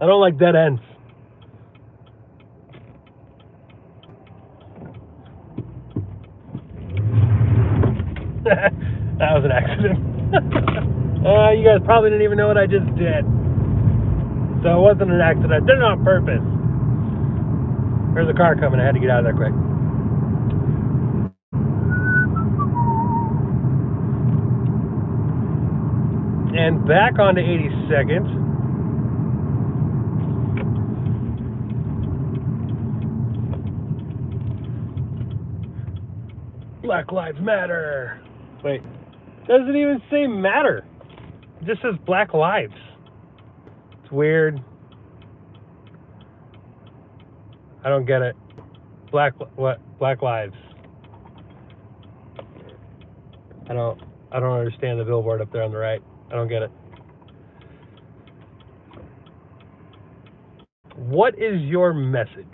I don't like dead ends. That was an accident. You guys probably didn't even know what I just did. So it wasn't an accident. I did it on purpose. There's a car coming. I had to get out of there quick. And back onto 82nd. Black Lives Matter. Wait, doesn't even say matter. It just says Black Lives. It's weird. I don't get it. Black Lives. I don't understand the billboard up there on the right. I don't get it. What is your message?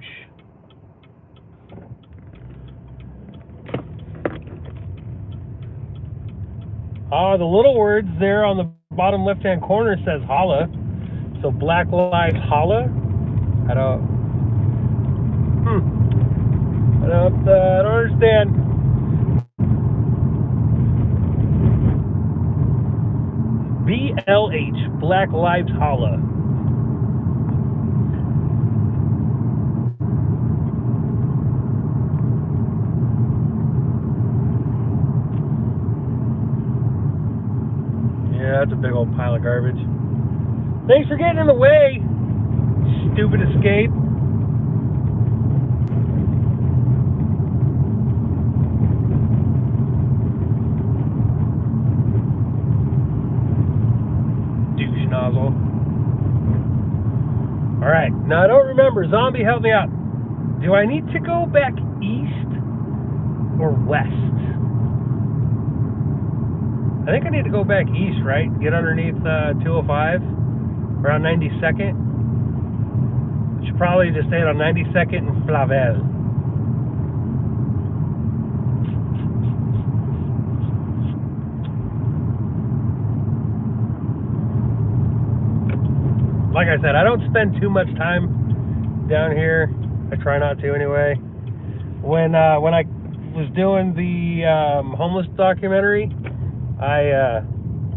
The little words there on the bottom left-hand corner says holla. So Black Lives Holla? I don't understand. BLH, Black Lives Holla. Yeah, that's a big old pile of garbage. Thanks for getting in the way, stupid escape. Douche nozzle. Alright, now I don't remember. Zombie, help me out. Do I need to go back east or west? I think I need to go back east, right? Get underneath 205, around 92nd. Should probably just stay on 92nd and Flavel. like I said, I don't spend too much time down here. I try not to anyway. When I was doing the homeless documentary,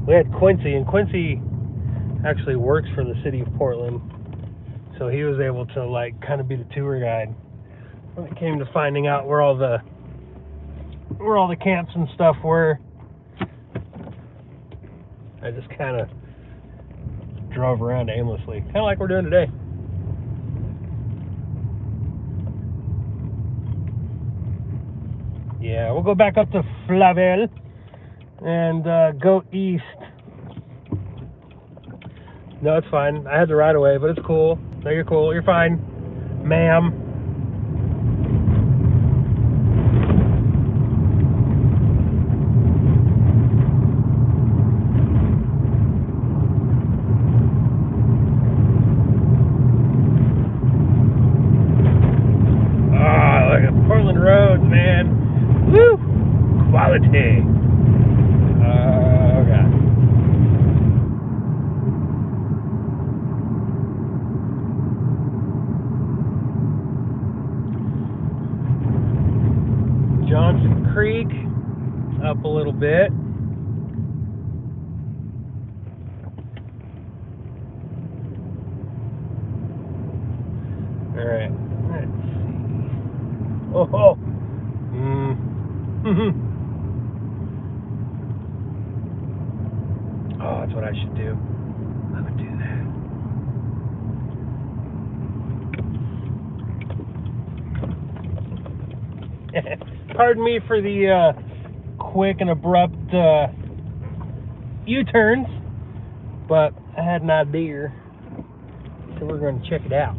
we had Quincy, and Quincy actually works for the city of Portland, so he was able to like kind of be the tour guide when it came to finding out where all the camps and stuff were. I just kind of drove around aimlessly, kind of like we're doing today. Yeah, we'll go back up to Flavel and go east. No, it's fine. I had the right of way, but it's cool. No, you're cool. You're fine, ma'am. Roads, man. Woo! Quality. Oh, God. Johnson Creek, up a little bit. All right. Let's see. Oh. Oh, that's what I should do. I would do that. Pardon me for the quick and abrupt U-turns, but I had an idea, so we're going to check it out.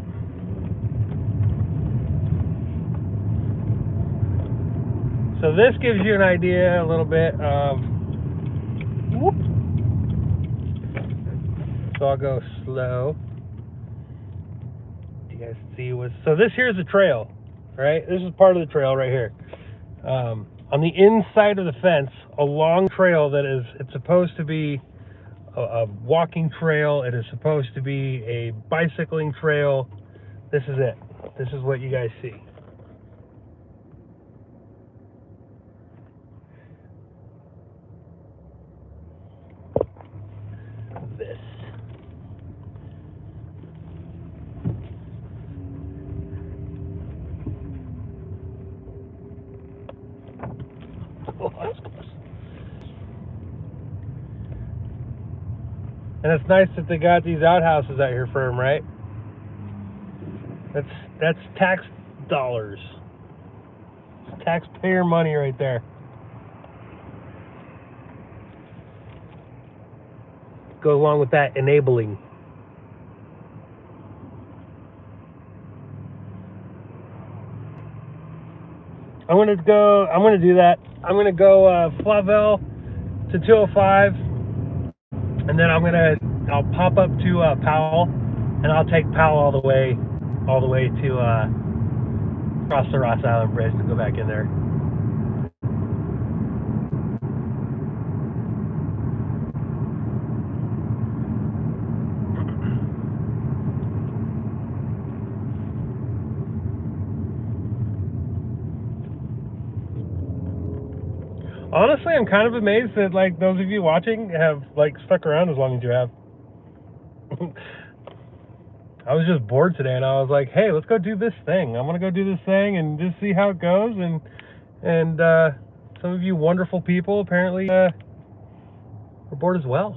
So this gives you an idea a little bit of, whoop. So I'll go slow. You guys see what's, so this here's the trail, right? This is part of the trail right here. On the inside of the fence, a long trail that is, it's supposed to be a walking trail. It is supposed to be a bicycling trail. This is it. This is what you guys see. This. Oh, that's close. And it's nice that they got these outhouses out here for them, right? That's tax dollars. It's taxpayer money right there. Go along with that enabling. I'm gonna do that. I'm gonna go Flavel to 205, and then I'll pop up to Powell, and I'll take Powell all the way to across the Ross Island Bridge to go back in there. Honestly, I'm kind of amazed that like those of you watching have like stuck around as long as you have. I was just bored today, and I was like, "Hey, let's go do this thing. I'm gonna go do this thing and just see how it goes." And some of you wonderful people apparently were bored as well.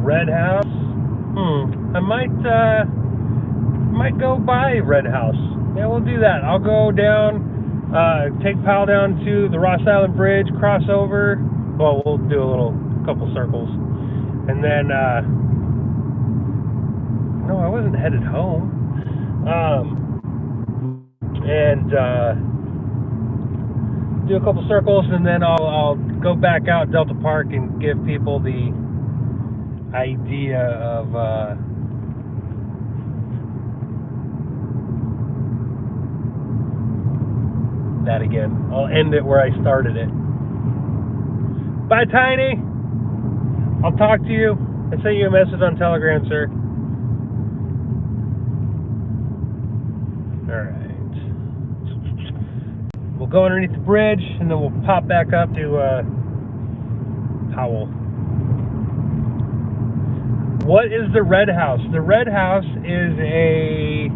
Red House. I might go by Red House. Yeah, we'll do that. I'll go down, take Powell down to the Ross Island Bridge, cross over. Well, we'll do a couple circles, and then no, I wasn't headed home. do a couple circles, and then I'll go back out Delta Park and give people the idea of that again. I'll end it where I started it. Bye, Tiny. I'll talk to you. I sent you a message on Telegram, sir. Alright. We'll go underneath the bridge, and then we'll pop back up to Powell. What is the Red House? The Red House is a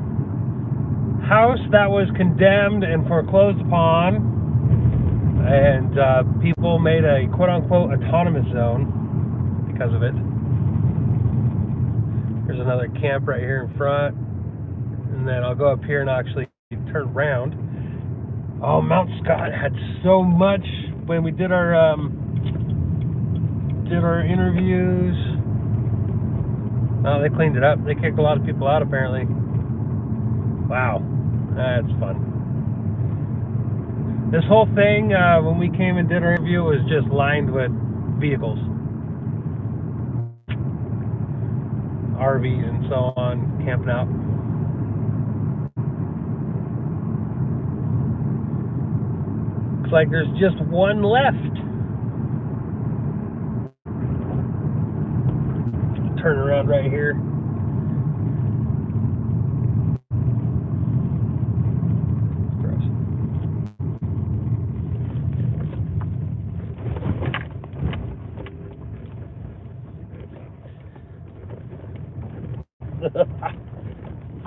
house that was condemned and foreclosed upon, and people made a quote-unquote autonomous zone because of it. There's another camp right here in front, and then I'll go up here and actually turn around. Oh, Mount Scott had so much when we did our interviews. Oh, they cleaned it up. They kicked a lot of people out, apparently. Wow, that's fun. This whole thing, when we came and did our interview, was just lined with vehicles. RVs and so on, camping out. Looks like there's just one left. Turn around right here.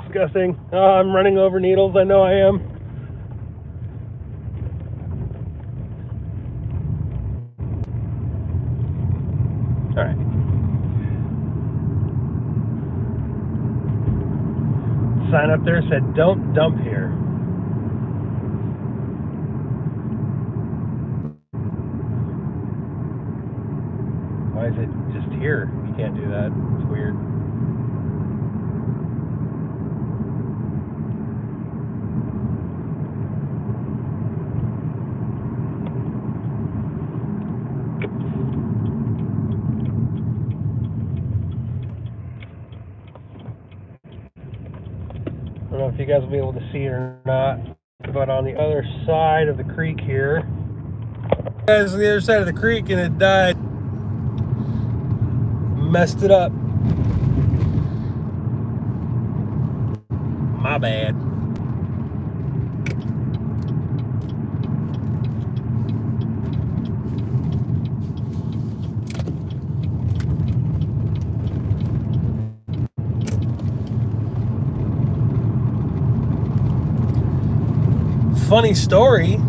Disgusting. Oh, I'm running over needles. I know I am. All right. Sign up there said, "Don't dump here." Why is it just here? You can't do that. It's weird. I don't know if you guys will be able to see it or not, but on the other side of the creek here, guys, on the other side of the creek, and it died. Messed it up. My bad. Funny story.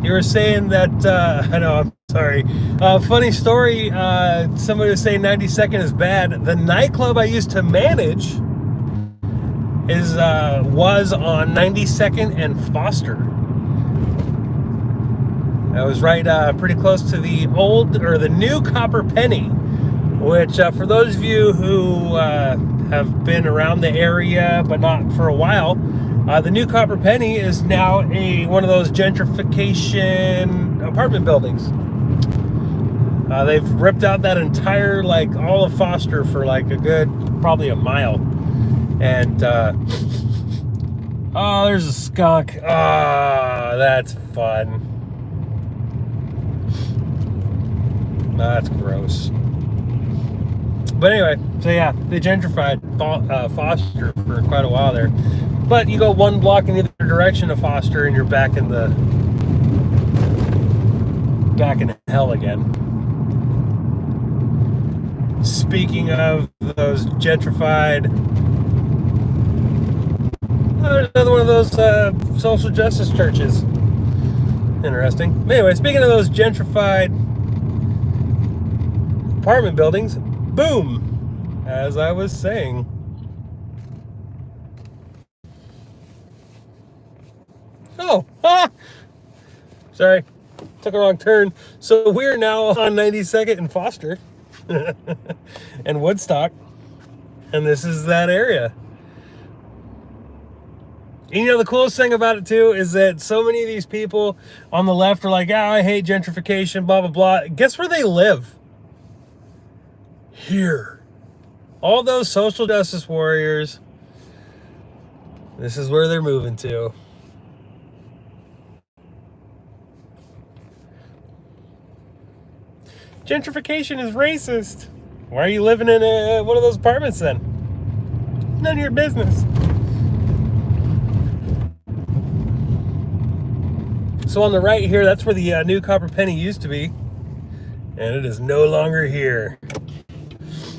You were saying that, I know, I'm sorry. Funny story, somebody was saying 92nd is bad. The nightclub I used to manage was on 92nd and Foster. I was right pretty close to the the new Copper Penny, which for those of you who have been around the area but not for a while, the new Copper Penny is now one of those gentrification apartment buildings. They've ripped out that entire, all of Foster for a good, probably a mile. And, oh, there's a skunk. Ah, that's fun. That's gross. But anyway, so yeah, they gentrified Foster for quite a while there. But you go one block in the other direction of Foster, and you're back in hell again. Speaking of those gentrified, there's another one of those social justice churches. Interesting. Anyway, speaking of those gentrified apartment buildings, boom, as I was saying. Oh, sorry, took a wrong turn. So we're now on 92nd and Foster and Woodstock, and this is that area. And the coolest thing about it too is that so many of these people on the left are like, I hate gentrification, blah, blah, blah. Guess where they live? Here. All those social justice warriors, this is where they're moving to. Gentrification is racist. Why are you living in one of those apartments then? None of your business. So on the right here, that's where the new Copper Penny used to be. And it is no longer here.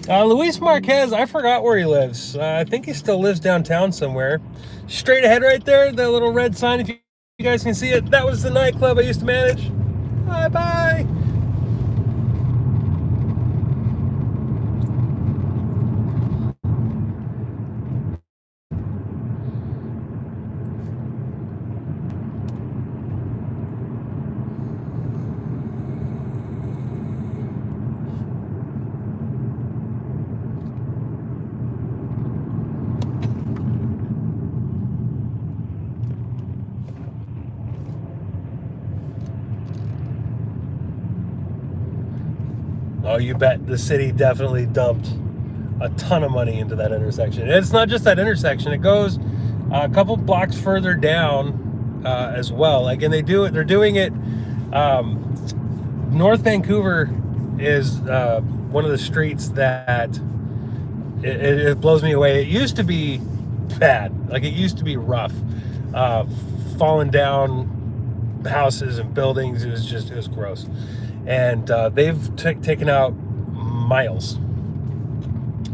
Luis Marquez, I forgot where he lives. I think he still lives downtown somewhere. Straight ahead right there, the little red sign, if you guys can see it, that was the nightclub I used to manage. Bye-bye. Oh, you bet the city definitely dumped a ton of money into that intersection. And it's not just that intersection; it goes a couple blocks further down as well. Like, and they're doing it. North Vancouver is one of the streets that it blows me away. It used to be bad, like it used to be rough, falling down houses and buildings. It was gross. And they've taken out miles,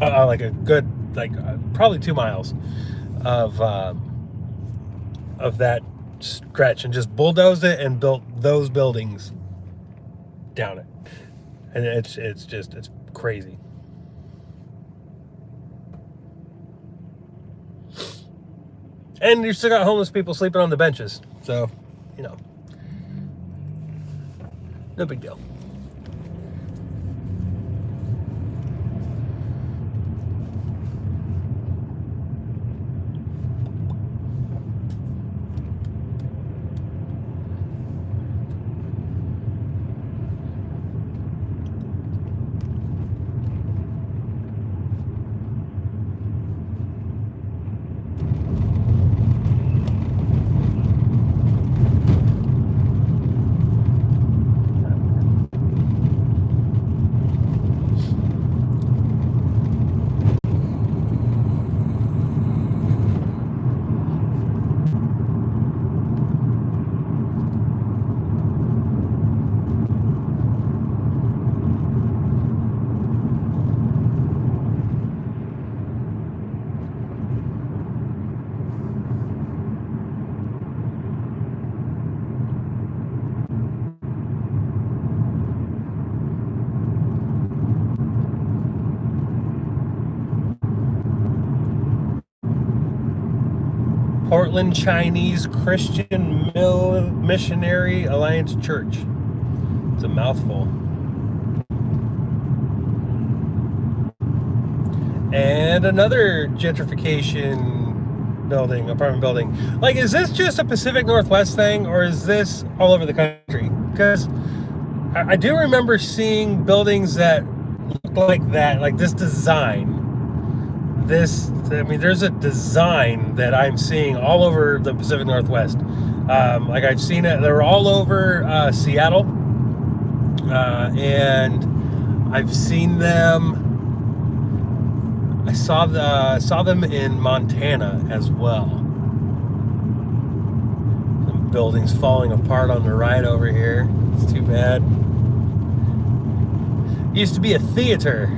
like a good, probably 2 miles of that stretch, and just bulldozed it and built those buildings down it. And it's crazy. And you still got homeless people sleeping on the benches, so no big deal. Portland Chinese Christian Missionary Alliance Church. It's a mouthful. And another gentrification apartment building. Like, is this just a Pacific Northwest thing, or is this all over the country? Because I do remember seeing buildings that look like that, like this design. There's a design that I'm seeing all over the Pacific Northwest. Like, I've seen it, they're all over Seattle, and I've seen them. I saw them in Montana as well. Some buildings falling apart on the right over here. It's too bad. It used to be a theater.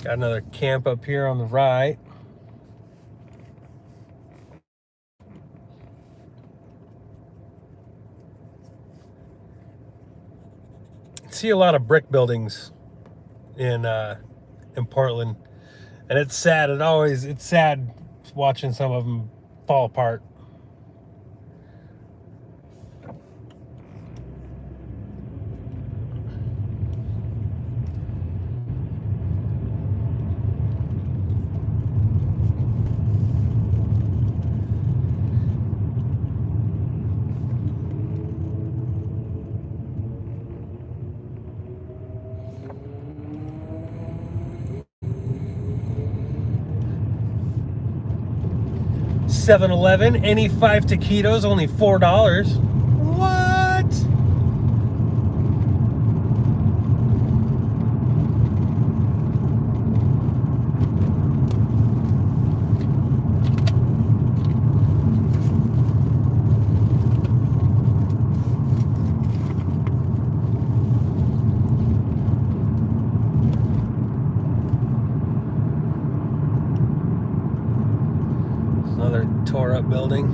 Got another camp up here on the right. See a lot of brick buildings in Portland, And it's sad. It's sad watching some of them fall apart. $7-Eleven, any 5 taquitos, only $4. What? Another tore up building.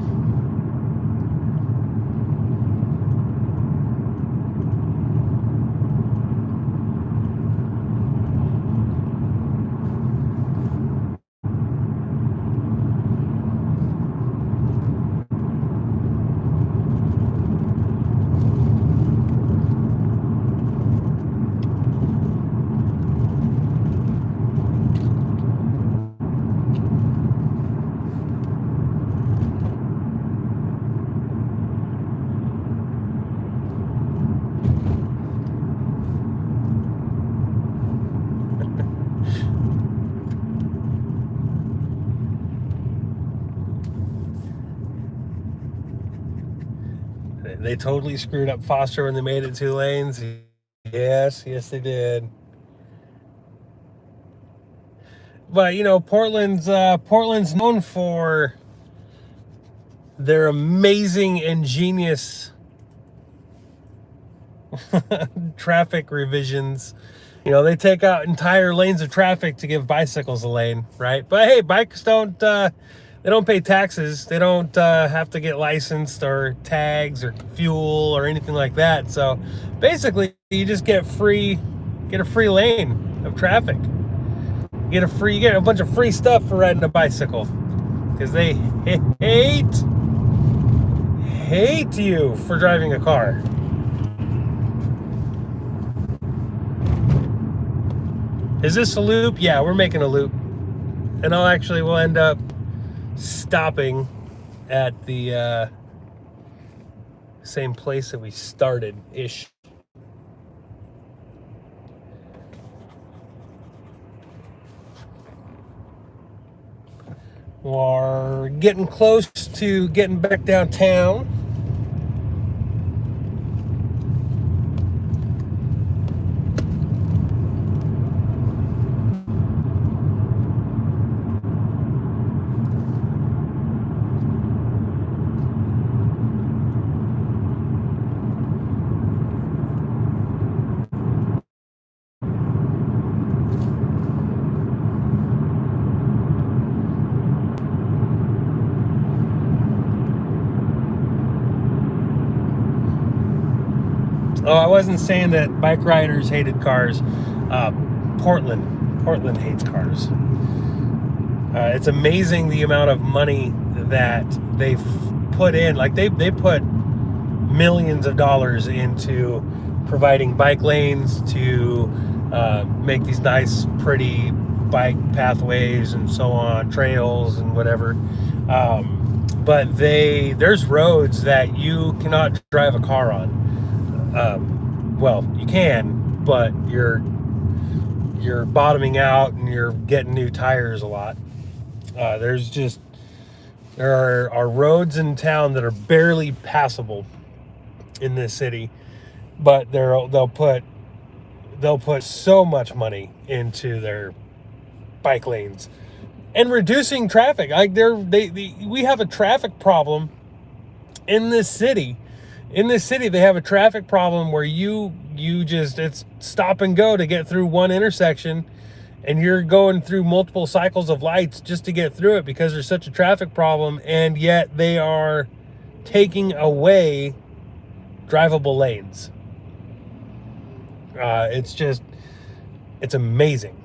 They totally screwed up Foster when they made it 2 lanes. Yes, they did. But you know, Portland's known for their amazing, ingenious traffic revisions. You know, they take out entire lanes of traffic to give bicycles a lane, right? But hey, bikes don't pay taxes. They don't have to get licensed or tags or fuel or anything like that. So basically, you just get a free lane of traffic. You get a bunch of free stuff for riding a bicycle, because they hate you for driving a car. Is this a loop? Yeah, we're making a loop. And we'll end up stopping at the same place that we started-ish. We're getting close to getting back downtown. Oh, I wasn't saying that bike riders hated cars. Portland hates cars. It's amazing the amount of money that they've put in. Like they put millions of dollars into providing bike lanes to make these nice, pretty bike pathways and so on, trails and whatever. But there's roads that you cannot drive a car on. Well, you can, but you're bottoming out and you're getting new tires a lot. There are roads in town that are barely passable in this city, but they'll put so much money into their bike lanes and reducing traffic. Like we have a traffic problem in this city. In this city, they have a traffic problem where it's stop and go to get through one intersection, and you're going through multiple cycles of lights just to get through it because there's such a traffic problem, and yet they are taking away drivable lanes. It's amazing.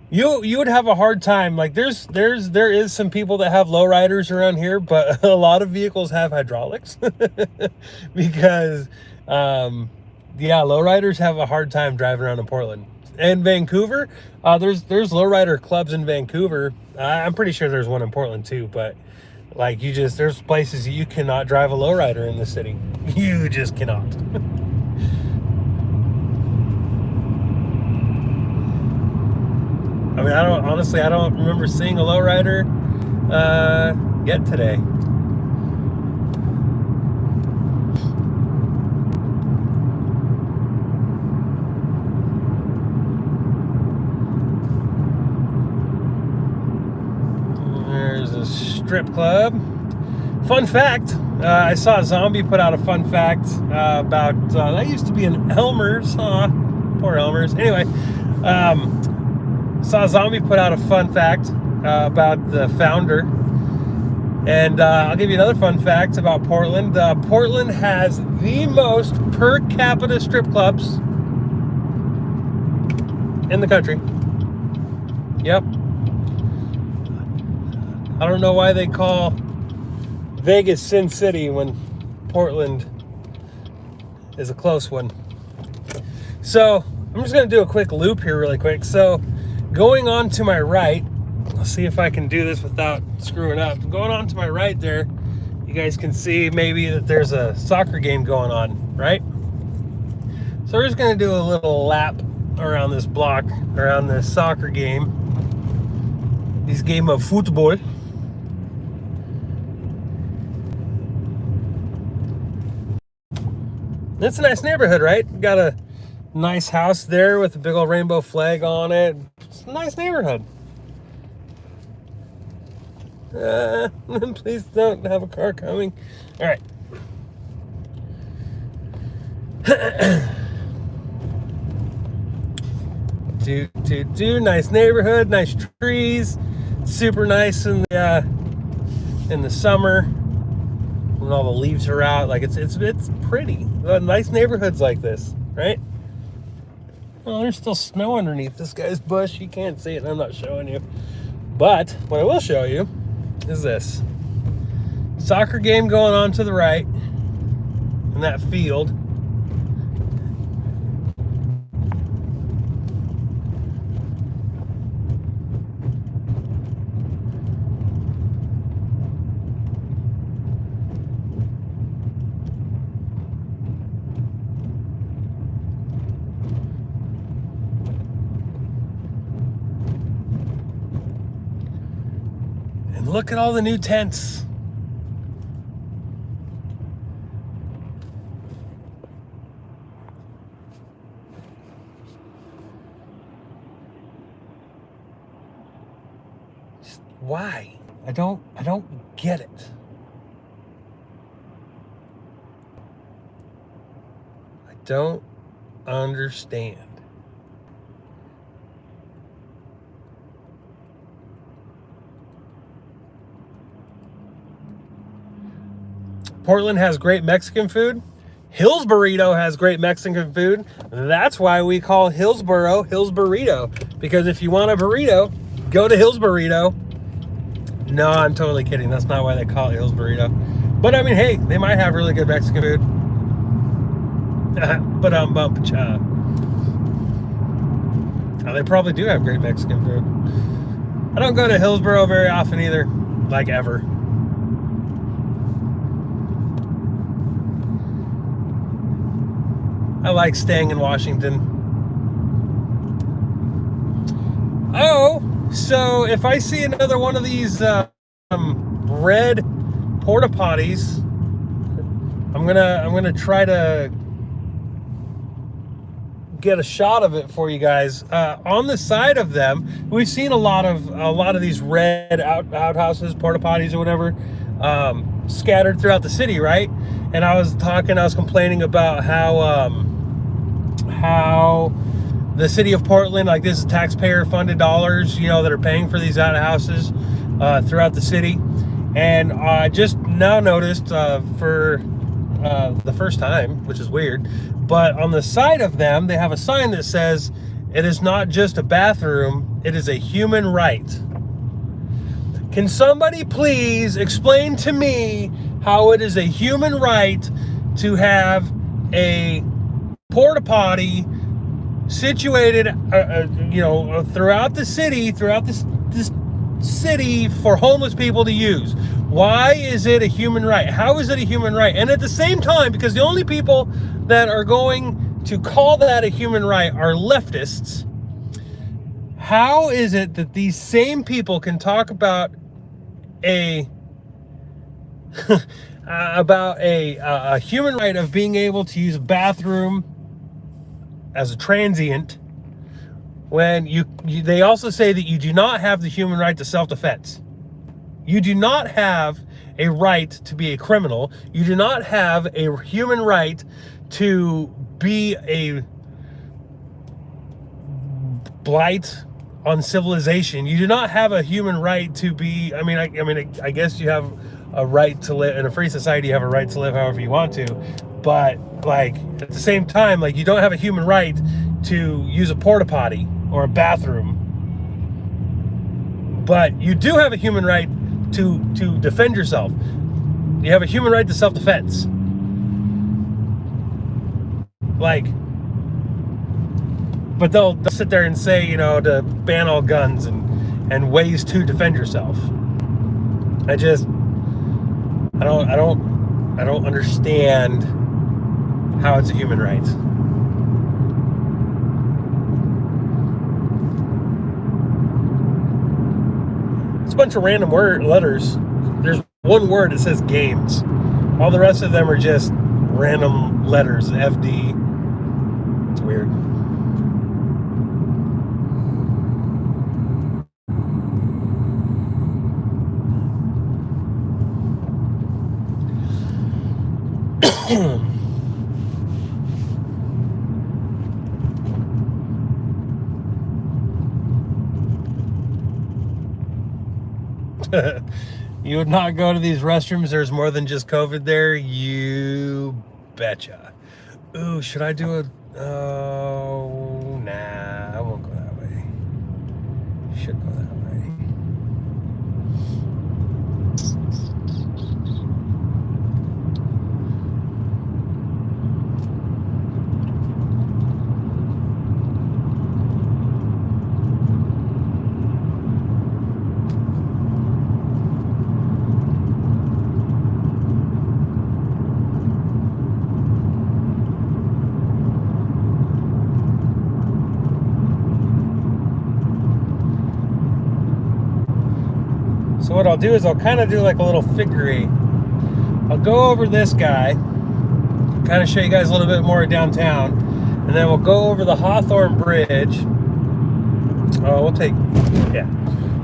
You would have a hard time. Like there is some people that have lowriders around here, but a lot of vehicles have hydraulics because lowriders have a hard time driving around in Portland and Vancouver. There's lowrider clubs in Vancouver. I'm pretty sure there's one in Portland too, but like there's places you cannot drive a lowrider in the city. You just cannot. I mean, I don't remember seeing a lowrider yet today. There's a strip club. Fun fact, I saw a zombie put out a fun fact about, that used to be in Elmer's. Poor Elmer's. Anyway, saw a zombie put out a fun fact about the founder. And I'll give you another fun fact about Portland. Portland has the most per capita strip clubs in the country. Yep. I don't know why they call Vegas Sin City when Portland is a close one. So I'm just going to do a quick loop here really quick. So going on to my right, let's see if I can do this without screwing up. Going on to my right there, you guys can see maybe that there's a soccer game going on, right? So we're just going to do a little lap around this block, around this soccer game. This game of football. It's a nice neighborhood, right? Got a nice house there with a big old rainbow flag on it. It's a nice neighborhood. Please don't have a car coming. All right. Nice neighborhood, nice trees. Super nice in the summer when all the leaves are out. Like it's pretty. Nice neighborhoods like this, right? Well, there's still snow underneath this guy's bush. You can't see it, and I'm not showing you. But what I will show you is this. Soccer game going on to the right in that field. Look at all the new tents. Just why? I don't get it. I don't understand. Portland has great Mexican food. Hill's Burrito has great Mexican food. That's why we call Hillsboro Hill's Burrito. Because if you want a burrito, go to Hill's Burrito. No, I'm totally kidding. That's not why they call it Hill's Burrito. But I mean, hey, they might have really good Mexican food. But cha. They probably do have great Mexican food. I don't go to Hillsboro very often either. Like ever. I like staying in Washington. Oh, so if I see another one of these red porta potties, I'm gonna try to get a shot of it for you guys. On the side of them, we've seen a lot of these red outhouses, porta potties, or whatever, scattered throughout the city, right? And I was complaining about how the city of Portland, like this is taxpayer funded dollars, that are paying for these outhouses throughout the city. And I just now noticed for the first time, which is weird, but on the side of them, they have a sign that says It is not just a bathroom, it is a human right. Can somebody please explain to me how it is a human right to have a porta potty situated, throughout the city, throughout this city for homeless people to use? Why is it a human right? How is it a human right? And at the same time, because the only people that are going to call that a human right are leftists, how is it that these same people can talk about a human right of being able to use a bathroom as a transient when they also say that you do not have the human right to self-defense? You do not have a right to be a criminal. You do not have a human right to be a blight on civilization. You do not have a human right to be, I guess you have a right to live in a free society. You have a right to live however you want to, but at the same time, you don't have a human right to use a porta potty or a bathroom, but you do have a human right to defend yourself. You have a human right to self-defense. But they'll sit there and say, to ban all guns and ways to defend yourself. I don't understand how it's a human right. It's a bunch of random letters. There's one word that says games. All the rest of them are just random letters. FD. It's weird. You would not go to these restrooms. There's more than just COVID there. You betcha. Ooh, should I do oh, nah, I won't go that way. Should go that way. So what I'll do is I'll kind of do like a little figure eight. I'll go over this guy, kind of show you guys a little bit more of downtown, and then we'll go over the Hawthorne Bridge.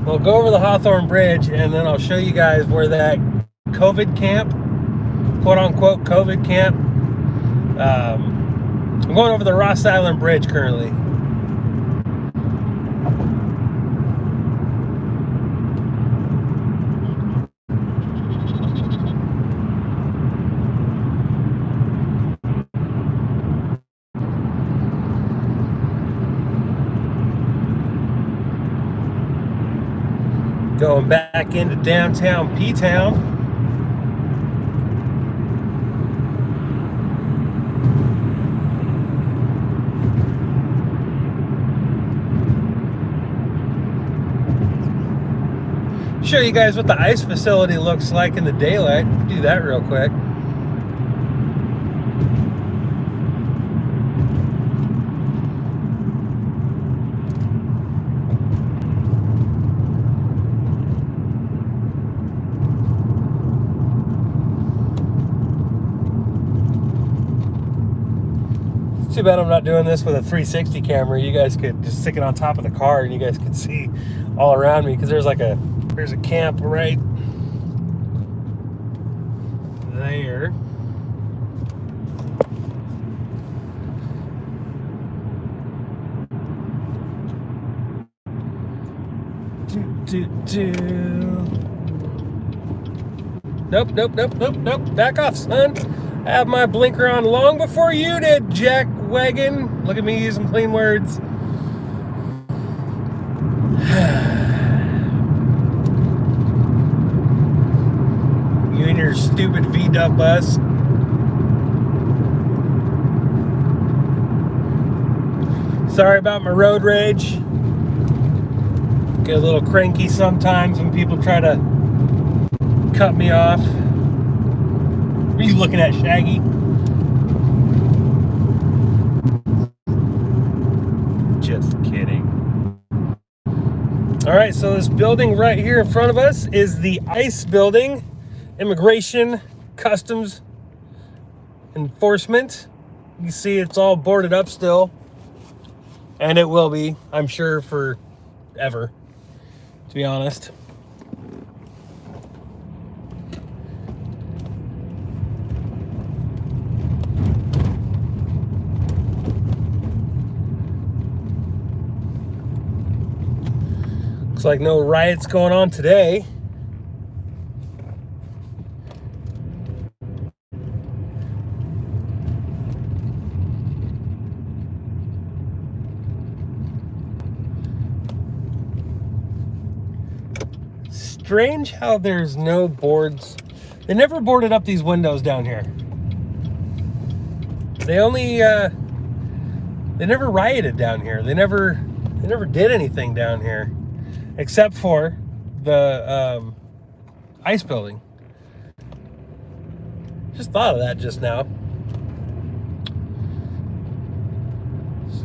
We'll go over the Hawthorne Bridge, and then I'll show you guys where that COVID camp, quote unquote COVID camp. I'm going over the Ross Island Bridge currently. Going back into downtown P-Town. Show you guys what the ice facility looks like in the daylight. Do that real quick. Too bad I'm not doing this with a 360 camera. You guys could just stick it on top of the car and you guys could see all around me, because there's a camp right there. Nope. Back off, son. I have my blinker on long before you did, Jack Wagon. Look at me using clean words. beat up bus. Sorry about my road rage. Get a little cranky sometimes when people try to cut me off. What are you looking at, Shaggy? Just kidding. All right, so this building right here in front of us is the ICE building, Immigration Customs Enforcement. You see it's all boarded up still, and it will be, I'm sure, forever, to be honest. Looks like no riots going on today. Strange how there's no boards. They never boarded up these windows down here. They only they never rioted down here. They never did anything down here except for the ICE building. Just thought of that just now.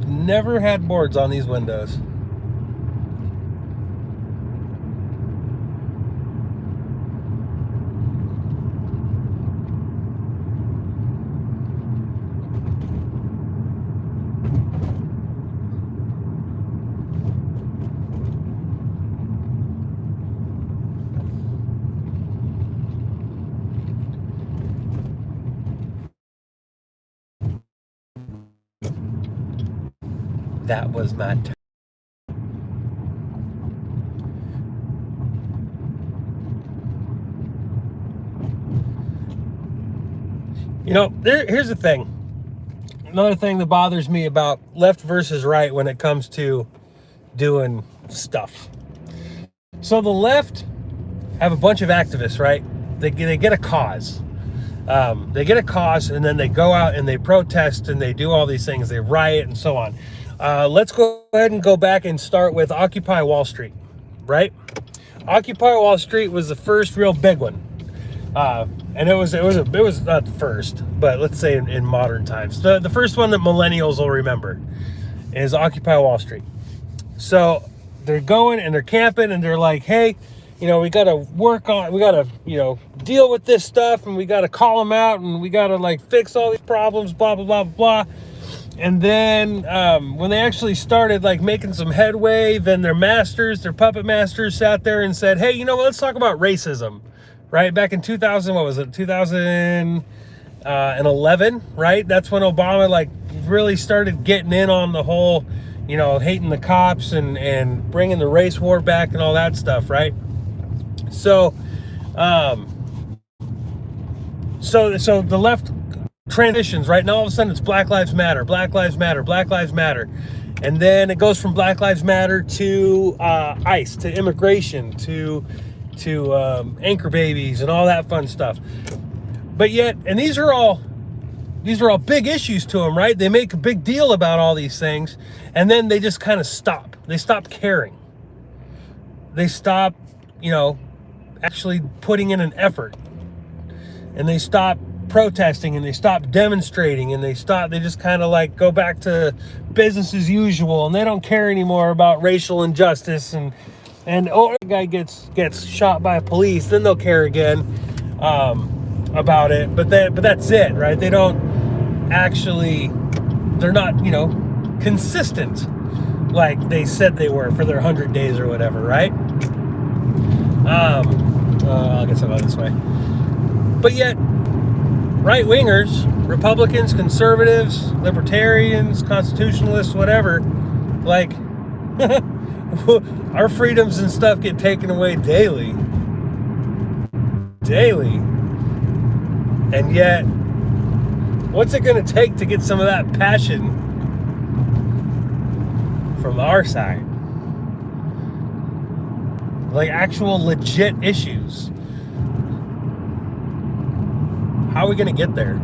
Never had boards on these windows. That was my turn. You know, here's the thing. Another thing that bothers me about left versus right when it comes to doing stuff. So the left have a bunch of activists, right? They get a cause. They get a cause, and then they go out and they protest and they do all these things. They riot and so on. Let's go ahead and go back and start with Occupy Wall Street, right? Occupy Wall Street was the first real big one, and it was not the first, but let's say in modern times, the first one that millennials will remember is Occupy Wall Street. So they're going and they're camping and they're like, hey, you know, we got to deal with this stuff, and we got to call them out, and we got to like fix all these problems, blah blah blah blah. And then when they actually started like making some headway, then their puppet masters sat there and said, hey, you know what, let's talk about racism, right? Back in 2011, right? That's when Obama like really started getting in on the whole, you know, hating the cops and bringing the race war back and all that stuff, right? So, so the left transitions, right? Now all of a sudden it's Black Lives Matter, Black Lives Matter, Black Lives Matter. And then it goes from Black Lives Matter to ICE, to immigration, to anchor babies and all that fun stuff. But yet, and these are all big issues to them, right? They make a big deal about all these things, and then they just kind of stop. They stop caring. They stop, you know, actually putting in an effort. And they stop protesting, and they stop demonstrating, and they just kind of like go back to business as usual, and they don't care anymore about racial injustice, and oh, a guy gets shot by police, then they'll care again about it, but that's it, right? They're not, you know, consistent like they said they were for their 100 days or whatever, right? I guess I'll go this way. But yet, right-wingers, Republicans, conservatives, libertarians, constitutionalists, whatever, like, our freedoms and stuff get taken away daily. And yet, what's it going to take to get some of that passion from our side? Like actual legit issues. how are we going to get there?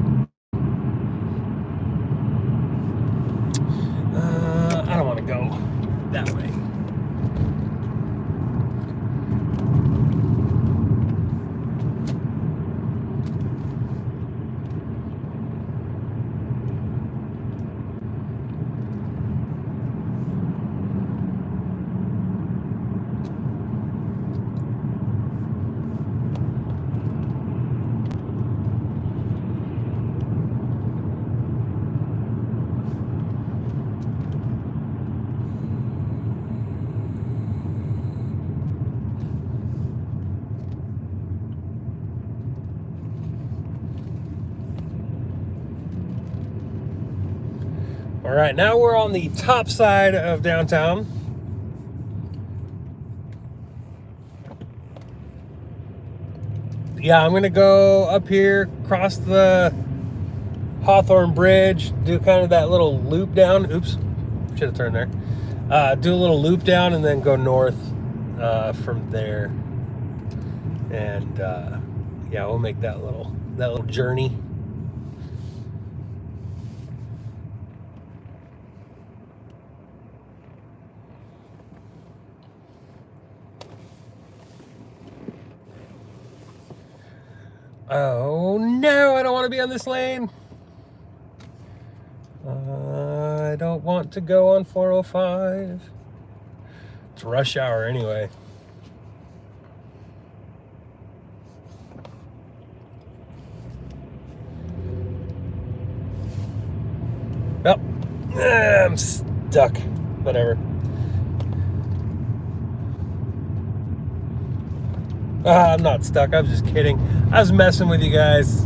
I don't want to go that way. All right, now we're on the top side of downtown. Yeah, I'm gonna go up here, cross the Hawthorne Bridge, do kind of that little loop down. Oops, should have turned there. Do a little loop down and then go north from there. And yeah, we'll make that little journey. Oh no, I don't want to be on this lane. I don't want to go on 405. It's rush hour anyway. Oh, I'm stuck. Whatever. I'm not stuck. I was just kidding. I was messing with you guys.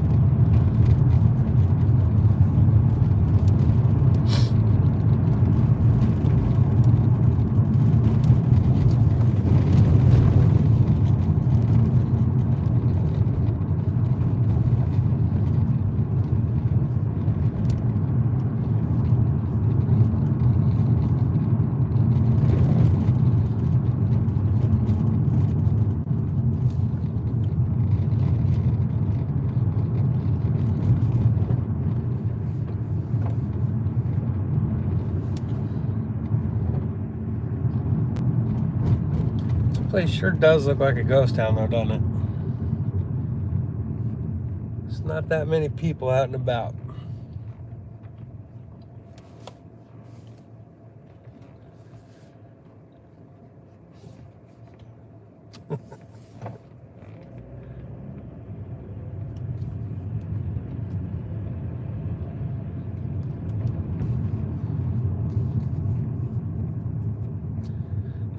Place sure does look like a ghost town though, doesn't it? There's not that many people out and about.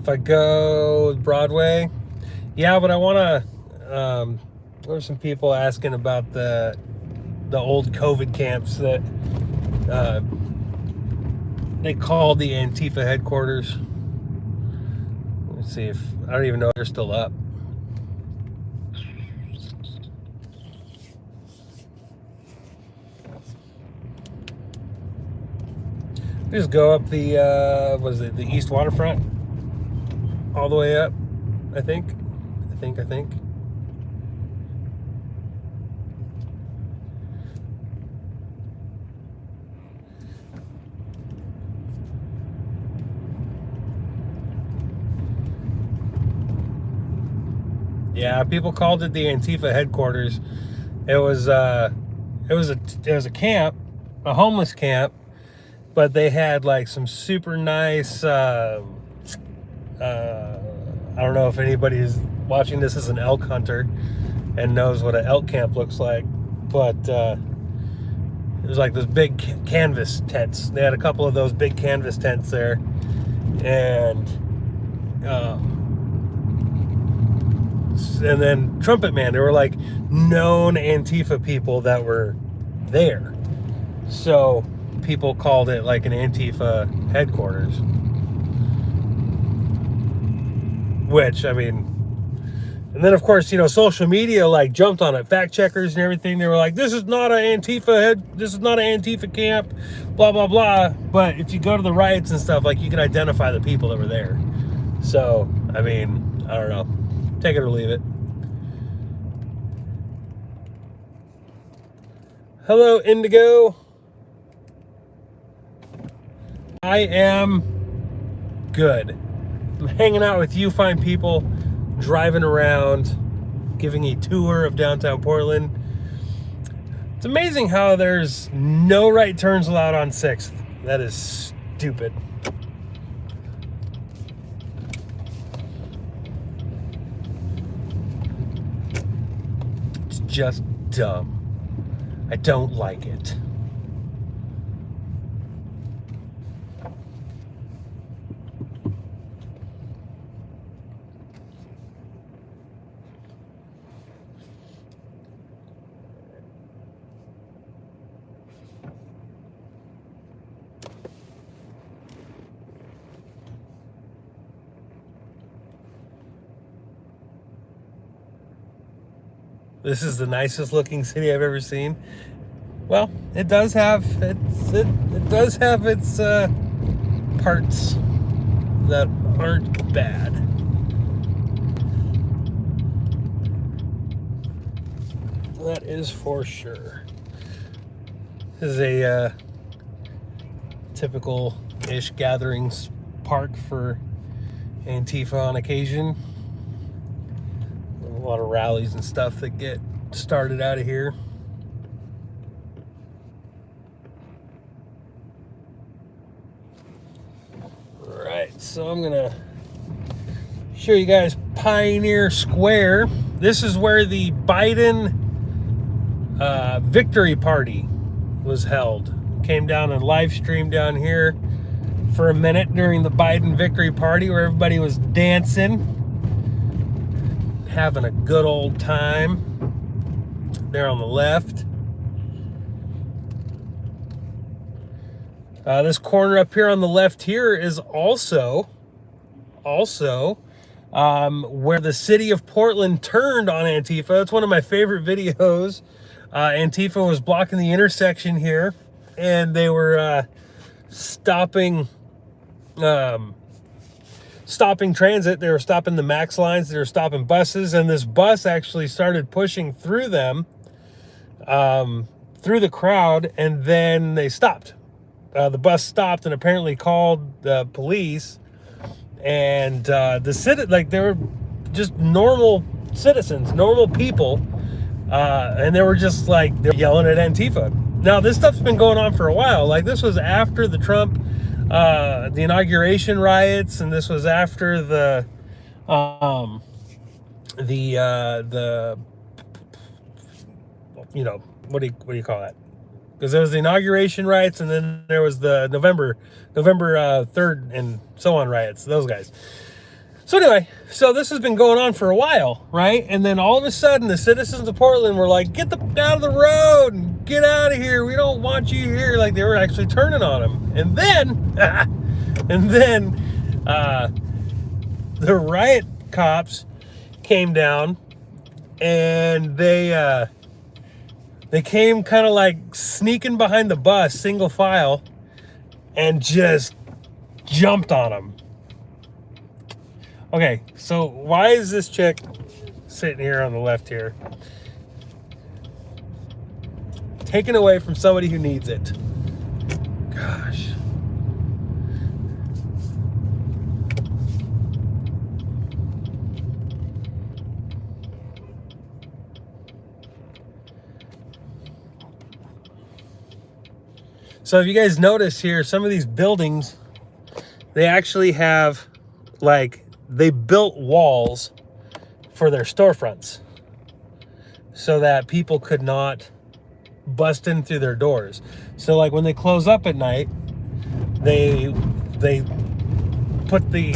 If I go Broadway, yeah, but I want to. There's some people asking about the old COVID camps that they call the Antifa Headquarters. Let's see if I don't even know if they're still up. Just go up the was it the East Waterfront? All the way up, I think. Yeah, people called it the Antifa Headquarters. It was a camp, a homeless camp, but they had like some super nice. I don't know if anybody's watching this as an elk hunter and knows what an elk camp looks like, but it was like those big canvas tents. They had a couple of those big canvas tents there, and then Trumpet Man. There were like known Antifa people that were there, so people called it like an Antifa Headquarters. Which, I mean, and then of course, you know, social media like jumped on it, fact checkers and everything. They were like, this is not an Antifa camp, blah, blah, blah. But if you go to the riots and stuff, like, you can identify the people that were there. So, I mean, I don't know. Take it or leave it. Hello, Indigo. I am good. I'm hanging out with you fine people, driving around, giving a tour of downtown Portland. It's amazing how there's no right turns allowed on 6th. That is stupid. It's just dumb. I don't like it. This is the nicest looking city I've ever seen. Well, it does have its parts that aren't bad. That is for sure. This is a typical-ish gatherings park for Antifa on occasion. A lot of rallies and stuff that get started out of here. Alright, so I'm gonna show you guys Pioneer Square. This is where the Biden victory party was held. Came down and live streamed down here for a minute during the Biden victory party where everybody was dancing, having a good old time. There on the left. This corner up here on the left here is also where the city of Portland turned on Antifa. It's one of my favorite videos. Antifa was blocking the intersection here, and they were stopping transit. They were stopping the MAX lines. They were stopping buses, and this bus actually started pushing through them, through the crowd, and then they stopped. The bus stopped and apparently called the police, and they were just normal citizens, normal people, and they were just like, they're yelling at Antifa. Now, this stuff's been going on for a while. Like, this was after the Trump, the inauguration riots, and this was after the you know, what do you call that? Because there was the inauguration riots, and then there was the November 3rd and so on riots, those guys. So anyway, so this has been going on for a while, right? And then all of a sudden, the citizens of Portland were like, get out of the road and get out of here. We don't want you here. Like, they were actually turning on them. And then, the riot cops came down, and they came kind of like sneaking behind the bus, single file, and just jumped on them. Okay, so why is this chick sitting here on the left here, taken away from somebody who needs it? Gosh. So if you guys notice here, some of these buildings, they actually have, like, they built walls for their storefronts so that people could not bust in through their doors. So, like, when they close up at night, they put the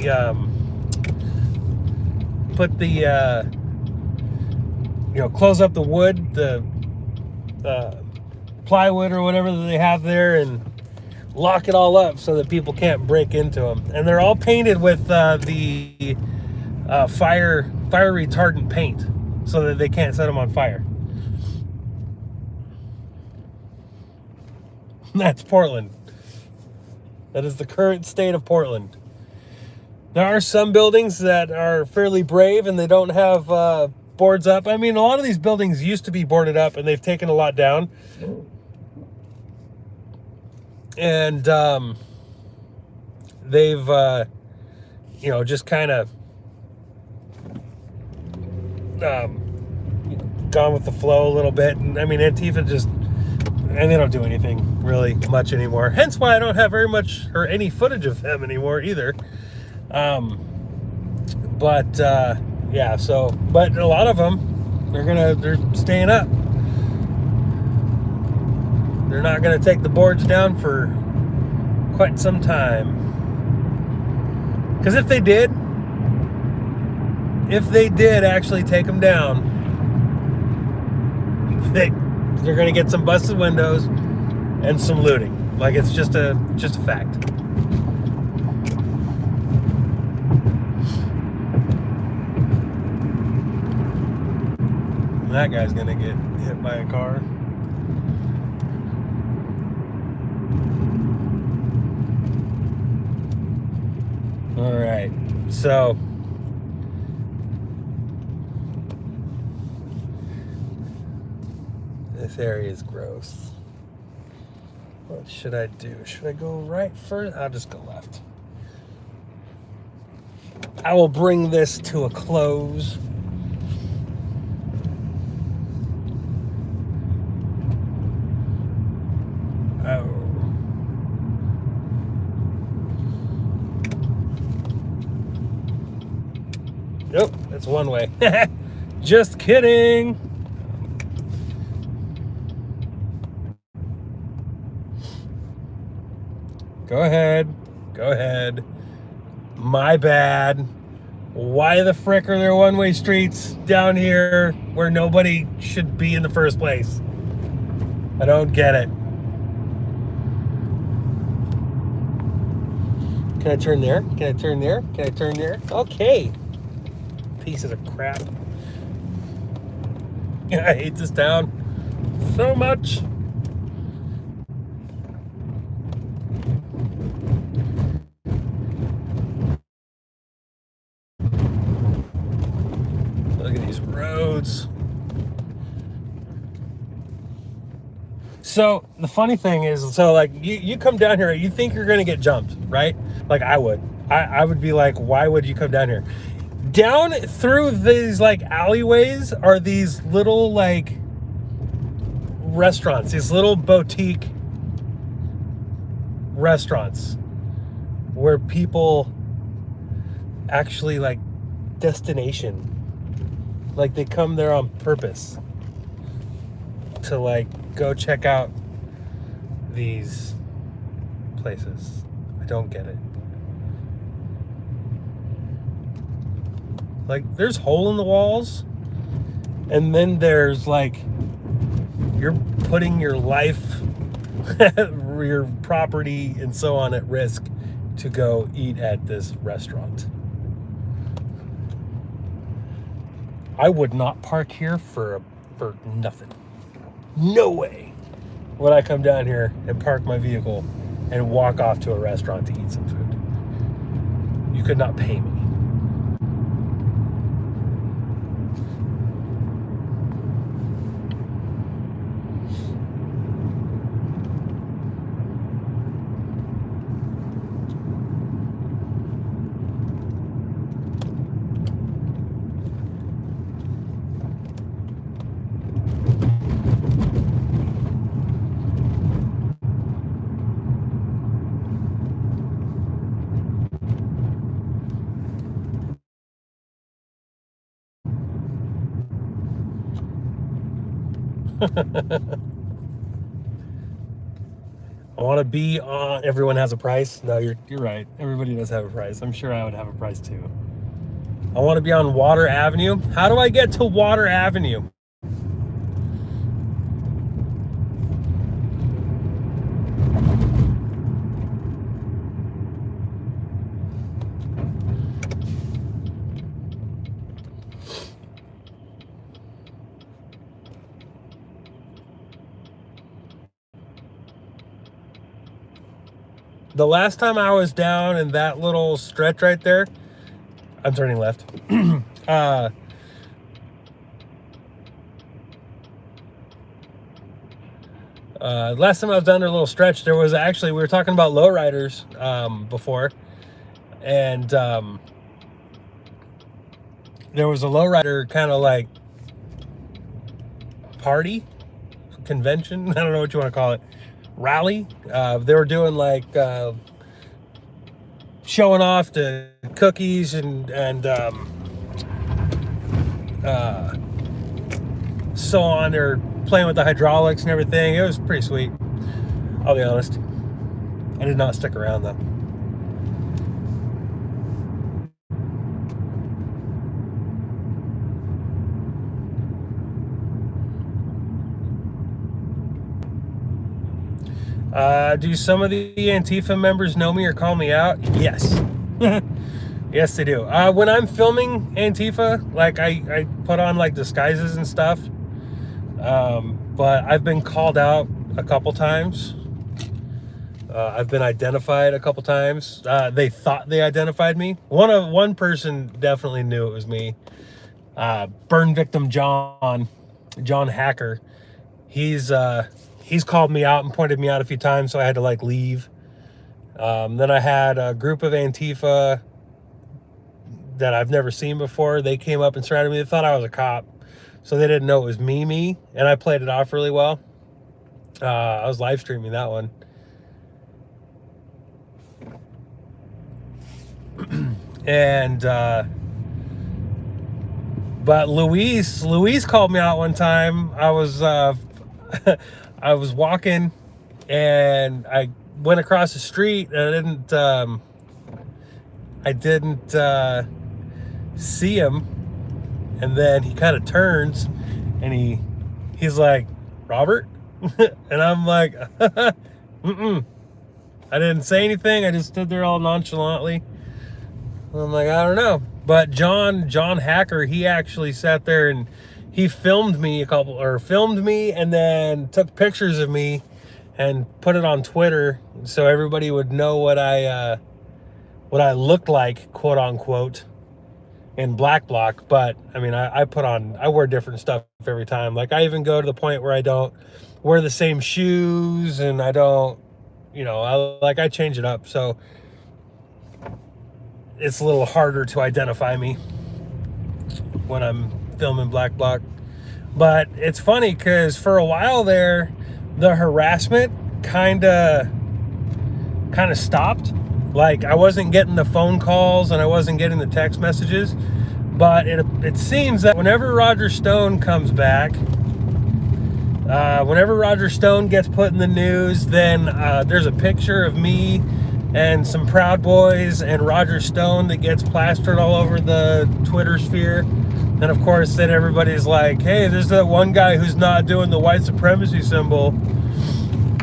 close up the wood, the plywood or whatever that they have there, and lock it all up so that people can't break into them. And they're all painted with the fire retardant paint so that they can't set them on fire. That's Portland. That is the current state of Portland. There are some buildings that are fairly brave and they don't have boards up. I mean, a lot of these buildings used to be boarded up and they've taken a lot down. And they've, just kind of gone with the flow a little bit. And I mean, Antifa just, and they don't do anything really much anymore. Hence why I don't have very much or any footage of them anymore either. But a lot of them, they're staying up. They're not gonna take the boards down for quite some time. Because if they did actually take them down, they're gonna get some busted windows and some looting. Like, it's just a fact. That guy's gonna get hit by a car. All right, so this area is gross. What should I do? Should I go right first? I'll just go left. I will bring this to a close. Nope, that's one way. Just kidding. Go ahead. My bad. Why the frick are there one-way streets down here where nobody should be in the first place? I don't get it. Can I turn there? Can I turn there? Can I turn there? Okay. Pieces of crap. I hate this town so much. Look at these roads. So the funny thing is, like you come down here, you think you're gonna get jumped, right? Like I would. I would be like, why would you come down here? Down through these like alleyways are these little like restaurants, these little boutique restaurants where people actually like destination, like they come there on purpose to like go check out these places. I don't get it. Like, there's hole in the walls, and then there's like, you're putting your life, your property, and so on at risk to go eat at this restaurant. I would not park here for nothing. No way would I come down here and park my vehicle and walk off to a restaurant to eat some food. You could not pay me. I want to be on. Everyone has a price. No, you're right. Everybody does have a price. I'm sure I would have a price too. I want to be on Water Avenue. How do I get to Water Avenue? The last time I was down in that little stretch right there, I'm turning left. Last time I was down there a little stretch, there was actually, we were talking about lowriders before, and there was a lowrider kind of like party, convention, I don't know what you want to call it, rally. They were doing like showing off the cookies and so on. They're playing with the hydraulics and everything. It was pretty sweet, I'll be honest. I did not stick around though. Do some of the Antifa members know me or call me out? Yes. Yes, they do. When I'm filming Antifa, like I put on like disguises and stuff. But I've been called out a couple times. I've been identified a couple times. They thought they identified me. One person definitely knew it was me. Burn victim John Hacker. He's called me out and pointed me out a few times, so I had to like leave. Then I had a group of Antifa that I've never seen before. They came up and surrounded me. They thought I was a cop, so they didn't know it was me, and I played it off really well. I was live streaming that one. And but Louise called me out one time. I was I was walking and I went across the street and I didn't see him, and then he kind of turns and he's like, Robert? And I'm like, mm-mm. I didn't say anything. I just stood there all nonchalantly. I'm like, I don't know. But John Hacker, he actually sat there and he filmed me and then took pictures of me and put it on Twitter so everybody would know what I looked like, quote unquote, in Black Bloc. But I mean, I wear different stuff every time. Like I even go to the point where I don't wear the same shoes, and I don't, I change it up. So it's a little harder to identify me when I'm filming Black Bloc. But it's funny because for a while there, the harassment kind of stopped. Like I wasn't getting the phone calls and I wasn't getting the text messages. But it seems that whenever Roger Stone comes back, whenever Roger Stone gets put in the news, then there's a picture of me and some Proud Boys and Roger Stone that gets plastered all over the Twitter sphere. And of course, then everybody's like, hey, there's that one guy who's not doing the white supremacy symbol.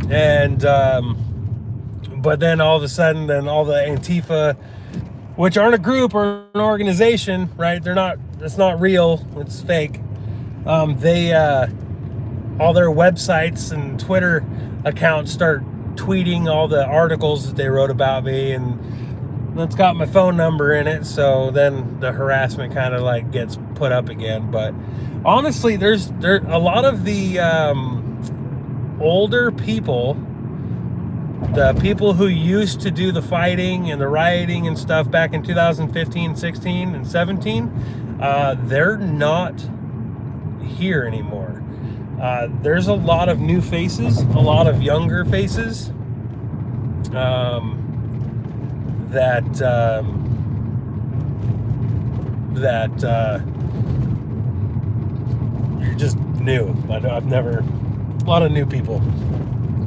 And, but then all of a sudden, then all the Antifa, which aren't a group or an organization, right? It's not real, it's fake. All their websites and Twitter accounts start tweeting all the articles that they wrote about me, and it's got my phone number in it, so then the harassment kind of like gets put up again. But honestly, there's a lot of the older people, the people who used to do the fighting and the rioting and stuff back in 2015, 16, and 17, they're not here anymore. There's a lot of new faces, a lot of younger faces that you're just new. I've never, a lot of new people.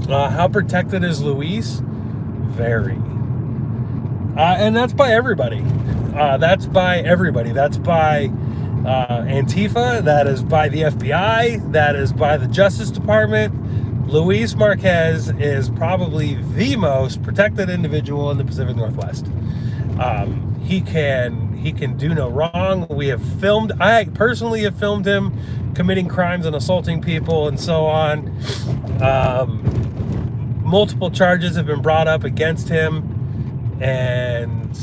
How protected is Luis? Very. And that's by everybody. That's by Antifa, that is by the FBI, that is by the Justice Department. Luis Marquez is probably the most protected individual in the Pacific Northwest. He can do no wrong. I personally have filmed him committing crimes and assaulting people and so on. Multiple charges have been brought up against him, and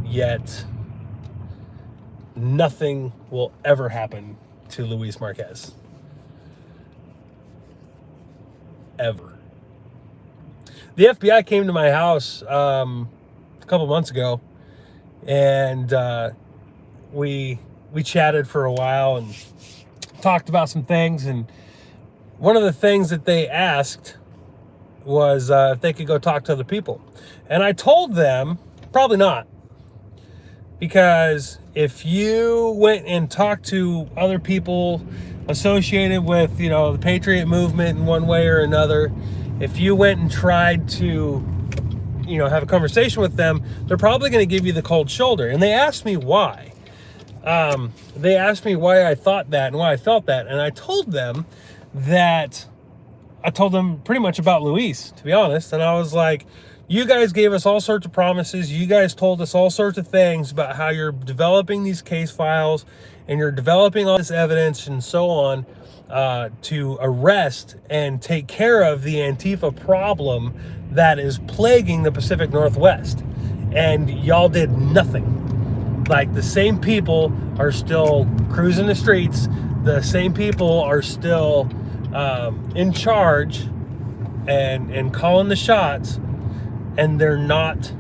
yet nothing will ever happen to Luis Marquez. Ever. the FBI came to my house a couple months ago, and we chatted for a while and talked about some things. And one of the things that they asked was if they could go talk to other people. And I told them, probably not. Because if you went and talked to other people associated with, the Patriot movement in one way or another, if you went and tried to, have a conversation with them, they're probably going to give you the cold shoulder. And they asked me why. They asked me why I thought that and why I felt that. And I told them pretty much about Luis, to be honest. And I was like, you guys gave us all sorts of promises. You guys told us all sorts of things about how you're developing these case files and you're developing all this evidence and so on to arrest and take care of the Antifa problem that is plaguing the Pacific Northwest. And y'all did nothing. Like, the same people are still cruising the streets. The same people are still in charge and calling the shots. And they're not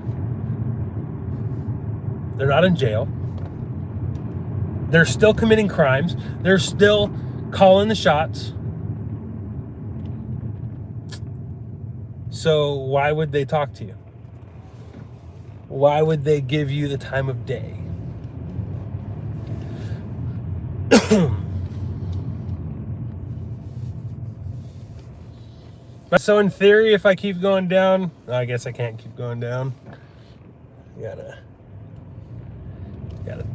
in jail. They're still committing crimes. They're still calling the shots. So why would they talk to you? Why would they give you the time of day? So in theory, if I keep going down, I guess I can't keep going down. Gotta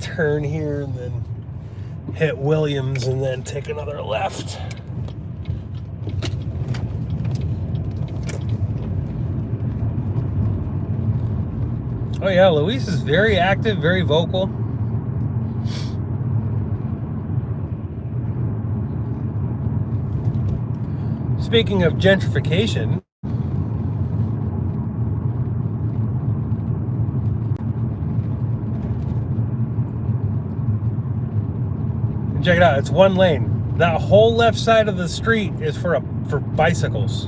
turn here and then hit Williams and then take another left. Oh yeah, Luis is very active, very vocal. Speaking of gentrification, check it out. It's one lane. That whole left side of the street is for bicycles.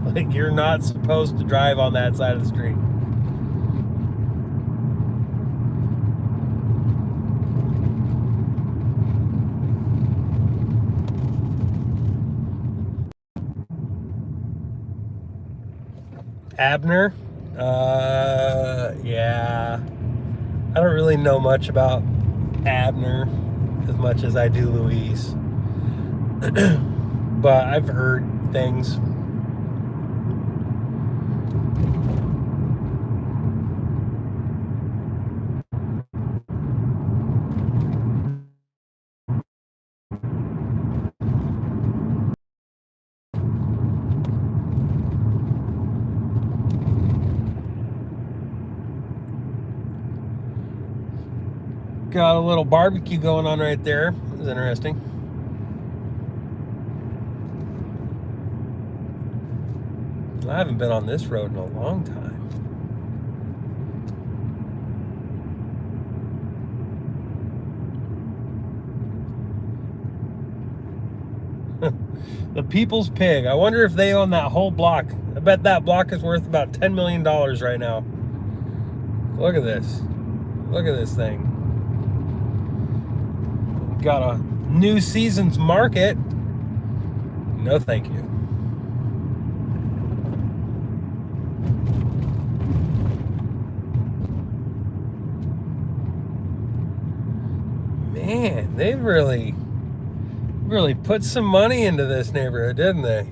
Like, you're not supposed to drive on that side of the street. Abner, yeah, I don't really know much about Abner as much as I do Luis, but I've heard things. Got a little barbecue going on right there. It's interesting. I haven't been on this road in a long time. The People's Pig. I wonder if they own that whole block. I bet that block is worth about $10 million right now. Look at this. Look at this thing. Got a New Seasons Market. No, thank you. Man, they really put some money into this neighborhood, didn't they?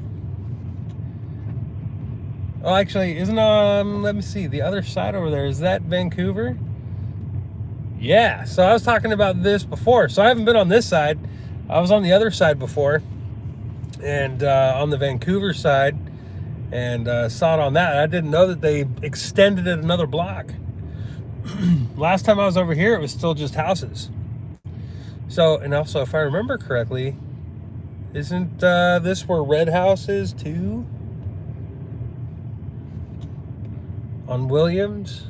Oh, actually, isn't let me see, the other side over there, is that Vancouver? Yeah, so I was talking about this before. So I haven't been on this side. I was on the other side before, and on the Vancouver side, and saw it on that. I didn't know that they extended it another block. Last time I was over here, it was still just houses. So, and also, if I remember correctly, isn't this where Red House is too? On Williams?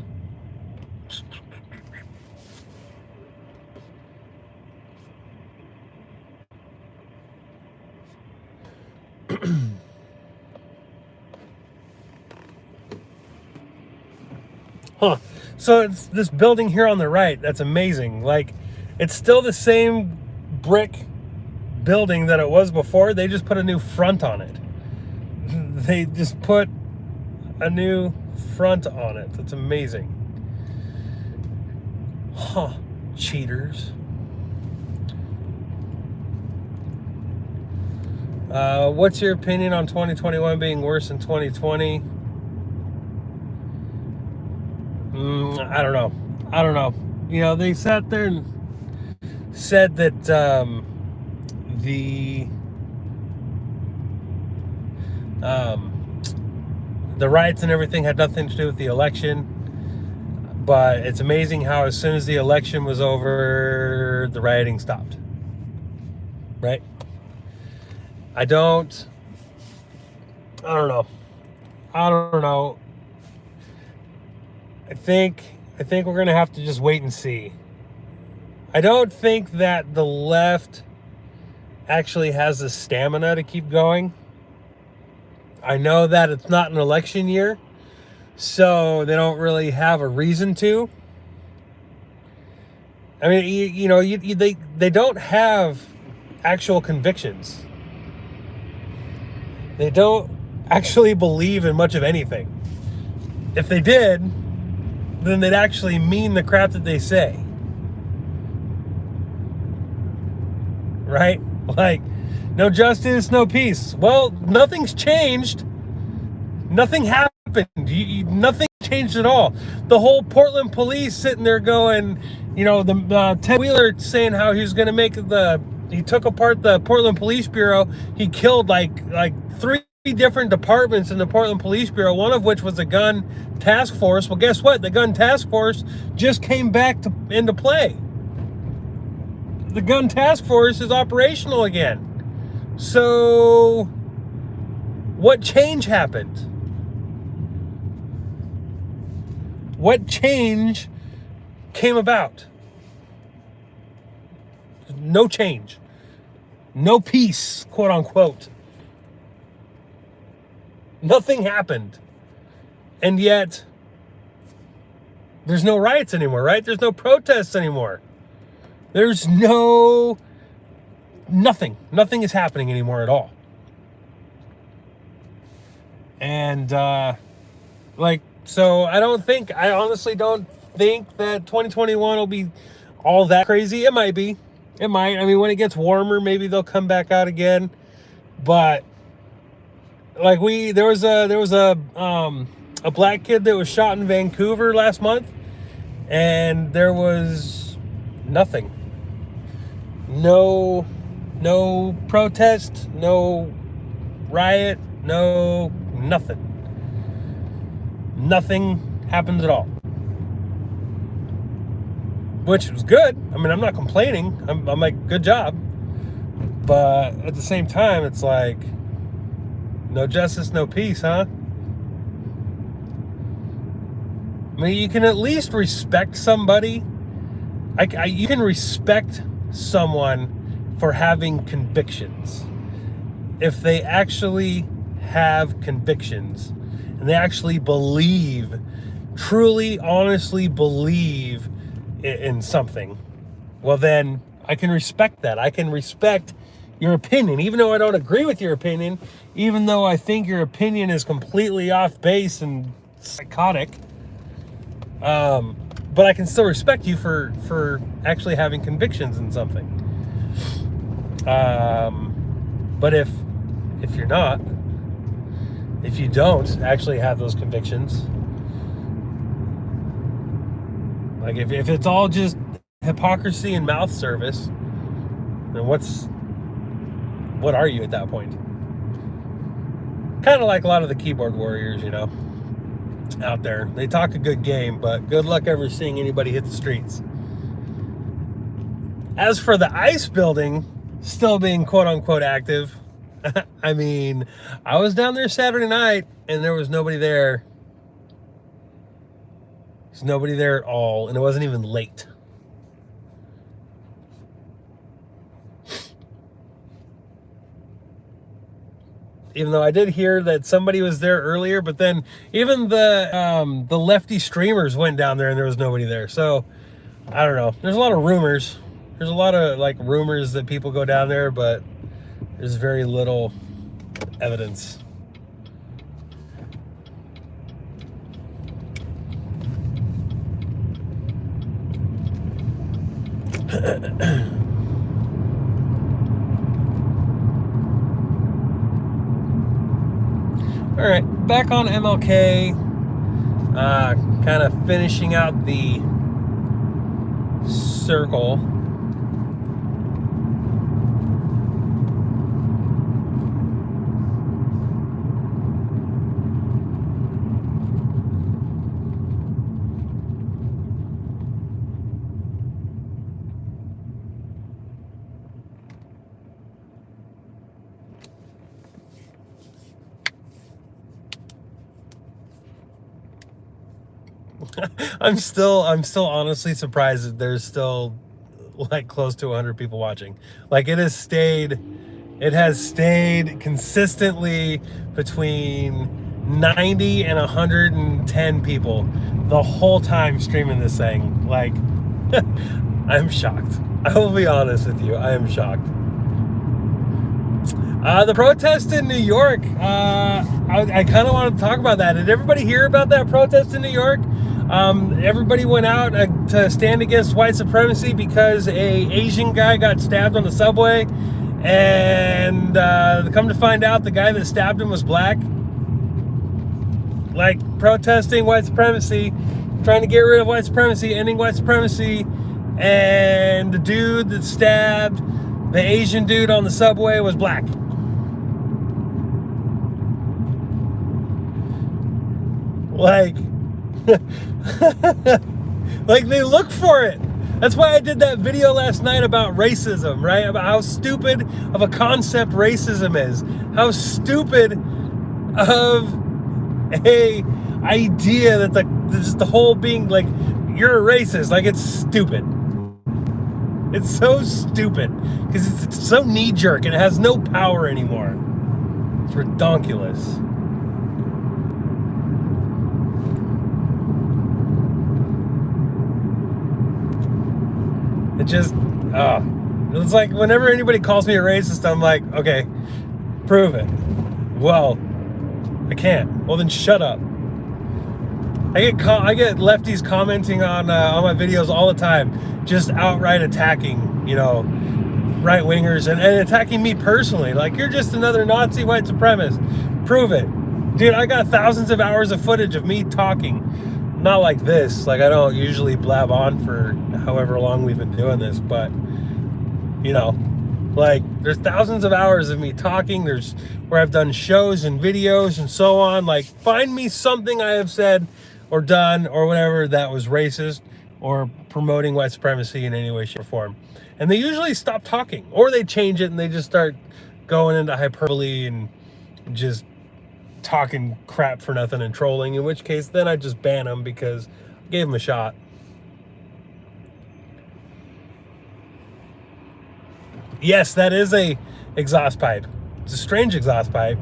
Huh. So it's this building here on the right. That's amazing. Like, it's still the same brick building that it was before. They just put a new front on it. They just put a new front on it. That's amazing. Huh. Cheaters. What's your opinion on 2021 being worse than 2020? I don't know. You know, they sat there and said that the riots and everything had nothing to do with the election. But it's amazing how as soon as the election was over, the rioting stopped. Right? I don't know. I think we're going to have to just wait and see. I don't think that the left actually has the stamina to keep going. I know that it's not an election year, so they don't really have a reason to. I mean, they don't have actual convictions. They don't actually believe in much of anything. If they did, then they'd actually mean the crap that they say. Right? Like, no justice, no peace. Well, nothing's changed. Nothing happened. Nothing changed at all. The whole Portland police sitting there going, you know, Ted Wheeler saying how he was going to make he took apart the Portland Police Bureau. He killed like 3 different departments in the Portland Police Bureau, one of which was a gun task force. Well, guess what? The gun task force just came back into play. The gun task force is operational again. So, what change happened? What change came about? No change. No peace, quote unquote. Nothing happened. And yet, there's no riots anymore, right? There's no protests anymore. There's nothing. Nothing is happening anymore at all. And, so I honestly don't think that 2021 will be all that crazy. It might be. It might. I mean, when it gets warmer, maybe they'll come back out again. But, like, there was a black kid that was shot in Vancouver last month, and there was nothing. No protest, no riot, nothing. Nothing happened at all. Which was good. I mean, I'm not complaining. I'm like, good job. But at the same time, it's like, no justice, no peace, huh? I mean, you can at least respect somebody. You can respect someone for having convictions. If they actually have convictions and they actually believe, truly, honestly believe in something, well then I can respect that. I can respect your opinion, even though I don't agree with your opinion, even though I think your opinion is completely off base and psychotic. But I can still respect you for actually having convictions in something. But if you're not, if you don't actually have those convictions, like if it's all just hypocrisy and mouth service, then what are you at that point? Kind of like a lot of the keyboard warriors, you know, out there. They talk a good game, but good luck ever seeing anybody hit the streets. As for the ICE building still being quote unquote active, I mean, I was down there Saturday night and there was nobody there. There's nobody there at all, and it wasn't even late. even though I did hear that somebody was there earlier, but then even the lefty streamers went down there and there was nobody there. So I don't know. There's a lot of rumors. There's a lot of like rumors that people go down there, but there's very little evidence. All right, back on MLK, kind of finishing out the circle. I'm still honestly surprised that there's still like close to 100 people watching. Like it has stayed consistently between 90 and 110 people the whole time streaming this thing. Like I'm shocked. I will be honest with you. I am shocked. The protest in New York, I kind of want to talk about that. Did everybody hear about that protest in New York? Everybody went out to stand against white supremacy because a Asian guy got stabbed on the subway, and come to find out the guy that stabbed him was black. Like protesting white supremacy, trying to get rid of white supremacy, ending white supremacy, and the dude that stabbed the Asian dude on the subway was black. Like, like they look for it. That's why I did that video last night about racism, right? About how stupid of a concept racism is. How stupid of a idea that the whole being like, you're a racist. Like, it's stupid. It's so stupid because it's so knee-jerk and it has no power anymore. It's redonkulous. It just, it's like whenever anybody calls me a racist, I'm like, okay, prove it. Well, I can't. Well, then shut up. I get lefties commenting on my videos all the time, just outright attacking, you know, right wingers and attacking me personally. Like, you're just another Nazi white supremacist. Prove it, dude. I got thousands of hours of footage of me talking. Not like this. Like, I don't usually blab on for however long we've been doing this, but you know, like, there's thousands of hours of me talking. There's where I've done shows and videos and so on. Like, find me something I have said or done or whatever that was racist or promoting white supremacy in any way, shape, or form. And they usually stop talking, or they change it and they just start going into hyperbole and just talking crap for nothing and trolling, in which case then I just ban them because I gave them a shot. Yes, that is a exhaust pipe. It's a strange exhaust pipe.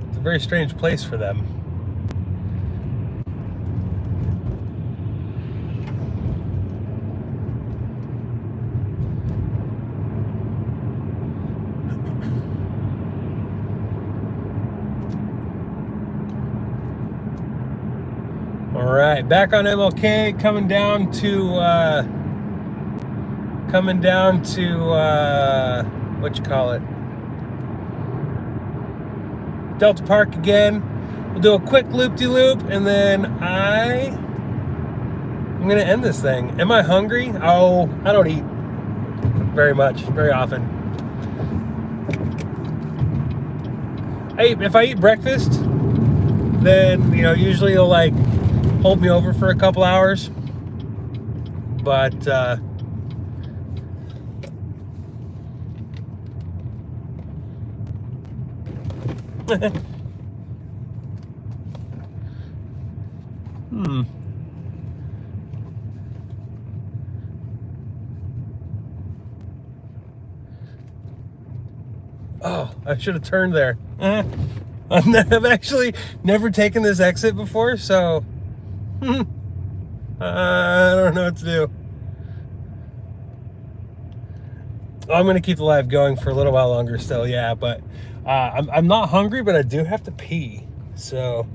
It's a very strange place for them. All right, back on MLK, coming down to what you call it, Delta Park again. We'll do a quick loop-de-loop, and then I'm gonna end this thing. Am I hungry? Oh, I don't eat very much, very often. If I eat breakfast, then, you know, usually it'll like hold me over for a couple hours, but Oh, I should have turned there. I've actually never taken this exit before, so I don't know what to do. I'm gonna keep the live going for a little while longer still, yeah, but I'm not hungry, but I do have to pee. So,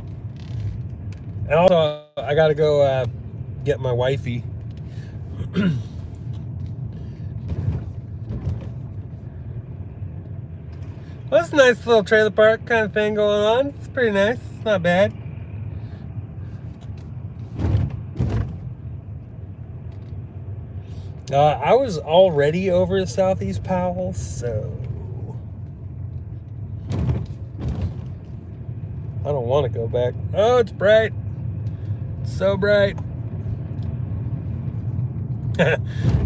and also I gotta go get my wifey. Well, that's a nice little trailer park kind of thing going on. It's pretty nice. It's not bad. I was already over at Southeast Powell, so I don't want to go back. Oh, it's bright. It's so bright.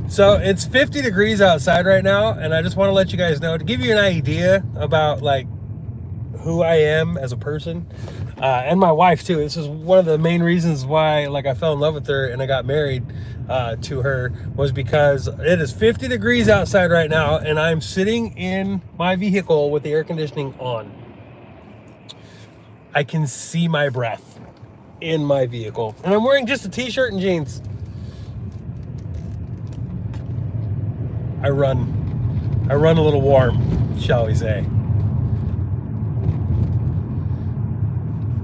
So it's 50 degrees outside right now, and I just want to let you guys know, to give you an idea about like who I am as a person, and my wife too. This is one of the main reasons why like I fell in love with her and I got married to her, was because it is 50 degrees outside right now, and I'm sitting in my vehicle with the air conditioning on. I can see my breath in my vehicle, and I'm wearing just a t-shirt and jeans. I run a little warm, shall we say.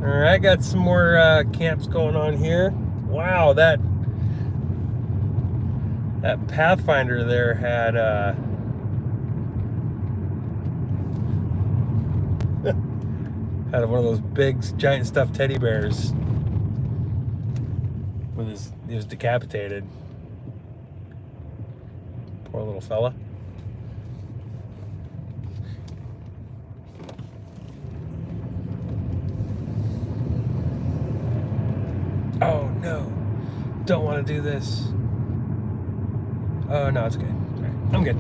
All right, got some more camps going on here. Wow, that Pathfinder there had had one of those big giant stuffed teddy bears with he was decapitated. Poor little fella. Oh no, don't want to do this. Oh no, it's okay. All right, I'm good.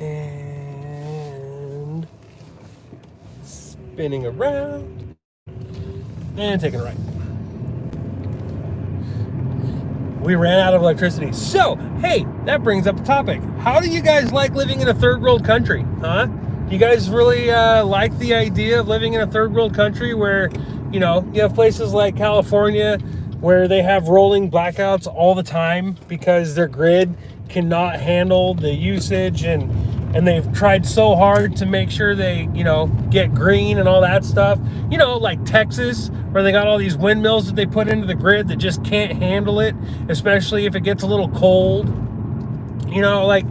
And spinning around and taking a right. We ran out of electricity. So, hey, that brings up the topic. How do you guys like living in a third world country? Huh? Do you guys really like the idea of living in a third world country where, you know, you have places like California where they have rolling blackouts all the time because their grid cannot handle the usage, and they've tried so hard to make sure they, you know, get green and all that stuff. You know, like Texas, where they got all these windmills that they put into the grid that just can't handle it, especially if it gets a little cold. You know, like,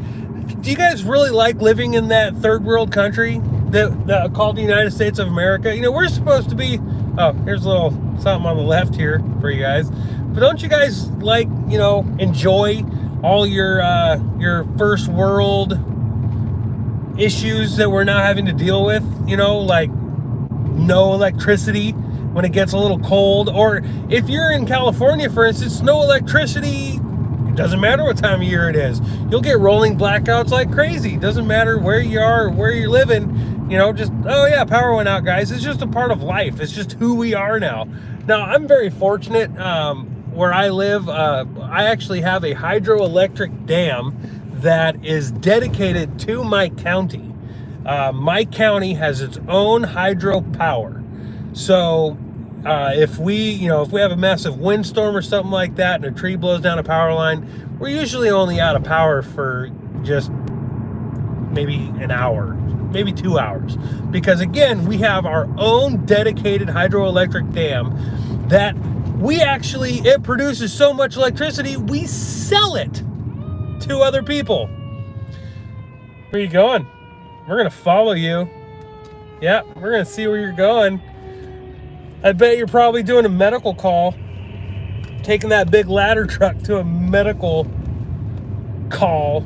do you guys really like living in that third world country that called the United States of America? You know, we're supposed to be, oh, here's a little something on the left here for you guys. But don't you guys like, you know, enjoy all your first world issues that we're now having to deal with? You know, like no electricity when it gets a little cold, or if you're in California, for instance, no electricity. It doesn't matter what time of year it is. You'll get rolling blackouts like crazy. It doesn't matter where you are or where you're living. You know, just, oh yeah, power went out, guys. It's just a part of life. It's just who we are now. Now, I'm very fortunate. Where I live, I actually have a hydroelectric dam that is dedicated to my county. My county has its own hydropower. So if we have a massive windstorm or something like that and a tree blows down a power line, we're usually only out of power for just maybe an hour, maybe 2 hours. Because again, we have our own dedicated hydroelectric dam that it produces so much electricity, we sell it to other people. Where are you going? We're going to follow you. Yeah, we're going to see where you're going. I bet you're probably doing a medical call, taking that big ladder truck to a medical call.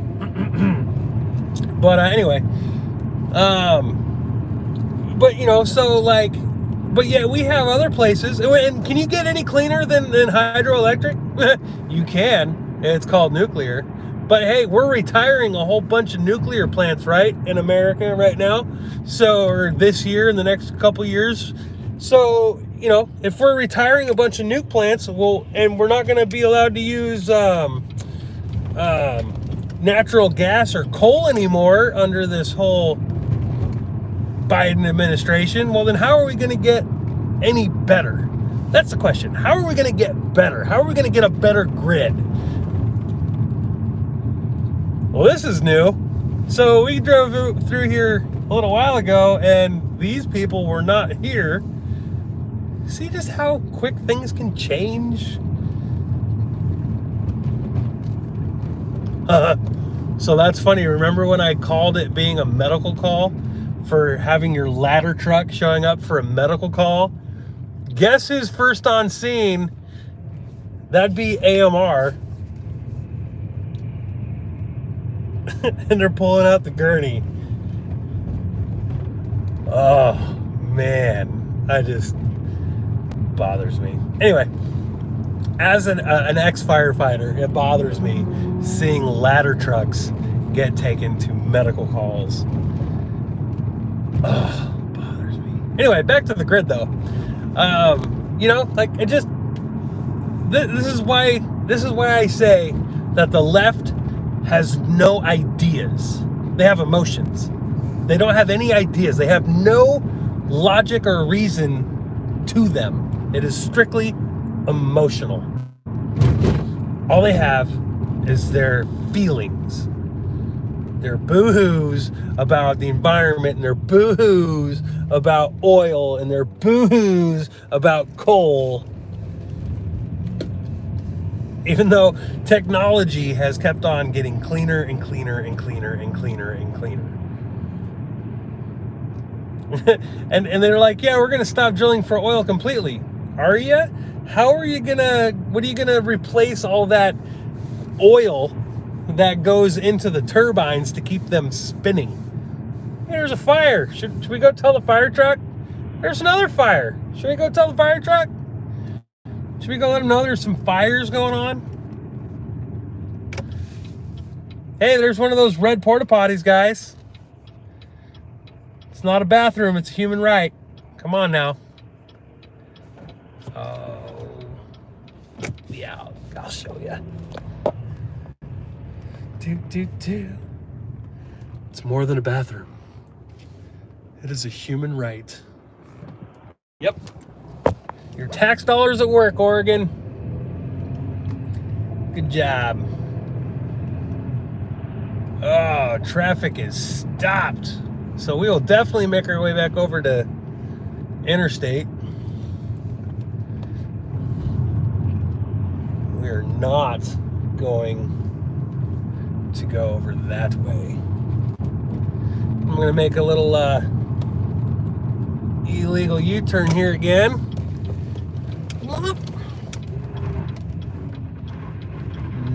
But anyway, but you know, so like, but yeah, we have other places. And can you get any cleaner than hydroelectric? You can. It's called nuclear. But hey, we're retiring a whole bunch of nuclear plants, right, in America right now. So, or this year, in the next couple years. So, you know, if we're retiring a bunch of nuke plants, and we're not going to be allowed to use natural gas or coal anymore under this whole Biden administration, well, then how are we going to get any better? That's the question. How are we going to get better? How are we going to get a better grid? Well, this is new. So we drove through here a little while ago, and these people were not here. See just how quick things can change? So that's funny. Remember when I called it being a medical call for having your ladder truck showing up for a medical call? Guess who's first on scene? That'd be AMR. And they're pulling out the gurney. Oh, man. Bothers me. Anyway, as an ex-firefighter, it bothers me seeing ladder trucks get taken to medical calls. Oh, bothers me. Anyway, back to the grid, though. You know, like, it just... This is why I say that the left has no ideas. They have emotions. They don't have any ideas. They have no logic or reason to them. It is strictly emotional. All they have is their feelings. Their boo-hoos about the environment, and their boo-hoos about oil, and their boo-hoos about coal. Even though technology has kept on getting cleaner and cleaner and cleaner and cleaner and cleaner. and they're like, yeah, we're going to stop drilling for oil completely. Are you? What are you going to replace all that oil that goes into the turbines to keep them spinning? Hey, there's a fire. Should we go tell the fire truck? There's another fire. Should we go tell the fire truck? Should we go let them know there's some fires going on? Hey, there's one of those red porta potties, guys. It's not a bathroom, it's a human right. Come on now. Oh, yeah, I'll show you. It's more than a bathroom. It is a human right. Yep. Your tax dollars at work, Oregon. Good job. Oh, traffic is stopped. So we will definitely make our way back over to interstate. We are not going to go over that way. I'm going to make a little illegal U-turn here again.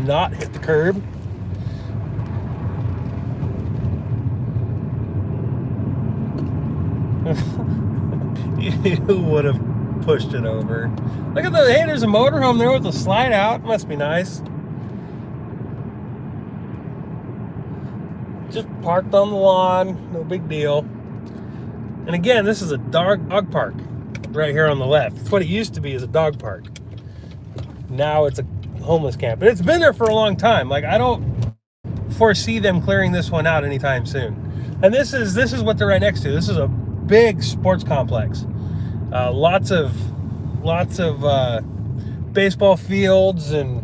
Not hit the curb. You would have pushed it over. Look at hey, there's a motorhome there with a slide out. Must be nice. Just parked on the lawn, no big deal. And again, this is a dog park right here on the left. It's what it used to be, is a dog park. Now it's a homeless camp. And it's been there for a long time. Like, I don't foresee them clearing this one out anytime soon. And this is what they're right next to. This is a big sports complex. Lots of baseball fields, and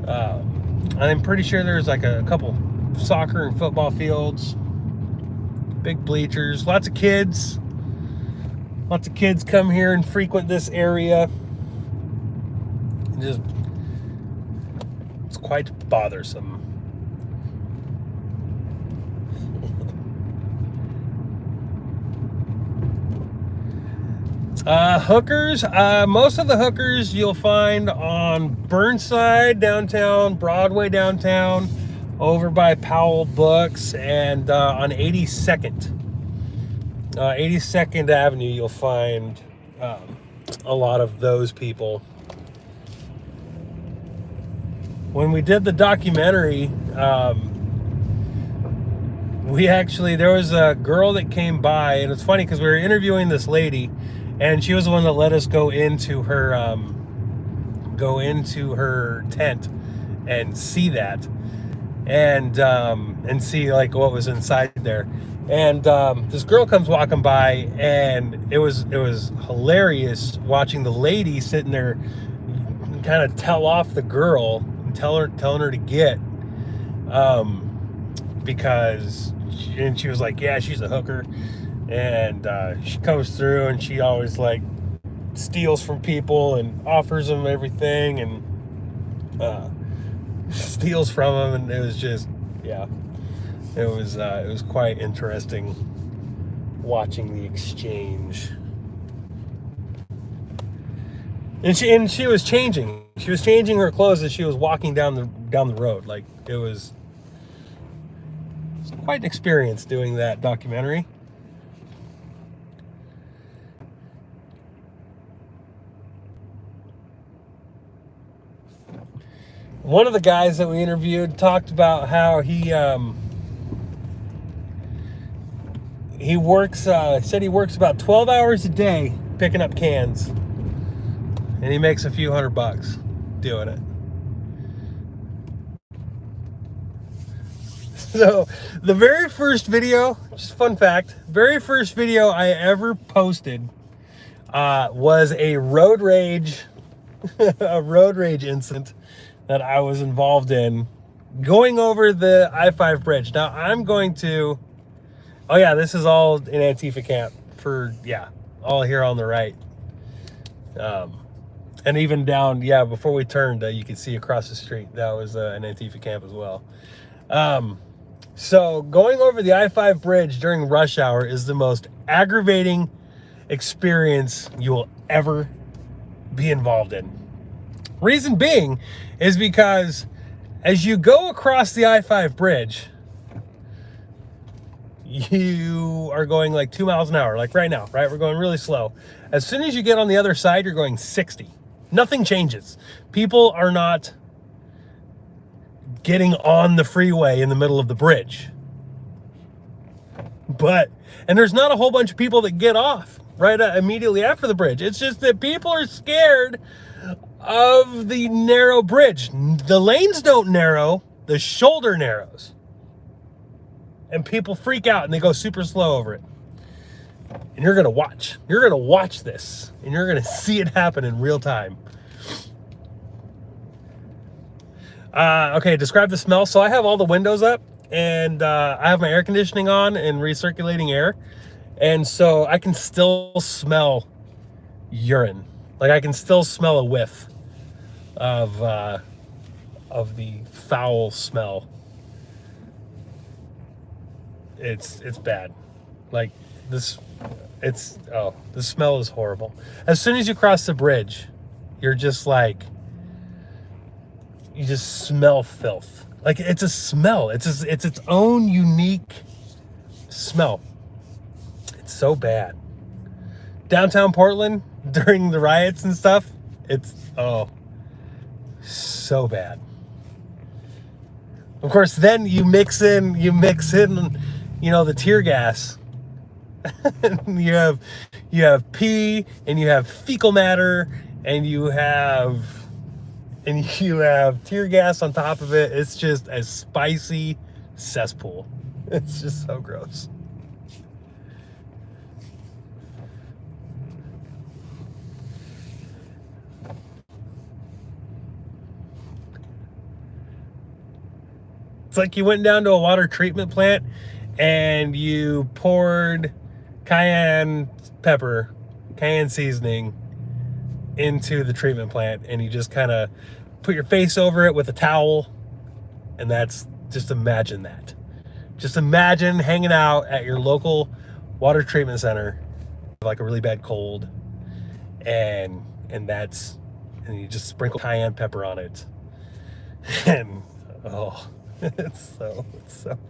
I'm pretty sure there's like a couple soccer and football fields. Big bleachers. Lots of kids. Lots of kids come here and frequent this area. It's quite bothersome. Hookers. Most of the hookers you'll find on Burnside downtown, Broadway downtown, over by Powell Books, and on 82nd. 82nd Avenue, you'll find a lot of those people. when we did the documentary, there was a girl that came by, and it's funny because we were interviewing this lady, and she was the one that let us go into her tent and see that, and see like what was inside there. And this girl comes walking by, and it was hilarious watching the lady sitting there kind of tell off the girl and telling her to get, because she was like, yeah, she's a hooker, and she comes through and she always like steals from people and offers them everything, and steals from them, and it was just, yeah, it was quite interesting watching the exchange. And she was changing her clothes as she was walking down the road. Like, it was quite an experience doing that documentary. One of the guys that we interviewed talked about how he works, said he works about 12 hours a day picking up cans, and he makes a few $100 doing it. So the very first video, just fun fact, very first video I ever posted was a road rage incident that I was involved in going over the I-5 bridge. Now I'm going to, oh yeah, this is all in Antifa camp for, yeah, all here on the right. And even down, yeah, before we turned, you could see across the street, that was an Antifa camp as well. So going over the I-5 bridge during rush hour is the most aggravating experience you will ever be involved in. Reason being is because as you go across the I-5 bridge, you are going like 2 miles an hour, like right now, right? We're going really slow. As soon as you get on the other side, you're going 60. Nothing changes. People are not getting on the freeway in the middle of the bridge. And there's not a whole bunch of people that get off right immediately after the bridge. It's just that people are scared of the narrow bridge. The lanes don't narrow, the shoulder narrows. And people freak out and they go super slow over it. And you're gonna watch this, and you're gonna see it happen in real time. Okay, describe the smell. So I have all the windows up, and I have my air conditioning on and recirculating air, and so I can still smell urine. Like, I can still smell a whiff of the foul smell. It's bad. Like, the smell is horrible. As soon as you cross the bridge, you're just like, you just smell filth. Like, it's a smell. It's its own unique smell. It's so bad. Downtown Portland during the riots and stuff, it's so bad. Of course, then you mix in, the tear gas. you have pee, and you have fecal matter, and you have tear gas on top of it. It's just a spicy cesspool. It's just so gross. It's like you went down to a water treatment plant and you poured cayenne seasoning into the treatment plant, and you just kind of put your face over it with a towel, and just imagine that. Just imagine hanging out at your local water treatment center, like a really bad cold, and you just sprinkle cayenne pepper on it, and it's so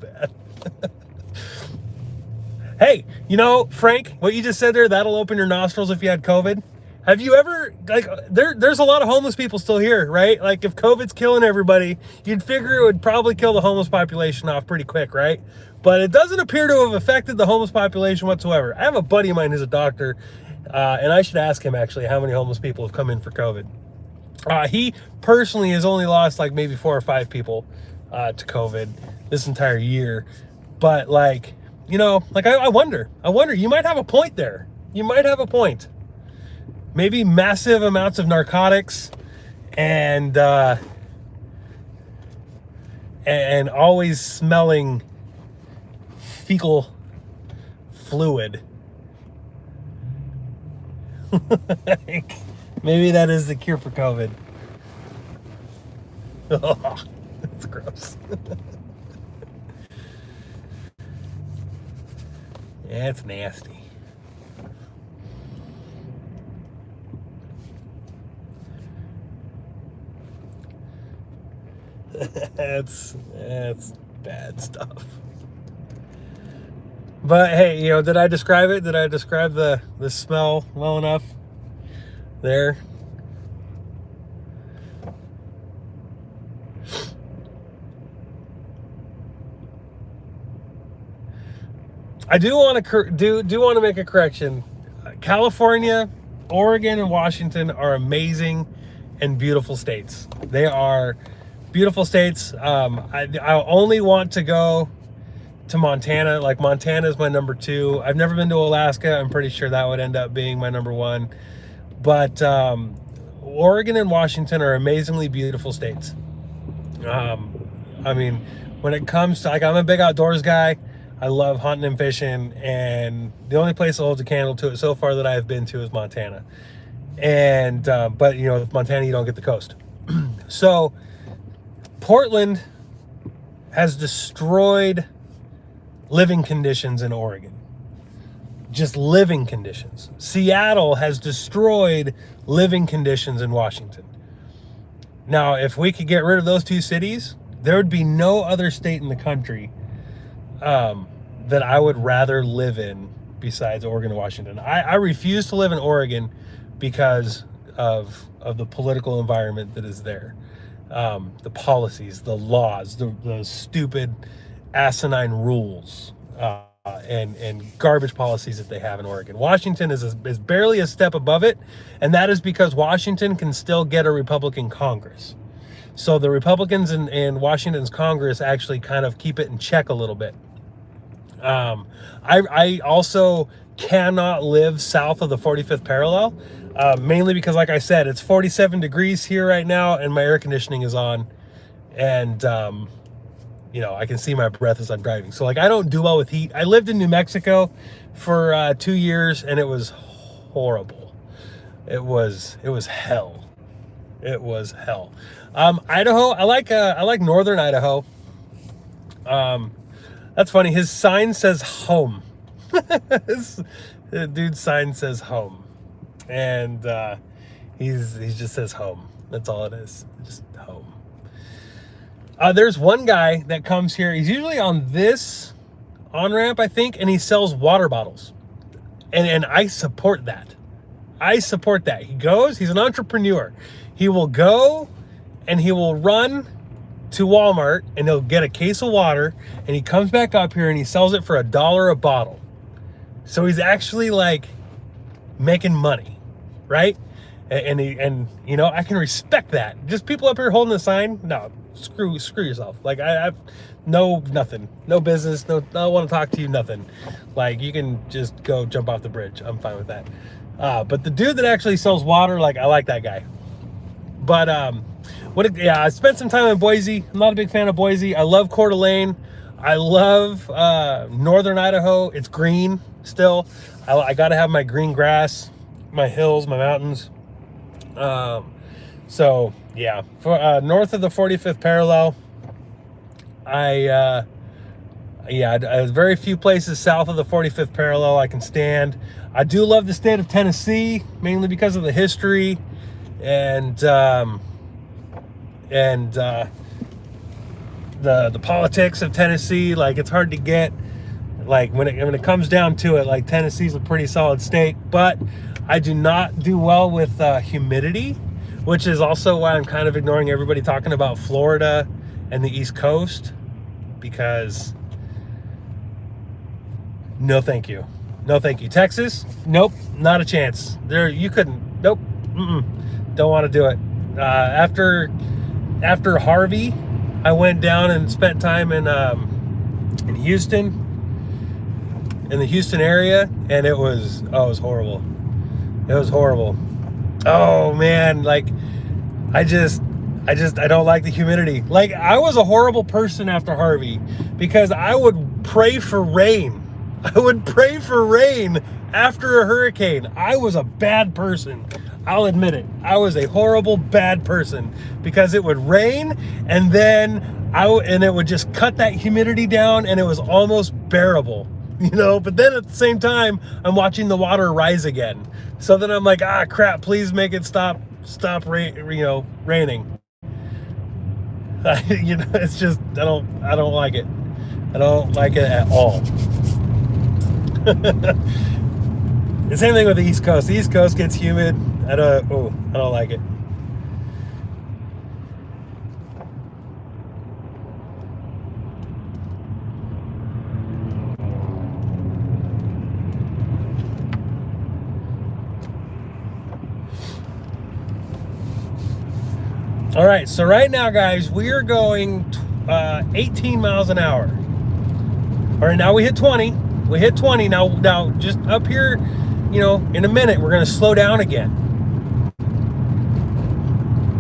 bad. Hey, Frank, what you just said there, that'll open your nostrils if you had COVID. Have you ever, like, there's a lot of homeless people still here, right? Like, if COVID's killing everybody, you'd figure it would probably kill the homeless population off pretty quick, right? But it doesn't appear to have affected the homeless population whatsoever. I have a buddy of mine who's a doctor, and I should ask him, actually, how many homeless people have come in for COVID. He personally has only lost, like, maybe 4 or 5 people to COVID this entire year. But, like, you know, like, I wonder, you might have a point there. You might have a point. Maybe massive amounts of narcotics and always smelling fecal fluid. Maybe that is the cure for COVID. Oh, that's gross. Yeah, it's nasty. That's bad stuff. But hey, you know, did I describe it? Did I describe the smell well enough there? I do want to make a correction. California, Oregon, and Washington are amazing and beautiful states. They are beautiful states. I only want to go to Montana. Like, Montana is my number 2. I've never been to Alaska. I'm pretty sure that would end up being my number 1. But Oregon and Washington are amazingly beautiful states. I mean, when it comes to, like, I'm a big outdoors guy. I love hunting and fishing, and the only place that holds a candle to it so far that I have been to is Montana. And but, you know, with Montana, you don't get the coast. So Portland has destroyed living conditions in Oregon. Just living conditions. Seattle has destroyed living conditions in Washington. Now, if we could get rid of those 2 cities, there would be no other state in the country that I would rather live in besides Oregon and Washington. I refuse to live in Oregon because of the political environment that is there. The policies, the laws, the stupid asinine rules, and garbage policies that they have in Oregon. Washington is barely a step above it, and that is because Washington can still get a Republican Congress. So the Republicans in Washington's Congress actually kind of keep it in check a little bit. I also cannot live south of the 45th parallel, mainly because, like I said, it's 47 degrees here right now, and my air conditioning is on, and you know, I can see my breath as I'm driving. So, like, I don't do well with heat. I lived in New Mexico for 2 years, and it was horrible. It was hell. It was hell. Idaho, I like northern Idaho. That's funny. His sign says home. The dude's sign says home, and he just says home. That's all it is. Just home. There's one guy that comes here. He's usually on this on-ramp, I think, and he sells water bottles. And I support that. He's an entrepreneur. He will go and he will run to Walmart and he'll get a case of water, and he comes back up here and he sells it for $1 a bottle. So he's actually, like, making money, right? And you know, I can respect that. Just people up here holding a sign, no, screw yourself. Like, I've nothing, no business, no, I don't want to talk to you, nothing. Like, you can just go jump off the bridge. I'm fine with that. But the dude that actually sells water, like, I like that guy. But I spent some time in Boise. I'm not a big fan of Boise. I love Coeur d'Alene. I love northern Idaho. It's green still. I got to have my green grass, my hills, my mountains. So yeah, for north of the 45th parallel, there's very few places south of the 45th parallel I can stand. I do love the state of Tennessee, mainly because of the history and the politics of Tennessee. Like, it's hard to get, like, when it comes down to it, like, Tennessee's a pretty solid state. But I do not do well with humidity, which is also why I'm kind of ignoring everybody talking about Florida and the East Coast, because no thank you. No thank you. Texas? Nope, not a chance. There, you couldn't. Nope. Don't want to do it. After Harvey, I went down and spent time in Houston, in the Houston area, and it was horrible. It was horrible. Oh man, like I don't like the humidity. Like, I was a horrible person after Harvey because I would pray for rain. I would pray for rain after a hurricane. I was a bad person. I'll admit it. I was a horrible, bad person because it would rain and then it would just cut that humidity down and it was almost bearable, you know? But then at the same time, I'm watching the water rise again. So then I'm like, crap, please make it stop raining. It's just, I don't like it. I don't like it at all. The same thing with the East Coast. The East Coast gets humid. I don't like it. All right, so right now, guys, we are going 18 miles an hour. All right, now we hit 20. We hit 20. Now just up here, in a minute, we're going to slow down again.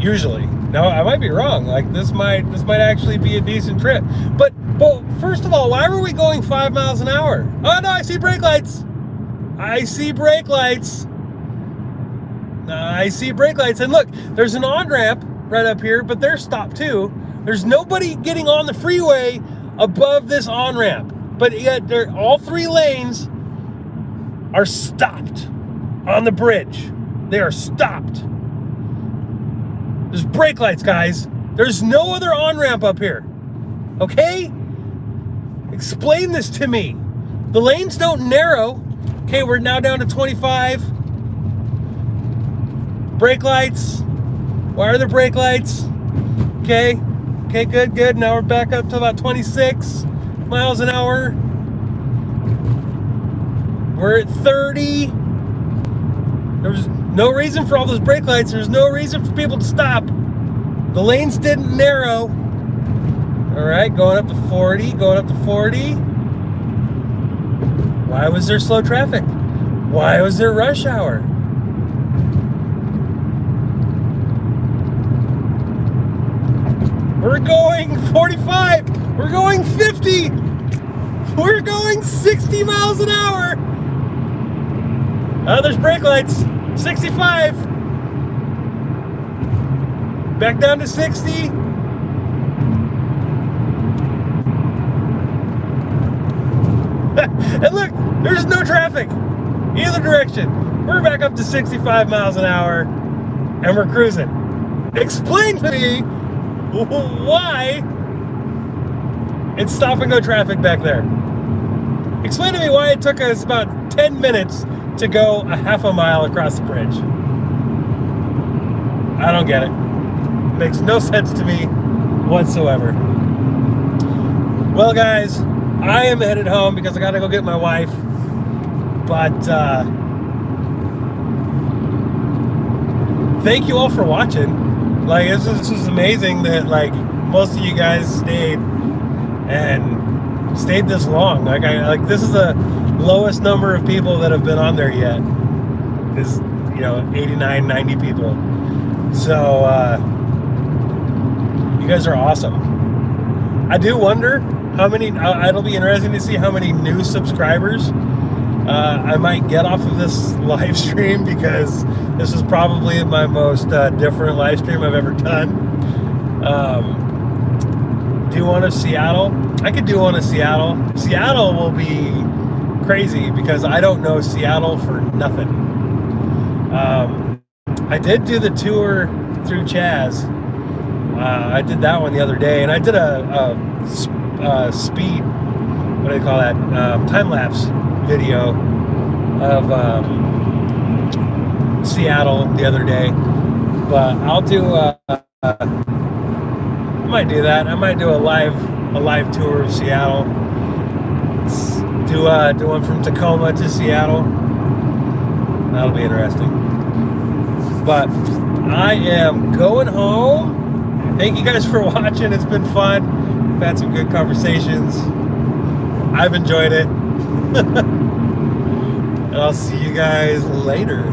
Usually. Now, I might be wrong. Like, this might actually be a decent trip. But first of all, why were we going 5 miles an hour? Oh, no, I see brake lights. I see brake lights. And look, there's an on-ramp right up here, but they're stopped too. There's nobody getting on the freeway above this on-ramp, but yet all 3 lanes are stopped on the bridge. They are stopped. There's brake lights, guys. There's no other on-ramp up here. Okay? Explain this to me. The lanes don't narrow. Okay, we're now down to 25. Brake lights. Why are there brake lights? Okay, good. Now we're back up to about 26 miles an hour. We're at 30. There's no reason for all those brake lights. There's no reason for people to stop. The lanes didn't narrow. All right, going up to 40. Why was there slow traffic? Why was there rush hour? We're going 45. We're going 50. We're going 60 miles an hour. Oh, there's brake lights. 65. Back down to 60. And look, there's no traffic either direction. We're back up to 65 miles an hour and we're cruising. Explain to me why it's stop and go traffic back there. Explain to me why it took us about 10 minutes to go a half a mile across the bridge. I don't get it. Makes no sense to me whatsoever. Well, guys, I am headed home because I gotta go get my wife. But thank you all for watching. Like, this is amazing that, like, most of you guys stayed this long. Like, this is the lowest number of people that have been on there yet. Is 89, 90 people. So you guys are awesome. I do wonder how many. It'll be interesting to see how many new subscribers I might get off of this live stream, because this is probably my most different live stream I've ever done. Do one of Seattle? I could do one of Seattle. Seattle will be crazy because I don't know Seattle for nothing. I did do the tour through Chaz. I did that one the other day, and I did a speed, what do they call that? Time lapse video of Seattle the other day, but I'll do. I might do that. I might do a live tour of Seattle. Do one from Tacoma to Seattle. That'll be interesting. But I am going home. Thank you guys for watching. It's been fun. We've had some good conversations. I've enjoyed it. And I'll see you guys later.